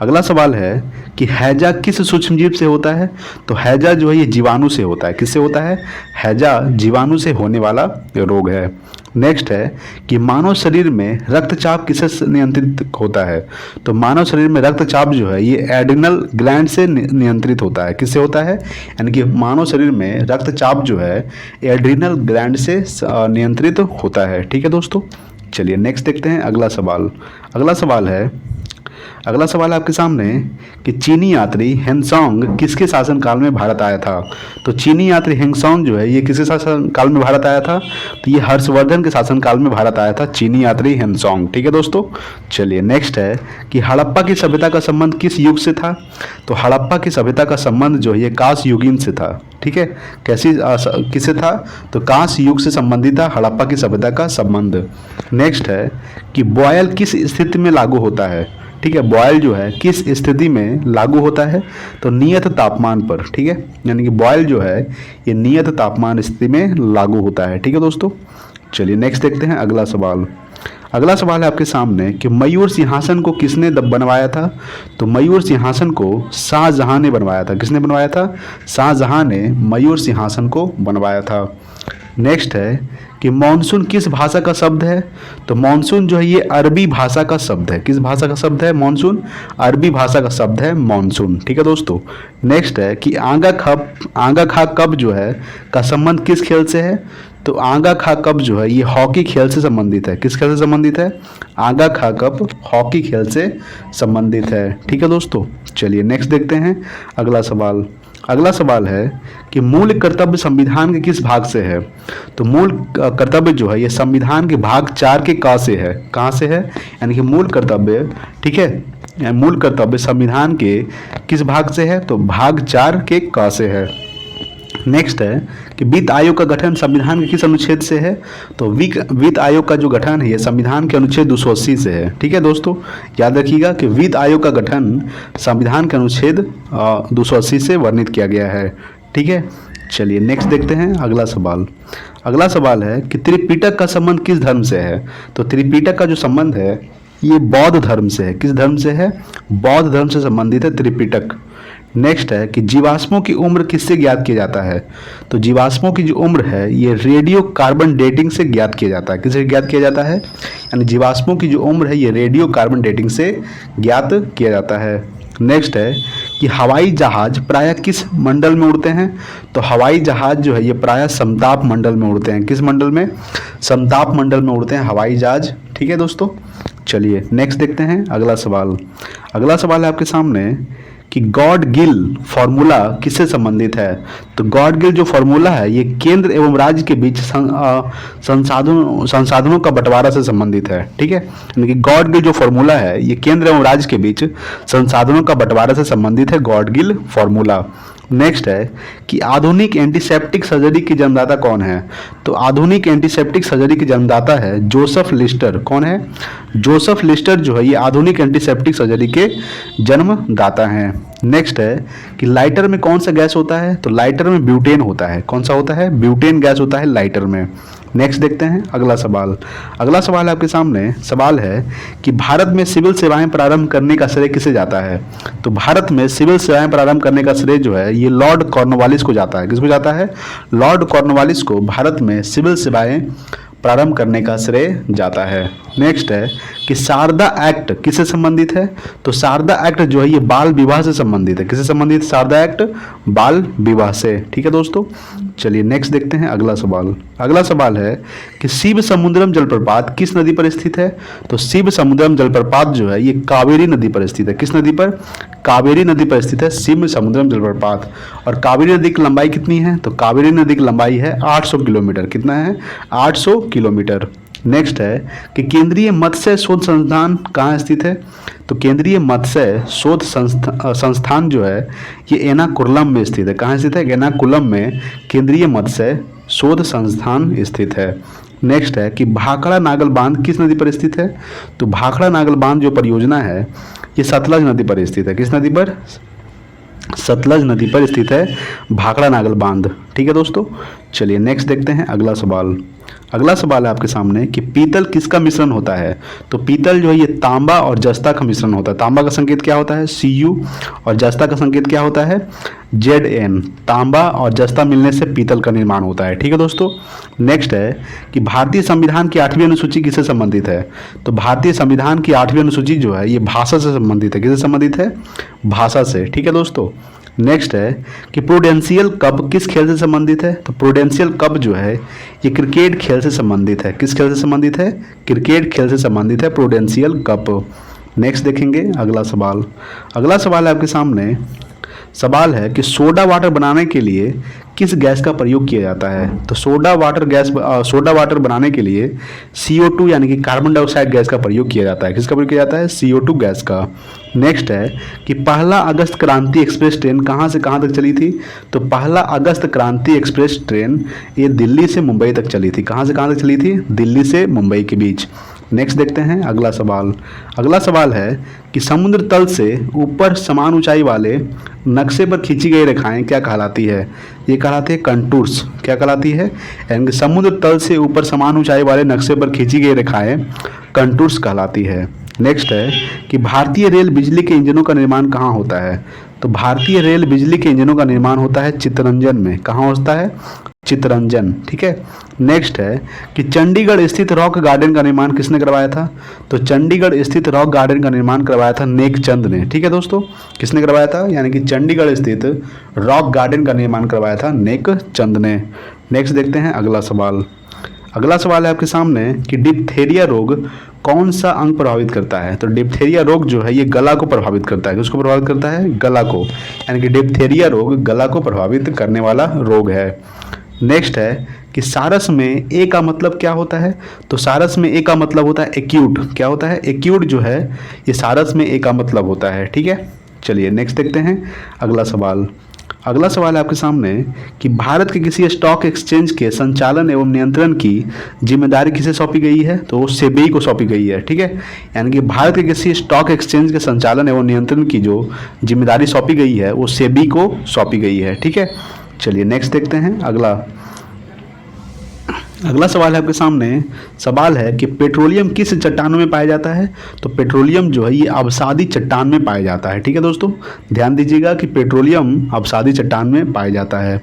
अगला सवाल है कि हैजा किस सूक्ष्मजीव से होता है? तो हैजा जो है ये जीवाणु से होता है। किससे होता है? हैजा जीवाणु से होने वाला रोग है। नेक्स्ट है कि मानव शरीर में रक्तचाप किससे नियंत्रित होता है? तो मानव शरीर में रक्तचाप जो है ये एड्रिनल ग्लैंड से नियंत्रित होता है। किससे होता है? यानी कि मानव शरीर में रक्तचाप जो है एड्रिनल ग्लैंड से नियंत्रित होता है। ठीक है दोस्तों, चलिए नेक्स्ट देखते हैं अगला सवाल। अगला सवाल है आपके सामने कि चीनी यात्री हेंगसोंग किसके शासनकाल में भारत आया था? तो चीनी यात्री हेंगसोंग जो है ये किसके शासनकाल में भारत आया था? तो ये हर्षवर्धन के शासनकाल में भारत आया था चीनी यात्री हेंगसोंग। ठीक है दोस्तों, चलिए नेक्स्ट है कि हड़प्पा की सभ्यता का संबंध किस युग से था? तो हड़प्पा की सभ्यता का संबंध जो है ये कांस्य युगीन से था। ठीक है, किससे था? तो कांस्य युग से संबंधित था हड़प्पा की सभ्यता का संबंध। नेक्स्ट है कि बॉयल किस स्थिति में लागू होता है? ठीक है, बॉयल जो है किस स्थिति में लागू होता है? तो नियत तापमान पर। ठीक है, यानी कि बॉयल जो है ये नियत तापमान स्थिति में लागू होता है। ठीक है दोस्तों, चलिए नेक्स्ट देखते हैं अगला सवाल। अगला सवाल है आपके सामने कि मयूर सिंहासन को किसने बनवाया था? तो मयूर सिंहासन को शाहजहां ने बनवाया था। किसने बनवाया था? शाहजहां ने मयूर सिंहासन को बनवाया था। नेक्स्ट है कि मॉनसून किस भाषा का शब्द है? तो मॉनसून जो है ये अरबी भाषा का शब्द है। किस भाषा का शब्द है मॉनसून? अरबी भाषा का शब्द है मॉनसून। ठीक है दोस्तों, नेक्स्ट है कि आंगा खा कब जो है का संबंध किस खेल से है? तो आंगा खा कब जो है ये हॉकी खेल से संबंधित है। किस खेल से संबंधित है? आंगा खा कब हॉकी खेल से संबंधित है। ठीक है दोस्तों, चलिए नेक्स्ट देखते हैं अगला सवाल। अगला सवाल है कि मूल कर्तव्य संविधान के किस भाग से है? तो मूल कर्तव्य जो है ये संविधान के भाग 4 के क से है। कहाँ से है? यानी कि मूल कर्तव्य, ठीक है, मूल कर्तव्य संविधान के किस भाग से है? तो भाग 4 के क से है। नेक्स्ट है कि वित्त आयोग का गठन संविधान के किस अनुच्छेद से है? तो वित्त आयोग का जो गठन है ये संविधान के अनुच्छेद 280 से है। ठीक है दोस्तों, याद रखिएगा कि वित्त आयोग का गठन संविधान के अनुच्छेद 280 से वर्णित किया गया है। ठीक है, चलिए नेक्स्ट देखते हैं अगला सवाल। अगला सवाल है कि त्रिपिटक का संबंध किस धर्म से है? तो त्रिपिटक का जो संबंध है ये बौद्ध धर्म से है। किस धर्म से है? बौद्ध धर्म से संबंधित है त्रिपिटक। नेक्स्ट है कि जीवाश्मों की उम्र किससे ज्ञात किया जाता है? तो जीवाश्मों की जो उम्र है ये रेडियो कार्बन डेटिंग से ज्ञात किया जाता है। किससे ज्ञात किया जाता है? यानी जीवाश्मों की जो उम्र है ये रेडियो कार्बन डेटिंग से ज्ञात किया जाता है। नेक्स्ट है कि हवाई जहाज प्रायः किस मंडल में उड़ते हैं? तो हवाई जहाज जो है ये प्रायः समताप मंडल में उड़ते हैं। किस मंडल में? समताप मंडल में उड़ते हैं हवाई जहाज। ठीक है दोस्तों, चलिए नेक्स्ट देखते हैं अगला सवाल। अगला सवाल है आपके सामने कि गॉड गिल फॉर्मूला किससे संबंधित है? तो गॉड गिल जो फॉर्मूला है ये केंद्र एवं राज्य के बीच संसाधनों का बंटवारा से संबंधित है। ठीक है, यानी कि गॉड गिल जो फॉर्मूला है ये केंद्र एवं राज्य के बीच संसाधनों का बंटवारा से संबंधित है गॉड गिल फॉर्मूला। नेक्स्ट है कि आधुनिक एंटीसेप्टिक सर्जरी की जन्मदाता कौन है? तो आधुनिक एंटीसेप्टिक सर्जरी की जन्मदाता है जोसेफ लिस्टर। कौन है? जोसेफ लिस्टर जो है ये आधुनिक एंटीसेप्टिक सर्जरी के जन्मदाता हैं। नेक्स्ट है कि लाइटर में कौन सा गैस होता है? तो लाइटर में ब्यूटेन होता है। कौन सा होता है? ब्यूटेन गैस होता है लाइटर में। नेक्स्ट देखते हैं अगला सवाल। अगला सवाल आपके सामने सवाल है कि भारत में सिविल सेवाएं प्रारंभ करने का श्रेय किसे जाता है? तो भारत में सिविल सेवाएं प्रारंभ करने का श्रेय जो है ये लॉर्ड कॉर्नवालिस को जाता है। किसको जाता है? लॉर्ड कॉर्नवालिस को भारत में सिविल सेवाएं प्रारंभ करने का श्रेय जाता है। नेक्स्ट है कि शारदा एक्ट किससे संबंधित है? तो शारदा एक्ट जो है ये बाल विवाह से संबंधित है। किससे संबंधित? शारदा एक्ट बाल विवाह से। ठीक है दोस्तों, चलिए नेक्स्ट देखते हैं अगला सवाल। अगला सवाल है कि शिव समुद्रम जलप्रपात किस नदी पर स्थित है? तो शिव समुद्रम जलप्रपात जो है ये कावेरी नदी पर स्थित है। किस नदी पर? कावेरी नदी पर स्थित है शिव समुद्रम जलप्रपात। और कावेरी नदी की लंबाई कितनी है? तो कावेरी नदी की लंबाई है 800 किलोमीटर। कितना है? 800 किलोमीटर। नेक्स्ट है कि केंद्रीय मत्स्य शोध संस्थान कहाँ स्थित है? तो केंद्रीय मत्स्य शोध संस्थान जो है ये एर्नाकुलम में स्थित है। कहाँ स्थित है? एर्नाकुलम में केंद्रीय मत्स्य शोध संस्थान स्थित है। नेक्स्ट है कि भाखड़ा नागल बांध किस नदी पर स्थित है? तो भाखड़ा नागल बांध जो परियोजना है ये सतलज नदी पर स्थित है। किस नदी पर? सतलज नदी पर स्थित है भाखड़ा नागल बांध। ठीक है दोस्तों, चलिए नेक्स्ट देखते हैं अगला सवाल। अगला सवाल है आपके सामने कि पीतल किसका मिश्रण होता है? तो पीतल जो है ये तांबा और जस्ता का मिश्रण होता है। तांबा का संकेत क्या होता है? Cu, और जस्ता का संकेत क्या होता है? Zn। तांबा और जस्ता मिलने से पीतल का निर्माण होता है। ठीक है दोस्तों, नेक्स्ट है कि भारतीय संविधान की 8वीं अनुसूची किससे संबंधित है? तो भारतीय संविधान की 8वीं अनुसूची जो है ये भाषा से संबंधित है। किससे संबंधित है? भाषा से। ठीक है दोस्तों, नेक्स्ट है कि प्रूडेंशियल कप किस खेल से संबंधित है? तो प्रूडेंशियल कप जो है ये क्रिकेट खेल से संबंधित है। किस खेल से संबंधित है? क्रिकेट खेल से संबंधित है प्रूडेंशियल कप। नेक्स्ट देखेंगे अगला सवाल। अगला सवाल है आपके सामने, सवाल है कि सोडा वाटर बनाने के लिए किस गैस का प्रयोग किया जाता है? तो सोडा वाटर बनाने के लिए CO2 यानी कि कार्बन डाइऑक्साइड गैस का प्रयोग किया जाता है। किसका प्रयोग किया जाता है? CO2 गैस का। नेक्स्ट है कि पहला अगस्त क्रांति एक्सप्रेस ट्रेन कहाँ से कहाँ तक चली थी? तो पहला अगस्त क्रांति एक्सप्रेस ट्रेन ये दिल्ली से मुंबई तक चली थी। कहाँ से कहाँ तक चली थी? दिल्ली से मुंबई के बीच। नेक्स्ट देखते हैं अगला सवाल। अगला सवाल है कि समुद्र तल से ऊपर समान ऊंचाई वाले नक्शे पर खींची गई रेखाएं क्या कहलाती है? ये कहलाती है कंटूर्स। क्या कहलाती है? यानी कि समुद्र तल से ऊपर समान ऊंचाई वाले नक्शे पर खींची गई रेखाएं कंटूर्स कहलाती है। नेक्स्ट है कि भारतीय रेल बिजली के इंजनों का निर्माण कहाँ होता है? तो भारतीय रेल बिजली के इंजनों का निर्माण होता है चित्तरंजन में। कहाँ होता है? चित्तरंजन। ठीक है, नेक्स्ट है कि चंडीगढ़ स्थित रॉक गार्डन का निर्माण किसने करवाया था? तो चंडीगढ़ स्थित रॉक गार्डन का निर्माण करवाया था नेकचंद ने। ठीक है दोस्तों, किसने करवाया था? यानी कि चंडीगढ़ स्थित रॉक गार्डन का निर्माण करवाया था नेकचंद ने। नेक्स्ट देखते हैं अगला सवाल। अगला सवाल है आपके सामने कि डिप्थेरिया रोग कौन सा अंग प्रभावित करता है? तो डिप्थेरिया रोग जो है ये गला को प्रभावित करता है। किसको प्रभावित करता है? गला को। यानी कि डिप्थेरिया रोग गला को प्रभावित करने वाला रोग है। नेक्स्ट है कि सारस में ए का मतलब क्या होता है? तो सारस में ए का मतलब होता है एक्यूट। क्या होता है? एक्यूट जो है ये सारस में ए का मतलब होता है। ठीक है, चलिए नेक्स्ट देखते हैं अगला सवाल। अगला सवाल है आपके सामने कि भारत के किसी स्टॉक एक्सचेंज के संचालन एवं नियंत्रण की जिम्मेदारी किसे सौंपी गई है? तो वो सेबी को सौंपी गई है। ठीक है, यानी कि भारत के किसी स्टॉक एक्सचेंज के संचालन एवं नियंत्रण की जो जिम्मेदारी सौंपी गई है वो सेबी को सौंपी गई है। ठीक है, चलिए नेक्स्ट देखते हैं अगला सवाल है आपके सामने। सवाल है कि पेट्रोलियम किस चट्टानों में पाया जाता है? तो पेट्रोलियम जो है ये अवसादी चट्टान में पाया जाता है। ठीक है दोस्तों, ध्यान दीजिएगा कि पेट्रोलियम अवसादी चट्टान में पाया जाता है।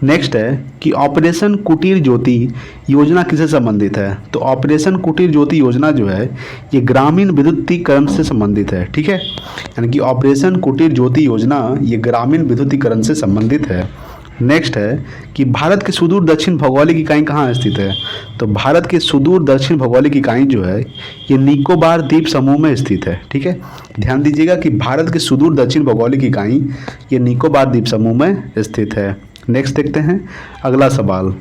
नेक्स्ट है कि ऑपरेशन कुटीर ज्योति योजना किससे संबंधित है? तो ऑपरेशन कुटीर ज्योति योजना जो है ये ग्रामीण विद्युतीकरण से संबंधित है। ठीक है, यानी कि ऑपरेशन कुटीर ज्योति योजना ये ग्रामीण विद्युतीकरण से संबंधित है। नेक्स्ट है कि भारत के सुदूर दक्षिण भौगोलिक इकाई कहाँ स्थित है? तो भारत के सुदूर दक्षिण भौगोलिक इकाई जो है ये निकोबार द्वीप समूह में स्थित है। ठीक है, ध्यान दीजिएगा कि भारत के सुदूर दक्षिण भौगोलिक इकाई ये निकोबार द्वीप समूह में स्थित है। नेक्स्ट देखते हैं अगला सवाल।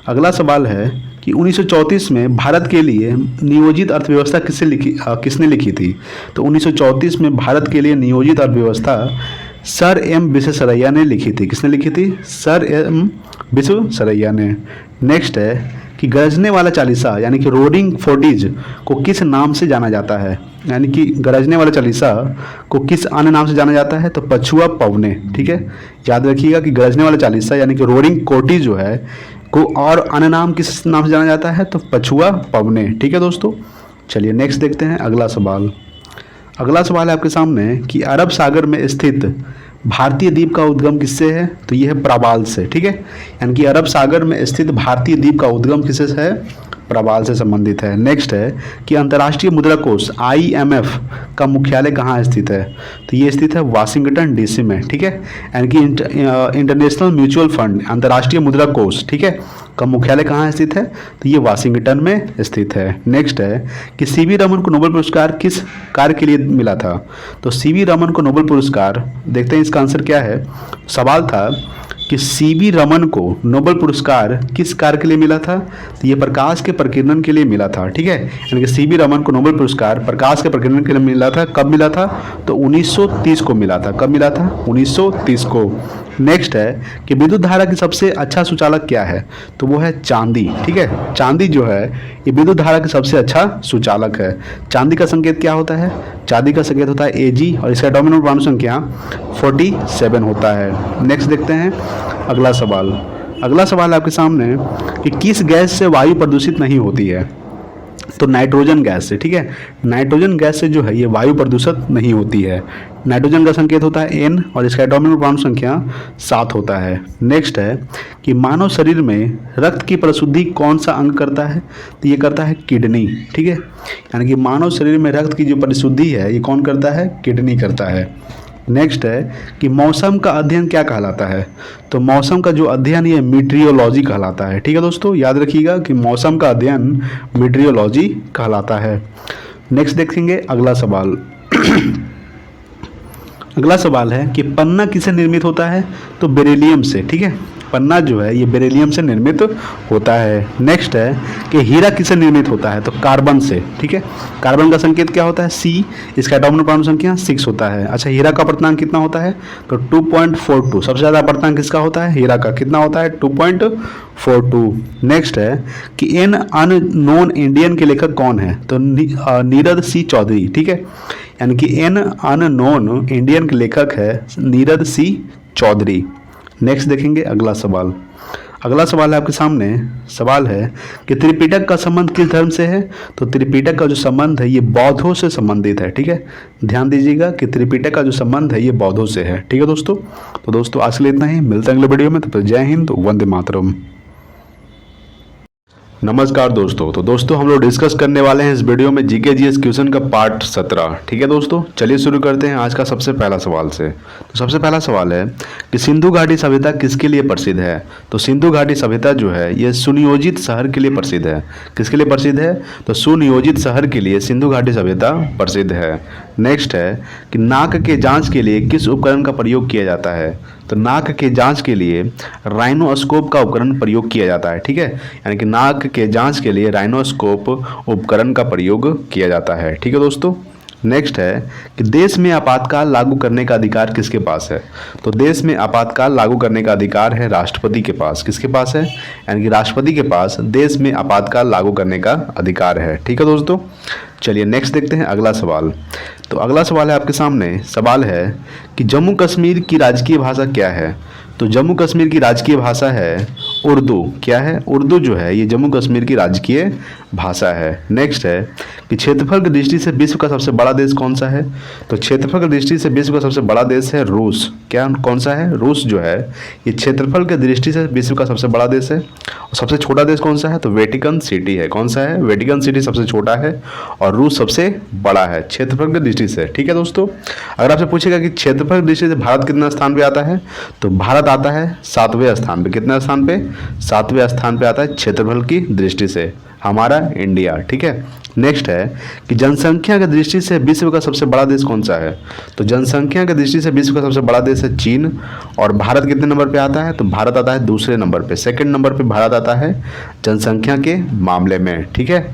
अगला सवाल है कि 1934 में भारत के लिए नियोजित अर्थव्यवस्था किसने लिखी थी? तो 1934 में भारत के लिए नियोजित अर्थव्यवस्था सर एम विश्वेश्वरैया ने लिखी थी। किसने लिखी थी? सर एम विश्वेश्वरैया ने। नेक्स्ट है कि गरजने वाला चालीसा यानी कि रोडिंग फोर्टिज को किस नाम से जाना जाता है? यानी कि गरजने वाला चालीसा को किस अन्य नाम से जाना जाता है? तो पछुआ पवने। ठीक है, याद रखिएगा कि गरजने वाला चालीसा यानी कि रोडिंग कोटी जो है को और अन्य नाम किस नाम से जाना जाता है? तो पछुआ पवने। ठीक है दोस्तों, चलिए नेक्स्ट देखते हैं अगला सवाल। अगला सवाल है आपके सामने कि अरब सागर में स्थित भारतीय द्वीप का उद्गम किससे है? तो यह है प्रबाल से। ठीक है, यानी कि अरब सागर में स्थित भारतीय द्वीप का उद्गम किससे है? प्रबाल से संबंधित है। नेक्स्ट है कि अंतर्राष्ट्रीय मुद्रा कोष IMF का मुख्यालय कहाँ स्थित है? तो ये स्थित है वाशिंगटन DC में। ठीक है, यानी कि इंटरनेशनल म्यूचुअल फंड अंतर्राष्ट्रीय मुद्रा कोष ठीक है का मुख्यालय कहाँ स्थित है? तो ये वाशिंगटन में स्थित है। नेक्स्ट है कि CV रमन को नोबेल पुरस्कार किस कार्य के लिए मिला था? तो CV रमन को नोबेल पुरस्कार, देखते हैं इसका आंसर क्या है। सवाल था कि सीवी रमन को नोबेल पुरस्कार किस कार्य के लिए मिला था? तो ये प्रकाश के प्रकीर्णन के लिए मिला था, ठीक है। यानी कि सीवी रमन को नोबेल पुरस्कार प्रकाश के प्रकीर्णन के लिए मिला था। कब मिला था? तो 1930 को मिला था। कब मिला था? 1930 को। नेक्स्ट है कि विद्युत धारा की सबसे अच्छा सुचालक क्या है? तो वो है चांदी, ठीक है। चांदी जो है ये विद्युत धारा की सबसे अच्छा सुचालक है। चांदी का संकेत क्या होता है? चांदी का संकेत होता है Ag और इसका एटॉमिक नंबर परमाणु संख्या 47 होता है। नेक्स्ट देखते हैं अगला सवाल। अगला सवाल है आपके सामने कि किस गैस से वायु प्रदूषित नहीं होती है? तो नाइट्रोजन गैस से, ठीक है। नाइट्रोजन गैस से जो है ये वायु प्रदूषित नहीं होती है। नाइट्रोजन का संकेत होता है N और इसका एटॉमिक नंबर परमाणु संख्या 7 होता है। नेक्स्ट है कि मानव शरीर में रक्त की परिशुद्धि कौन सा अंग करता है? तो ये करता है किडनी, ठीक है। यानी कि मानव शरीर में रक्त की जो परिशुद्धि है ये कौन करता है? किडनी करता है। नेक्स्ट है कि मौसम का अध्ययन क्या कहलाता है? तो मौसम का जो अध्ययन ये मीट्रियोलॉजी कहलाता है, ठीक है दोस्तों। याद रखिएगा कि मौसम का अध्ययन मीट्रियोलॉजी कहलाता है। नेक्स्ट देखेंगे अगला सवाल। अगला सवाल है कि पन्ना किससे निर्मित होता है? तो बेरिलियम से, ठीक है। पन्ना जो है ये बेरिलियम से निर्मित होता है। नेक्स्ट है कि हीरा किससे निर्मित होता है? तो कार्बन से, ठीक है। कार्बन का संकेत क्या होता है? C, इसका एटॉमिक परमाणु संख्या 6 होता है। अच्छा, हीरा का अपर्तनांक कितना होता है? तो 2.42। सबसे ज़्यादा अपर्तनांक किसका होता है? हीरा का। कितना होता है? 2.42। नेक्स्ट है कि एन अननोन इंडियन के लेखक कौन है? तो नीरद सी चौधरी, ठीक है। यानी कि एन अननोन इंडियन के लेखक है नीरद सी चौधरी। नेक्स्ट देखेंगे अगला सवाल। अगला सवाल है आपके सामने। सवाल है कि त्रिपिटक का संबंध किस धर्म से है? तो त्रिपिटक का जो संबंध है ये बौद्धों से संबंधित है, ठीक है। ध्यान दीजिएगा कि त्रिपिटक का जो संबंध है ये बौद्धों से है, ठीक है दोस्तों। तो दोस्तों आज के लिए इतना ही, मिलते हैं अगले वीडियो में। तब तक जय हिंद, वंदे मातरम। नमस्कार दोस्तों। तो दोस्तों हम लोग डिस्कस करने वाले हैं इस वीडियो में जीके जीएस क्वेश्चन का पार्ट 17, ठीक है दोस्तों। चलिए शुरू करते हैं आज का सबसे पहला सवाल से। तो सबसे पहला सवाल है कि सिंधु घाटी सभ्यता किसके लिए प्रसिद्ध है? तो सिंधु घाटी सभ्यता जो है ये सुनियोजित शहर के लिए प्रसिद्ध है। किसके लिए प्रसिद्ध है? तो सुनियोजित शहर के लिए सिंधु घाटी सभ्यता प्रसिद्ध है। नेक्स्ट है कि नाक के जांच के लिए किस उपकरण का प्रयोग किया जाता है? तो नाक के जांच के लिए राइनोस्कोप का उपकरण प्रयोग किया जाता है, ठीक है। यानी कि नाक के जांच के लिए राइनोस्कोप उपकरण का प्रयोग किया जाता है, ठीक है दोस्तों। नेक्स्ट है कि देश में आपातकाल लागू करने का अधिकार किसके पास है? तो देश में आपातकाल लागू करने का अधिकार है राष्ट्रपति के पास। किसके पास है? यानी कि राष्ट्रपति के पास देश में आपातकाल लागू करने का अधिकार है, ठीक है दोस्तों। चलिए नेक्स्ट देखते हैं अगला सवाल। तो अगला सवाल है आपके सामने। सवाल है कि जम्मू कश्मीर की राजकीय भाषा क्या है? तो जम्मू कश्मीर की राजकीय भाषा है उर्दू। क्या है? उर्दू जो है ये जम्मू कश्मीर की राजकीय भाषा है। नेक्स्ट है कि क्षेत्रफल की दृष्टि से विश्व का सबसे बड़ा देश कौन सा है? तो क्षेत्रफल की दृष्टि से विश्व का सबसे बड़ा देश है रूस। क्या कौन सा है? रूस जो है ये क्षेत्रफल की दृष्टि से विश्व का सबसे बड़ा देश है। और सबसे छोटा देश कौन सा है? तो वेटिकन सिटी है। कौन सा है? वेटिकन सिटी सबसे छोटा है और रूस सबसे बड़ा है क्षेत्रफल की दृष्टि से, ठीक है दोस्तों। अगर आपसे पूछेगा कि क्षेत्रफल की दृष्टि से भारत कितना स्थान पे आता है? तो भारत आता है 7वें स्थान पे। कितने स्थान पे? 7वें स्थान पे आता है क्षेत्रफल की दृष्टि से हमारा इंडिया, ठीक है। नेक्स्ट है कि जनसंख्या की दृष्टि से विश्व का सबसे बड़ा देश कौन सा है? तो जनसंख्या की दृष्टि से विश्व का सबसे बड़ा देश है चीन। और भारत कितने नंबर पे आता है? तो भारत आता है दूसरे नंबर पे। सेकंड नंबर पे भारत आता है जनसंख्या के मामले में, ठीक है।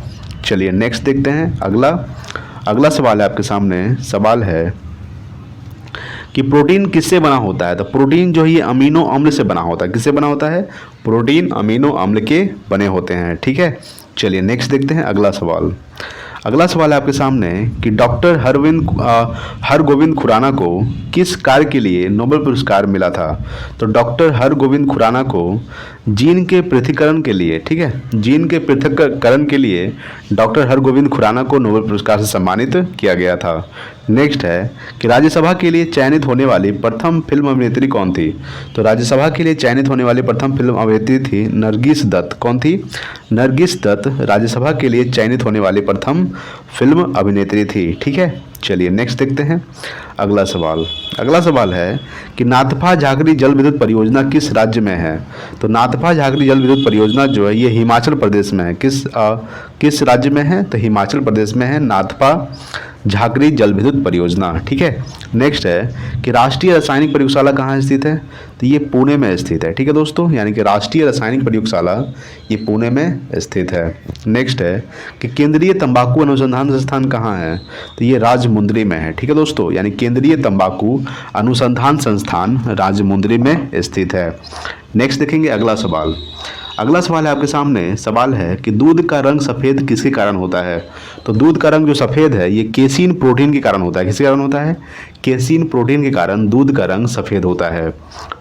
चलिए नेक्स्ट देखते हैं अगला सवाल है आपके सामने। सवाल है कि प्रोटीन किससे बना होता है? तो प्रोटीन जो है ये अमीनो अम्ल से बना होता है। किससे बना होता है? प्रोटीन अमीनो अम्ल के बने होते हैं, ठीक है। चलिए नेक्स्ट देखते हैं अगला सवाल। अगला सवाल है आपके सामने कि डॉक्टर हरगोविंद खुराना को किस कार्य के लिए नोबेल पुरस्कार मिला था? तो डॉक्टर हरगोविंद खुराना को जीन के पृथक्करण के लिए, ठीक है, जीन के पृथक्करण के लिए डॉक्टर हरगोविंद खुराना को नोबेल पुरस्कार से सम्मानित किया गया था। नेक्स्ट है कि राज्यसभा के लिए चयनित होने वाली प्रथम फिल्म अभिनेत्री कौन थी? तो राज्यसभा के लिए चयनित होने वाली प्रथम फिल्म अभिनेत्री थी नरगिस दत्त। कौन थी? नरगिस दत्त राज्यसभा के लिए चयनित होने वाली प्रथम फिल्म अभिनेत्री थी, ठीक है। चलिए नेक्स्ट देखते हैं अगला सवाल है कि नाथपा झाकरी जल विद्युत परियोजना किस राज्य में है? तो नाथपा झाकरी जल विद्युत परियोजना जो है ये हिमाचल प्रदेश में है। किस राज्य में है? तो हिमाचल प्रदेश में है नाथपा झाकरी जल विद्युत परियोजना। ठीक है, नेक्स्ट है कि राष्ट्रीय रासायनिक प्रयोगशाला कहाँ स्थित है, तो ये पुणे में स्थित है। ठीक है दोस्तों, यानी कि राष्ट्रीय रासायनिक प्रयोगशाला ये पुणे में स्थित है। नेक्स्ट है कि केंद्रीय तंबाकू अनुसंधान संस्थान कहाँ है, तो ये राजमुंदरी में है। ठीक है दोस्तों, यानी केंद्रीय तंबाकू अनुसंधान संस्थान राजमुंदरी में स्थित है। नेक्स्ट देखेंगे अगला सवाल। अगला सवाल है आपके सामने, सवाल है कि दूध का रंग सफ़ेद किसके कारण होता है, तो दूध का रंग जो सफ़ेद है ये केसीन प्रोटीन के कारण होता है। किसके कारण होता है, केसीन प्रोटीन के कारण दूध का रंग सफ़ेद होता है।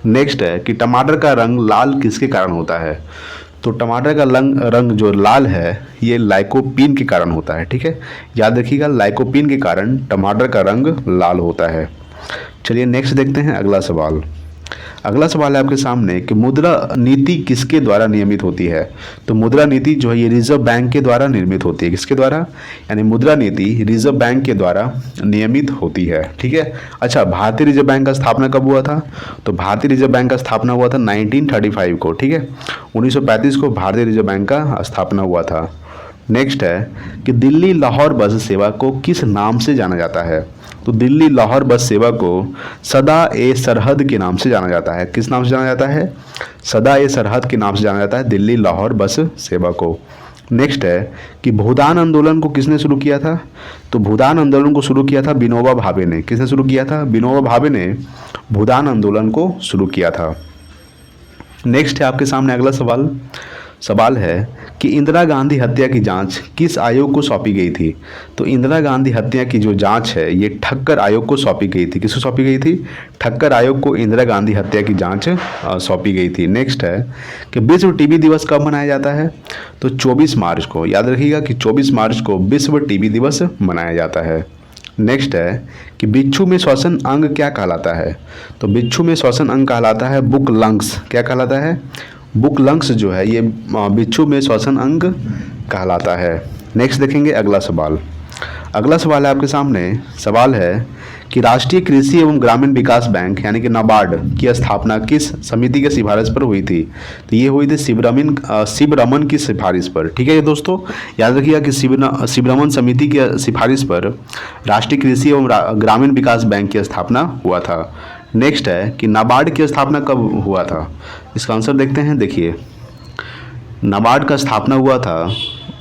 नेक्स्ट है कि टमाटर का रंग लाल किसके कारण होता है, तो टमाटर का रंग जो लाल है ये लाइकोपीन के कारण होता है। ठीक है, याद रखिएगा, लाइकोपीन के कारण टमाटर का रंग लाल होता है। चलिए नेक्स्ट देखते हैं अगला सवाल। अगला सवाल है आपके सामने कि मुद्रा नीति किसके द्वारा नियमित होती है, तो मुद्रा नीति जो है ये रिजर्व बैंक के द्वारा निर्मित होती है। किसके द्वारा, यानी मुद्रा नीति रिजर्व बैंक के द्वारा नियमित होती है। ठीक है, अच्छा, भारतीय रिजर्व बैंक का स्थापना कब हुआ था, तो भारतीय रिजर्व बैंक का स्थापना हुआ था 1935 को। ठीक है, 1935 को भारतीय रिजर्व बैंक का स्थापना हुआ था। नेक्स्ट है कि दिल्ली लाहौर बस सेवा को किस नाम से जाना जाता है, तो दिल्ली लाहौर बस सेवा को सदा ए सरहद के नाम से जाना जाता है। किस नाम से जाना जाता है, सदा ए सरहद के नाम से जाना जाता है दिल्ली लाहौर बस सेवा को। नेक्स्ट है कि भूदान आंदोलन को किसने शुरू किया था, तो भूदान आंदोलन को शुरू किया था विनोबा भावे ने। किसने शुरू किया था, विनोबा भावे ने भूदान आंदोलन को शुरू किया था। नेक्स्ट है आपके सामने अगला सवाल है कि इंदिरा गांधी हत्या की जांच किस आयोग को सौंपी गई थी, तो इंदिरा गांधी हत्या की जो जांच है ये ठक्कर आयोग को सौंपी गई थी। किसको सौंपी गई थी, ठक्कर आयोग को इंदिरा गांधी हत्या की जांच सौंपी गई थी। नेक्स्ट है कि विश्व टीबी दिवस कब मनाया जाता है, तो 24 मार्च को। याद रखिएगा कि 24 मार्च को विश्व टीबी दिवस मनाया जाता है। नेक्स्ट है कि बिच्छू में श्वसन अंग क्या कहलाता है, तो बिच्छू में श्वसन अंग कहलाता है बुक लंग्स। क्या कहलाता है, बुक लंग्स जो है ये बिच्छू में श्वसन अंग कहलाता है। नेक्स्ट देखेंगे अगला सवाल। अगला सवाल है आपके सामने, सवाल है कि राष्ट्रीय कृषि एवं ग्रामीण विकास बैंक यानी कि नाबार्ड की स्थापना किस समिति के सिफारिश पर हुई थी, तो ये हुई थी शिवरमन की सिफारिश पर। ठीक है ये दोस्तों, याद रखिएगा कि शिवरमन समिति की सिफारिश पर राष्ट्रीय कृषि एवं ग्रामीण विकास बैंक की स्थापना हुआ था। नेक्स्ट है कि नाबार्ड की स्थापना कब हुआ था, इसका आंसर देखते हैं। देखिए, नाबार्ड का स्थापना हुआ था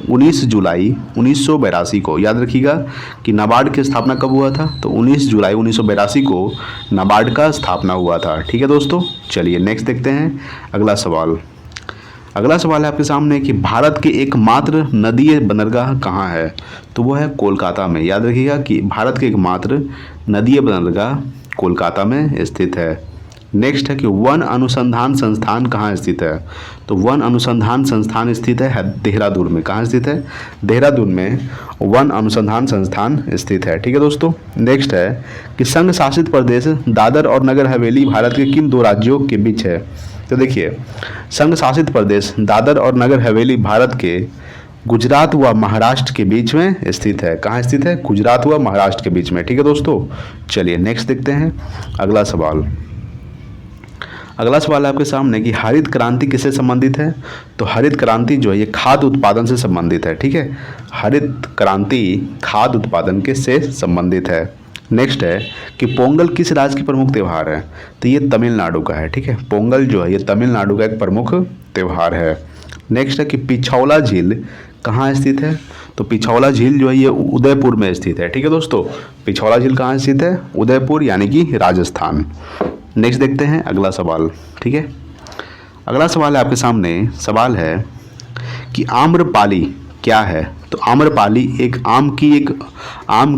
19 जुलाई 1982 को। याद रखिएगा कि नाबार्ड की स्थापना कब हुआ था, तो 19 जुलाई 1982 को नाबार्ड का स्थापना हुआ था। ठीक है दोस्तों, चलिए नेक्स्ट देखते हैं अगला सवाल। अगला सवाल है आपके सामने कि भारत के एकमात्र नदीय बंदरगाह कहाँ है, तो वो है कोलकाता में। याद रखिएगा कि भारत के एकमात्र नदीय बंदरगाह कोलकाता में स्थित है। नेक्स्ट है कि वन अनुसंधान संस्थान कहाँ स्थित है, तो वन अनुसंधान संस्थान स्थित है देहरादून में। कहाँ स्थित है, देहरादून में वन अनुसंधान संस्थान स्थित है। ठीक है दोस्तों, नेक्स्ट है कि संघ शासित प्रदेश दादर और नगर हवेली भारत के किन दो राज्यों के बीच है, तो देखिए, संघ शासित प्रदेश दादर और नगर हवेली भारत के गुजरात व महाराष्ट्र के बीच में स्थित है। कहाँ स्थित है, गुजरात व महाराष्ट्र के बीच में। ठीक है दोस्तों, चलिए नेक्स्ट देखते हैं अगला सवाल। अगला सवाल है आपके सामने कि हरित क्रांति किससे संबंधित है, तो हरित क्रांति जो है ये खाद्य उत्पादन से संबंधित है। ठीक है, हरित क्रांति खाद्य उत्पादन के से संबंधित है। नेक्स्ट है कि पोंगल किस राज्य की प्रमुख त्यौहार है, तो ये तमिलनाडु का है। ठीक है, पोंगल जो है ये तमिलनाडु का एक प्रमुख त्यौहार है। नेक्स्ट है कि पिछौला झील कहाँ स्थित है, तो पिछौला झील जो है ये उदयपुर में स्थित है। ठीक है दोस्तों, पिछौला झील कहाँ स्थित है, उदयपुर यानी कि राजस्थान। नेक्स्ट देखते हैं अगला सवाल। ठीक है, अगला सवाल है आपके सामने, सवाल है कि आम्रपाली क्या है, तो आम्रपाली एक आम की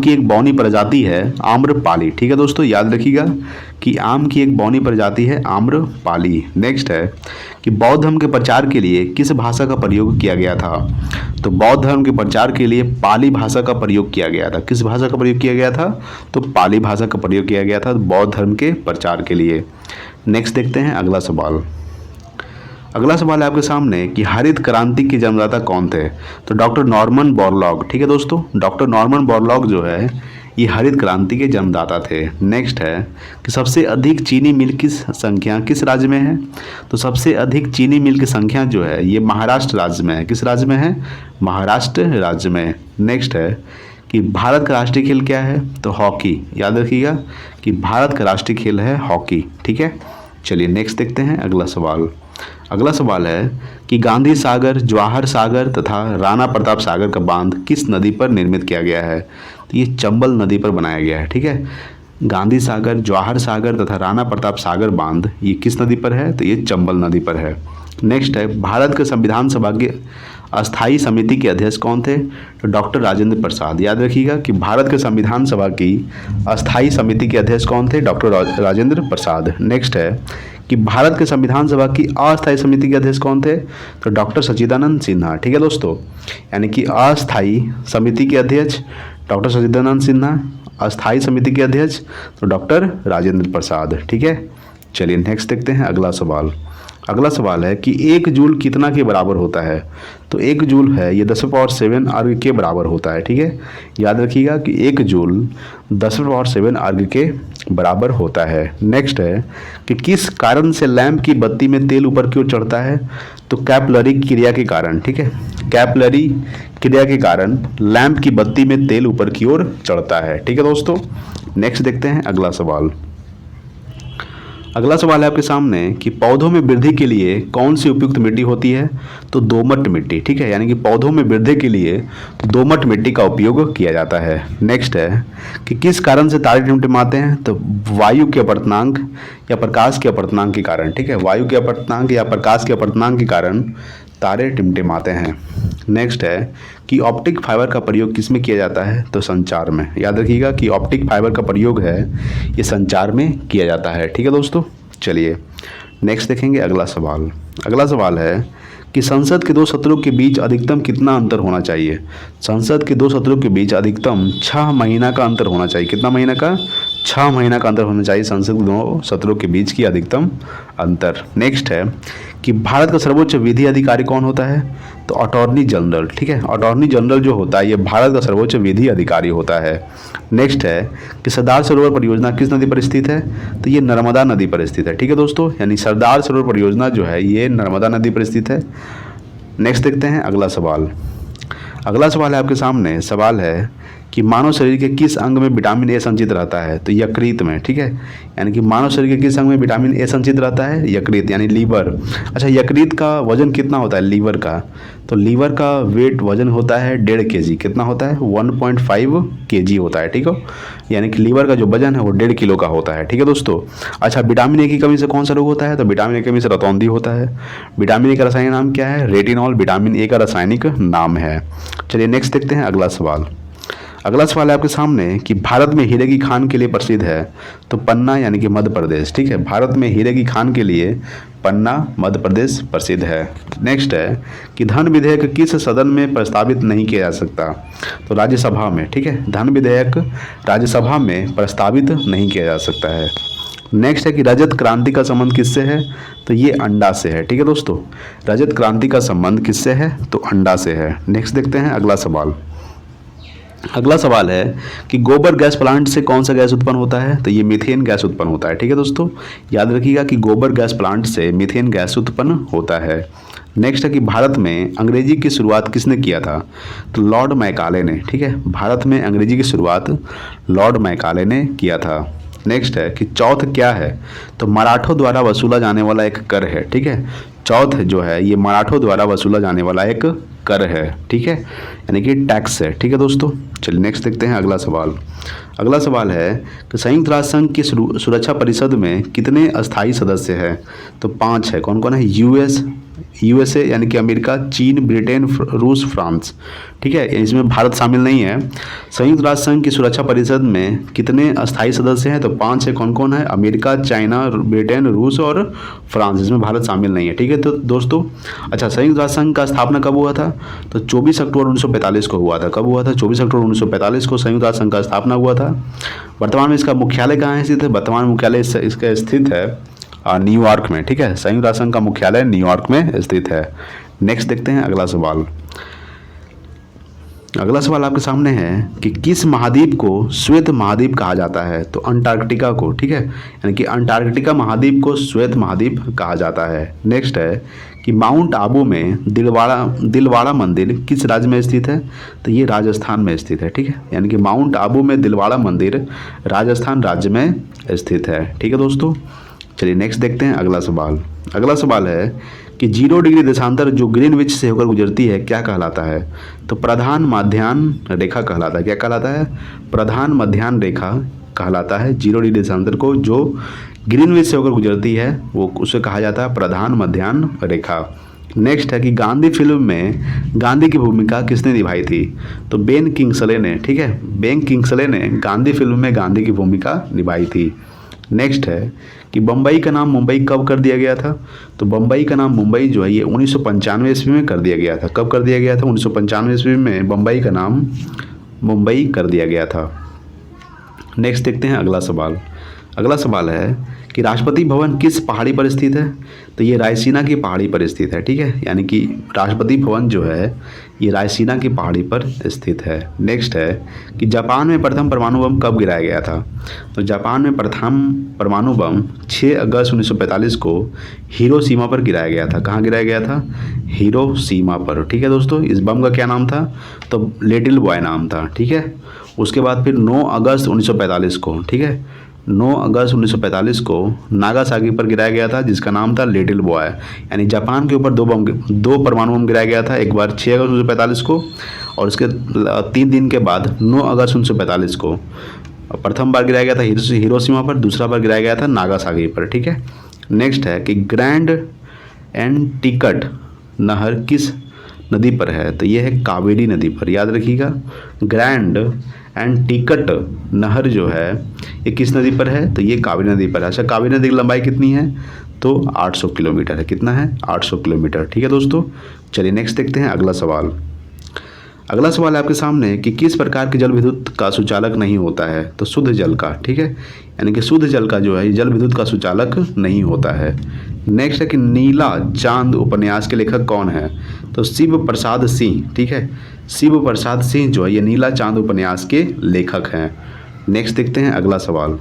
एक बौनी प्रजाति है आम्रपाली। ठीक है दोस्तों, याद रखिएगा कि आम की एक बौनी प्रजाति है आम्रपाली। नेक्स्ट है कि बौद्ध धर्म के प्रचार के लिए किस भाषा का प्रयोग किया गया था, तो बौद्ध धर्म के प्रचार के लिए पाली भाषा का प्रयोग किया गया था। किस भाषा का प्रयोग किया गया था, तो पाली भाषा का प्रयोग किया गया था बौद्ध धर्म के प्रचार के लिए। नेक्स्ट देखते हैं अगला सवाल। अगला सवाल है आपके सामने कि हरित क्रांति के जन्मदाता कौन थे, तो डॉक्टर नॉर्मन बोरलॉग। ठीक है दोस्तों, डॉक्टर नॉर्मन बोरलॉग जो है ये हरित क्रांति के जन्मदाता थे। नेक्स्ट है कि सबसे अधिक चीनी मिल की संख्या किस राज्य में है, तो सबसे अधिक चीनी मिल की संख्या जो है ये महाराष्ट्र राज्य में है। किस राज्य में है, महाराष्ट्र राज्य में। नेक्स्ट है कि भारत का राष्ट्रीय खेल क्या है, तो हॉकी। याद रखिएगा कि भारत का राष्ट्रीय खेल है हॉकी। ठीक है, चलिए नेक्स्ट देखते हैं अगला सवाल। अगला सवाल है कि गांधी सागर, जवाहर सागर तथा राणा प्रताप सागर का बांध किस नदी पर निर्मित किया गया है, तो ये चंबल नदी पर बनाया गया है। ठीक है, गांधी सागर, जवाहर सागर तथा राणा प्रताप सागर बांध ये किस नदी पर है, तो ये चंबल नदी पर है। नेक्स्ट है भारत के संविधान सभा के अस्थाई समिति के अध्यक्ष कौन थे, तो डॉक्टर राजेंद्र प्रसाद। याद रखिएगा कि भारत के संविधान सभा की अस्थाई समिति के अध्यक्ष कौन थे, डॉक्टर राजेंद्र प्रसाद। नेक्स्ट है कि भारत के संविधान सभा की अस्थाई समिति के अध्यक्ष कौन थे, तो डॉक्टर सच्चिदानंद सिन्हा। ठीक है दोस्तों, यानी कि अस्थाई समिति के अध्यक्ष डॉक्टर सच्चिदानंद सिन्हा, अस्थाई समिति के अध्यक्ष तो डॉक्टर राजेंद्र प्रसाद। ठीक है, चलिए नेक्स्ट देखते हैं अगला सवाल। अगला सवाल है कि 1 जूल कितना के बराबर होता है, तो 1 जूल है ये 10⁻7 अर्घ के बराबर होता है। ठीक है, याद रखिएगा कि 1 जूल 10⁻7 अर्घ के बराबर होता है। नेक्स्ट है कि किस कारण से लैंप की बत्ती में तेल ऊपर की ओर चढ़ता है, तो कैपिलरी क्रिया के कारण। ठीक है, कैपिलरी क्रिया के कारण लैंप की बत्ती में तेल ऊपर की ओर चढ़ता है। ठीक है दोस्तों, नेक्स्ट देखते हैं अगला सवाल। अगला सवाल है आपके सामने कि पौधों में वृद्धि के लिए कौन सी उपयुक्त मिट्टी होती है, तो दोमट मिट्टी। ठीक है, यानी कि पौधों में वृद्धि के लिए दोमट मिट्टी का उपयोग किया जाता है। नेक्स्ट है कि किस कारण से तारे टिमटिमाते हैं, तो वायु के अपवर्तनांक या प्रकाश के अपवर्तनांक के कारण। ठीक है, वायु के अपवर्तनांक या प्रकाश के अपवर्तनांक के कारण तारे टिमटिमाते हैं। नेक्स्ट है कि ऑप्टिक फाइबर का प्रयोग किस में किया जाता है, तो संचार में। याद रखिएगा कि ऑप्टिक फाइबर का प्रयोग है ये संचार में किया जाता है। ठीक है दोस्तों, चलिए नेक्स्ट देखेंगे अगला सवाल। अगला सवाल है कि संसद के 2 सत्रों के बीच अधिकतम कितना अंतर होना चाहिए। संसद के 2 सत्रों के बीच अधिकतम 6 महीना का अंतर होना चाहिए। कितना महीना का, 6 महीना का अंतर होना चाहिए संसद के 2 सत्रों के बीच की अधिकतम अंतर। नेक्स्ट है कि भारत का सर्वोच्च विधि अधिकारी कौन होता है, तो अटॉर्नी जनरल। ठीक है, अटॉर्नी जनरल जो होता है ये भारत का सर्वोच्च विधि अधिकारी होता है। नेक्स्ट है कि सरदार सरोवर परियोजना किस नदी पर स्थित है, तो ये नर्मदा नदी पर स्थित है। ठीक है दोस्तों, यानी सरदार सरोवर परियोजना जो है ये नर्मदा नदी पर स्थित है। नेक्स्ट देखते हैं अगला सवाल। अगला सवाल है आपके सामने, सवाल है कि मानव शरीर के किस अंग में विटामिन ए संचित रहता है, तो यकृत में। ठीक है, यानी कि मानव शरीर के किस अंग में विटामिन ए संचित रहता है, यकृत यानी लीवर। अच्छा, यकृत का वजन कितना होता है लीवर का, तो लीवर का वेट वजन होता है 1.5 kg। कितना होता है, 1.5 kg होता है। ठीक है, यानी कि लीवर का जो वजन है वो 1.5 किलो का होता है। ठीक है दोस्तों। अच्छा, विटामिन ए की कमी से कौन सा रोग होता है, तो विटामिन ए की कमी से रतौंधी होता है। विटामिन ए का रासायनिक नाम क्या है, रेटिनॉल विटामिन ए का रासायनिक नाम है। चलिए नेक्स्ट देखते हैं अगला सवाल। अगला सवाल है आपके सामने कि भारत में हीरे की खान के लिए प्रसिद्ध है, तो पन्ना यानी कि मध्य प्रदेश। ठीक है, भारत में हीरे की खान के लिए पन्ना मध्य प्रदेश प्रसिद्ध है। नेक्स्ट है कि धन विधेयक किस सदन में प्रस्तावित नहीं किया जा सकता, तो राज्यसभा में। ठीक है, धन विधेयक राज्यसभा में प्रस्तावित नहीं किया जा सकता है। नेक्स्ट है कि रजत क्रांति का संबंध किससे है, तो ये अंडा से है। ठीक है दोस्तों, रजत क्रांति का संबंध किससे है, तो अंडा से है। नेक्स्ट देखते हैं अगला सवाल। अगला सवाल है कि गोबर गैस प्लांट से कौन सा गैस उत्पन्न होता है, तो ये मीथेन गैस उत्पन्न होता है। ठीक है दोस्तों, याद रखिएगा कि गोबर गैस प्लांट से मीथेन गैस उत्पन्न होता है। नेक्स्ट है कि भारत में अंग्रेजी की शुरुआत किसने किया था, तो लॉर्ड मैकाले ने। ठीक है, भारत में अंग्रेजी की शुरुआत लॉर्ड मैकाले ने किया था। नेक्स्ट है कि चौथ क्या है, तो मराठों द्वारा वसूला जाने वाला एक कर है। ठीक है, चौथ जो है ये मराठों द्वारा वसूला जाने वाला एक कर है। ठीक है, यानी कि टैक्स है। ठीक है दोस्तों, चलिए नेक्स्ट देखते हैं अगला सवाल। अगला सवाल है कि संयुक्त राष्ट्र संघ की सुरक्षा परिषद में कितने अस्थायी सदस्य हैं, तो 5 है। कौन कौन है, यूएसए यानी कि अमेरिका, चीन, ब्रिटेन, रूस, फ्रांस। ठीक है, इसमें भारत शामिल नहीं है। संयुक्त राष्ट्र संघ की सुरक्षा परिषद में कितने अस्थायी सदस्य हैं, तो 5 है। कौन कौन है, अमेरिका, चाइना, ब्रिटेन, रूस और फ्रांस। इसमें भारत शामिल नहीं है। ठीक है तो दोस्तों, अच्छा, संयुक्त राष्ट्र संघ का स्थापना कब हुआ था, तो 24 अक्टूबर 1945 को हुआ था। कब हुआ था, 24 अक्टूबर 1945 को संयुक्त राष्ट्र संघ का स्थापना हुआ था। वर्तमान में इसका मुख्यालय कहाँ स्थित है, वर्तमान मुख्यालय इसका स्थित है न्यूयॉर्क में। ठीक है, संयुक्त राष्ट्र संघ का मुख्यालय न्यूयॉर्क में स्थित है। नेक्स्ट देखते हैं अगला सवाल। अगला सवाल आपके सामने है कि किस महाद्वीप को श्वेत महाद्वीप कहा जाता है, तो अंटार्कटिका को। ठीक है, यानी कि अंटार्कटिका महाद्वीप को श्वेत महाद्वीप कहा जाता है। नेक्स्ट है कि माउंट आबू में दिलवाड़ा मंदिर किस राज्य में स्थित है? तो ये राजस्थान में स्थित है। ठीक है, यानी कि माउंट आबू में दिलवाड़ा मंदिर राजस्थान राज्य में स्थित है। ठीक है दोस्तों, चलिए नेक्स्ट देखते हैं अगला सवाल। अगला सवाल है कि 0 डिग्री देशांतर जो ग्रीनविच से होकर गुजरती है क्या कहलाता है? तो प्रधान मध्याह्न रेखा कहलाता है। क्या कहलाता है? प्रधान मध्याह्न रेखा कहलाता है। 0 डिग्री देशांतर को जो ग्रीनविच से होकर गुजरती है वो उसे कहा जाता है प्रधान मध्याह्न रेखा। नेक्स्ट है कि गांधी फिल्म में गांधी की भूमिका किसने निभाई थी? तो बेन किंग्सले ने। ठीक है, बेन किंग्सले ने गांधी फिल्म में गांधी की भूमिका निभाई थी। नेक्स्ट है कि बम्बई का नाम मुंबई कब कर दिया गया था? तो बम्बई का नाम मुंबई जो है ये 1995 ईस्वी में कर दिया गया था। कब कर दिया गया था? 1995 ईस्वी में बम्बई का नाम मुंबई कर दिया गया था। नेक्स्ट देखते हैं अगला सवाल। अगला सवाल है कि राष्ट्रपति भवन किस पहाड़ी पर स्थित है? तो ये रायसीना की पहाड़ी पर स्थित है। ठीक है, यानी कि राष्ट्रपति भवन जो है ये रायसीना की पहाड़ी पर स्थित है। नेक्स्ट है कि जापान में प्रथम परमाणु बम कब गिराया गया था? तो जापान में प्रथम परमाणु बम 6 अगस्त 1945 को हिरोशिमा पर गिराया गया था। कहाँ गिराया गया था? हिरोशिमा पर। ठीक है दोस्तों, इस बम का क्या नाम था? तो लिटिल बॉय नाम था। ठीक है, उसके बाद फिर 9 अगस्त 1945 को, ठीक है, 9 अगस्त 1945 को नागासाकी पर गिराया गया था जिसका नाम था लिटिल बॉय। यानी जापान के ऊपर दो परमाणु बम गिराया गया था, एक बार 6 अगस्त 1945 को और उसके 3 दिन के बाद 9 अगस्त 1945 को प्रथम बार गिराया गया था हिरोशिमा पर, दूसरा बार गिराया गया था नागासाकी पर। ठीक है, नेक्स्ट है कि ग्रैंड एंटिकट नहर किस नदी पर है? तो ये है कावेरी नदी पर, याद रखिएगा। ग्रैंड एंटिकट नहर जो है ये किस नदी पर है? तो ये कावेरी नदी पर है। अच्छा, कावेरी नदी की लंबाई कितनी है? तो 800 किलोमीटर है। कितना है? 800 किलोमीटर। ठीक है दोस्तों, चलिए नेक्स्ट देखते हैं अगला सवाल। अगला सवाल है आपके सामने कि किस प्रकार के जल विद्युत का सुचालक नहीं होता है? तो शुद्ध जल का। ठीक है, यानी कि शुद्ध जल का जो है जल विद्युत का सुचालक नहीं होता है। नेक्स्ट है कि नीला चांद उपन्यास के लेखक कौन है? तो शिव प्रसाद सिंह। ठीक है, शिव प्रसाद सिंह जो है ये नीला चांद उपन्यास के लेखक हैं। नेक्स्ट देखते हैं अगला सवाल।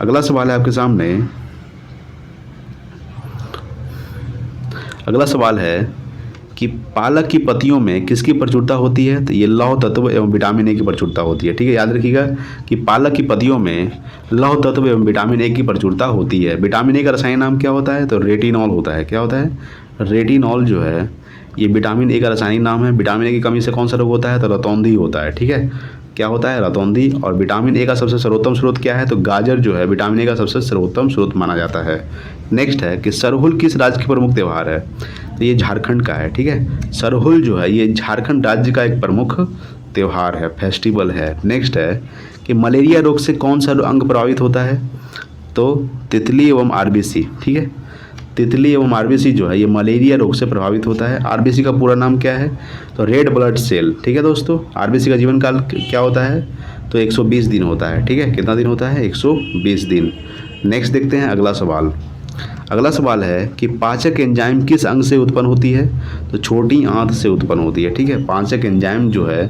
अगला सवाल है आपके सामने। अगला सवाल है कि पालक की पत्तियों में किसकी प्रचुरता होती है? तो ये लौह तत्व एवं विटामिन ए की प्रचुरता होती है। ठीक है, याद रखिएगा कि पालक की पत्तियों में लौह तत्व एवं विटामिन ए की प्रचुरता होती है। विटामिन ए का रासायनिक नाम क्या होता है? तो रेटिनॉल होता है। क्या होता है? रेटिनॉल जो है ये विटामिन ए का रासायनिक नाम है। विटामिन ए की कमी से कौन सा रोग होता है? तो रतौंधी होता है। ठीक है, क्या होता है? रतौंधी। और विटामिन ए का सबसे सर्वोत्तम स्रोत क्या है? तो गाजर जो है विटामिन ए का सबसे सर्वोत्तम स्रोत माना जाता है। नेक्स्ट है कि सरहुल किस राज्य की प्रमुख त्यौहार है? तो ये झारखंड का है। ठीक है, सरहुल जो है ये झारखंड राज्य का एक प्रमुख त्यौहार है, फेस्टिवल है। नेक्स्ट है कि मलेरिया रोग से कौन सा अंग प्रभावित होता है? तो तितली एवं आरबीसी। ठीक है, तितली एवं आरबीसी जो है ये मलेरिया रोग से प्रभावित होता है। आरबीसी का पूरा नाम क्या है? तो रेड ब्लड सेल। ठीक है दोस्तों, आरबीसी का जीवन काल क्या होता है? तो 120 दिन होता है। ठीक है, कितना दिन होता है? 120 दिन। नेक्स्ट देखते हैं अगला सवाल। अगला सवाल है कि पाचक एंजाइम किस अंग से उत्पन्न होती है? तो छोटी आंत से उत्पन्न होती है। ठीक है, पाचक एंजाइम जो है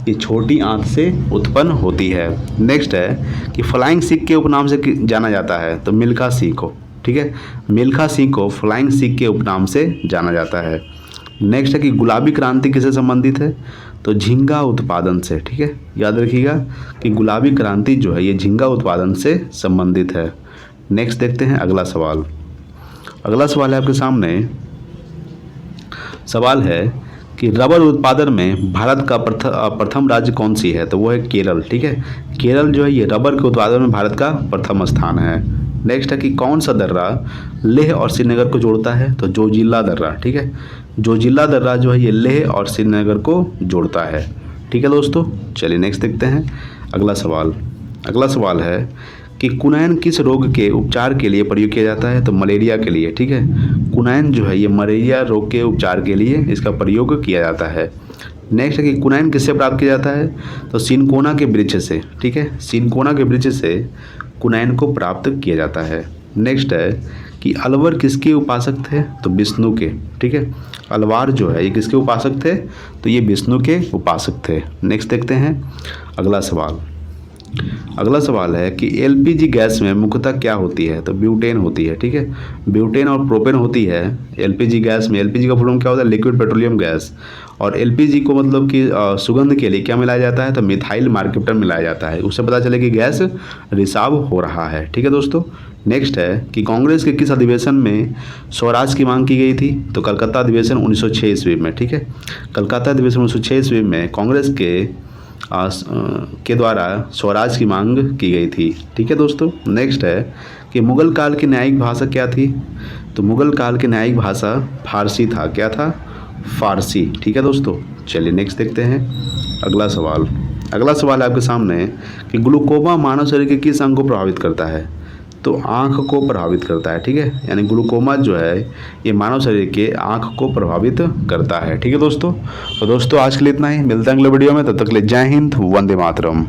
ये छोटी आंत से उत्पन्न होती है। नेक्स्ट है कि फ्लाइंग सिख के उपनाम से जाना जाता है? तो मिल्खा सिंह को। ठीक है, मिल्खा सिंह को फ्लाइंग सिख के उपनाम से जाना जाता है। नेक्स्ट है कि गुलाबी क्रांति किससे संबंधित है? तो झींगा उत्पादन से। ठीक है, याद रखिएगा कि गुलाबी क्रांति जो है ये झींगा उत्पादन से संबंधित है। नेक्स्ट देखते हैं अगला सवाल। अगला सवाल है आपके सामने। सवाल है कि रबर उत्पादन में भारत का प्रथम राज्य कौन सी है? तो वो है केरल। ठीक है, केरल जो है ये रबर के उत्पादन में भारत का प्रथम स्थान है। नेक्स्ट है कि कौन सा दर्रा लेह और श्रीनगर को जोड़ता है? तो जोजिला दर्रा। ठीक है, जोजिला दर्रा जो है ये लेह और श्रीनगर को जोड़ता है। ठीक है दोस्तों, चलिए नेक्स्ट देखते हैं अगला सवाल। अगला सवाल है कि कुनैन किस रोग के उपचार के लिए प्रयोग किया जाता है? तो मलेरिया के लिए। ठीक है, कुनैन जो है ये मलेरिया रोग के उपचार के लिए इसका प्रयोग किया जाता है। नेक्स्ट है कि कुनैन किससे प्राप्त किया जाता है? तो सिनकोना के वृक्ष से। ठीक है, सिनकोना के वृक्ष से कुनैन को प्राप्त किया जाता है। नेक्स्ट है कि अलवर किसके उपासक थे? तो विष्णु के। ठीक है, अलवार जो है ये किसके उपासक थे? तो ये विष्णु के उपासक थे। नेक्स्ट देखते हैं अगला सवाल। अगला सवाल है कि एलपीजी गैस में मुख्यतः क्या होती है? तो ब्यूटेन होती है, ठीक है। ब्यूटेन और प्रोपेन होती है एलपीजी गैस में। एलपीजी का फुल फॉर्म क्या होता है? Liquid petroleum gas. और एलपीजी को मतलब कि सुगंध के लिए क्या मिलाया जाता है? तो मिथाइल मार्केप्टन मिलाया जाता है। उससे पता चले कि गैस रिसाव हो रहा है, ठीक है दोस्तों। नेक्स्ट है कि कांग्रेस के किस अधिवेशन में स्वराज की मांग की गई थी? तो कलकत्ता अधिवेशन 1906 ईस्वी में, ठीक है। कलकत्ता अधिवेशन 1906 ईस्वी में कांग्रेस के द्वारा स्वराज की मांग की गई थी, ठीक है दोस्तों। नेक्स्ट है कि मुगल काल की न्यायिक भाषा क्या थी? तो मुगल काल की न्यायिक भाषा फारसी था। क्या था? फारसी, ठीक है दोस्तों। चलिए नेक्स्ट देखते हैं अगला सवाल है आपके सामने कि ग्लूकोमा मानव शरीर के किस अंग को प्रभावित करता है? तो आँख को प्रभावित करता है, ठीक है। यानी ग्लूकोमा जो है ये मानव शरीर के आँख को प्रभावित करता है, ठीक है दोस्तों। तो दोस्तों आज के लिए इतना ही, मिलते हैं अगले वीडियो में, तब तक के लिए जय हिंद, वंदे मातरम।